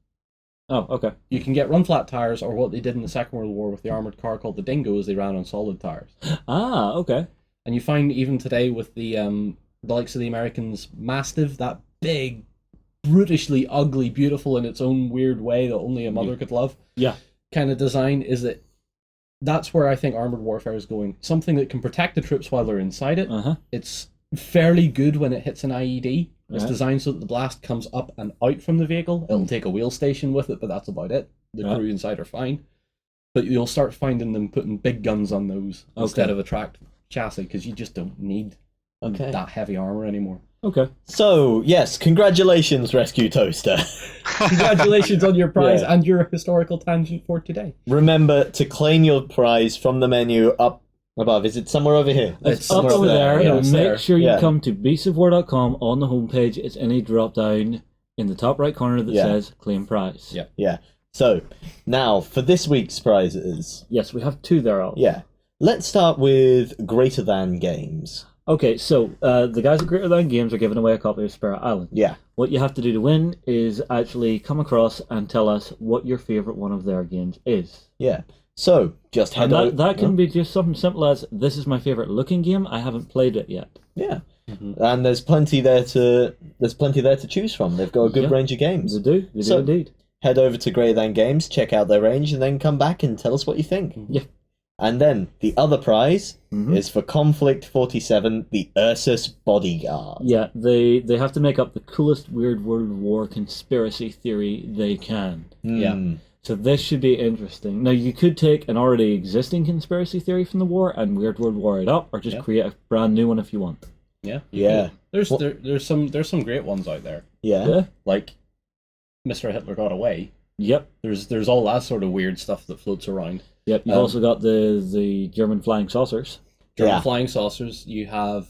Oh, okay. You can get run flat tires, or what they did in the Second World War with the armoured car called the Dingo is they ran on solid tires. Ah, okay. And you find even today with the likes of the Americans' Mastiff, that big, brutishly ugly, beautiful in its own weird way that only a mother could love. Yeah. Kind of design is that's where I think armoured warfare is going. Something that can protect the troops while they're inside it. It's fairly good when it hits an IED. It's designed so that the blast comes up and out from the vehicle. It'll take a wheel station with it, but that's about it. The crew inside are fine. But you'll start finding them putting big guns on those instead of a tracked chassis because you just don't need that heavy armor anymore. Okay. So, yes, congratulations, Rescue Toaster. Congratulations on your prize and your historical tangent for today. Remember to claim your prize from the menu up above. Is it somewhere over here? It's up over there. Make sure you come to beastsofwar.com on the homepage. It's any drop down in the top right corner that says claim prize. Yeah. So, now for this week's prizes. Yes, we have 2 there. Yeah. Let's start with Greater Than Games. Okay, so the guys at Greater Than Games are giving away a copy of Spirit Island. Yeah. What you have to do to win is actually come across and tell us what your favourite one of their games is. Yeah. So, just head out. That can be just something simple as, this is my favourite looking game, I haven't played it yet. Yeah. And there's plenty there to choose from. They've got a good range of games. They do indeed. Head over to Greater Than Games, check out their range, and then come back and tell us what you think. Yeah. And then the other prize is for Konflikt 47, the Ursus Bodyguard. Yeah, they have to make up the coolest Weird World War conspiracy theory they can. Yeah. So this should be interesting. Now, you could take an already existing conspiracy theory from the war and Weird World War it up, or just create a brand new one if you want. Yeah. Yeah. There's some great ones out there. Yeah. Like Mr. Hitler Got Away. Yep. There's all that sort of weird stuff that floats around. Yep. You've also got the German flying saucers. German flying saucers. You have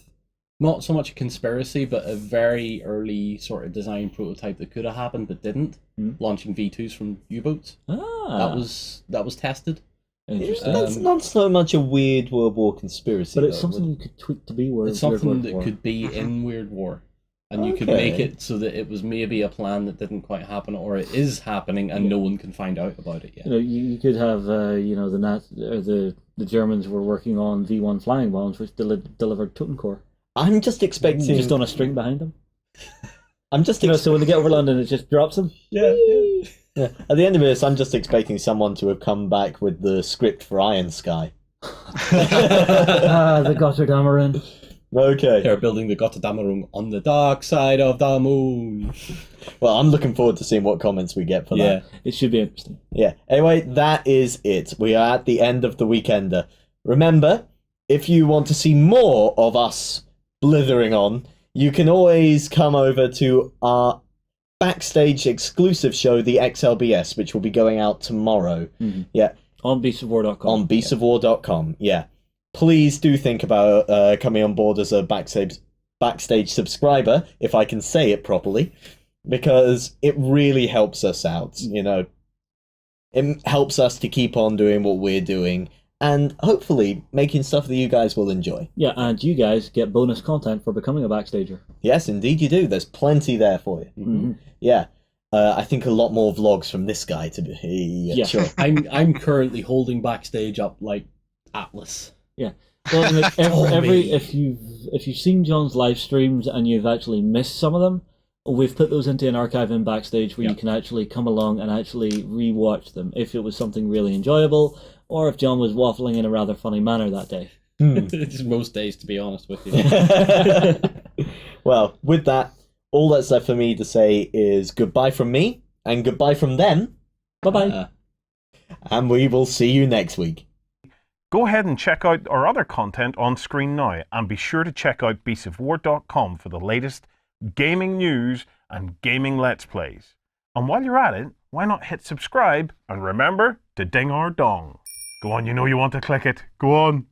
not so much a conspiracy, but a very early sort of design prototype that could have happened but didn't. Launching V2s from U-boats. That was tested. Interesting. That's not so much a weird World War conspiracy, but it's something you could tweak to be Weird It's something World that War. could be in Weird War. And you could make it so that it was maybe a plan that didn't quite happen, or it is happening and no one can find out about it yet. You know, you could have, the Germans were working on V1 flying bombs, which delivered Totem Core. I'm just expecting... Just on a string behind them. I'm just... so when they get over London, it just drops them? Yeah. At the end of this, I'm just expecting someone to have come back with the script for Iron Sky. The Gotterdammerung. Okay. They're building the Gotterdammerung on the dark side of the moon. Well, I'm looking forward to seeing what comments we get for that. Yeah, it should be interesting. Yeah. Anyway, that is it. We are at the end of the Weekender. Remember, if you want to see more of us blithering on, you can always come over to our backstage exclusive show, the XLBS, which will be going out tomorrow. Yeah. On beastsofwar.com. On beastsofwar.com, yeah. Please do think about coming on board as a backstage subscriber, if I can say it properly, because it really helps us out, you know. It helps us to keep on doing what we're doing, and hopefully making stuff that you guys will enjoy. Yeah, and you guys get bonus content for becoming a backstager. Yes, indeed you do. There's plenty there for you. Yeah. I think a lot more vlogs from this guy to be sure. I'm currently holding backstage up like Atlas. Yeah. Well, like if you've seen John's live streams and you've actually missed some of them, we've put those into an archive in backstage where you can actually come along and actually rewatch them if it was something really enjoyable, or if John was waffling in a rather funny manner that day. It's most days, to be honest with you. Well, with that, all that's left for me to say is goodbye from me and goodbye from them. Bye-bye. And we will see you next week. Go ahead and check out our other content on screen now, and be sure to check out beastsofwar.com for the latest gaming news and gaming Let's Plays. And while you're at it, why not hit subscribe and remember to ding our dong. Go on, you know you want to click it. Go on.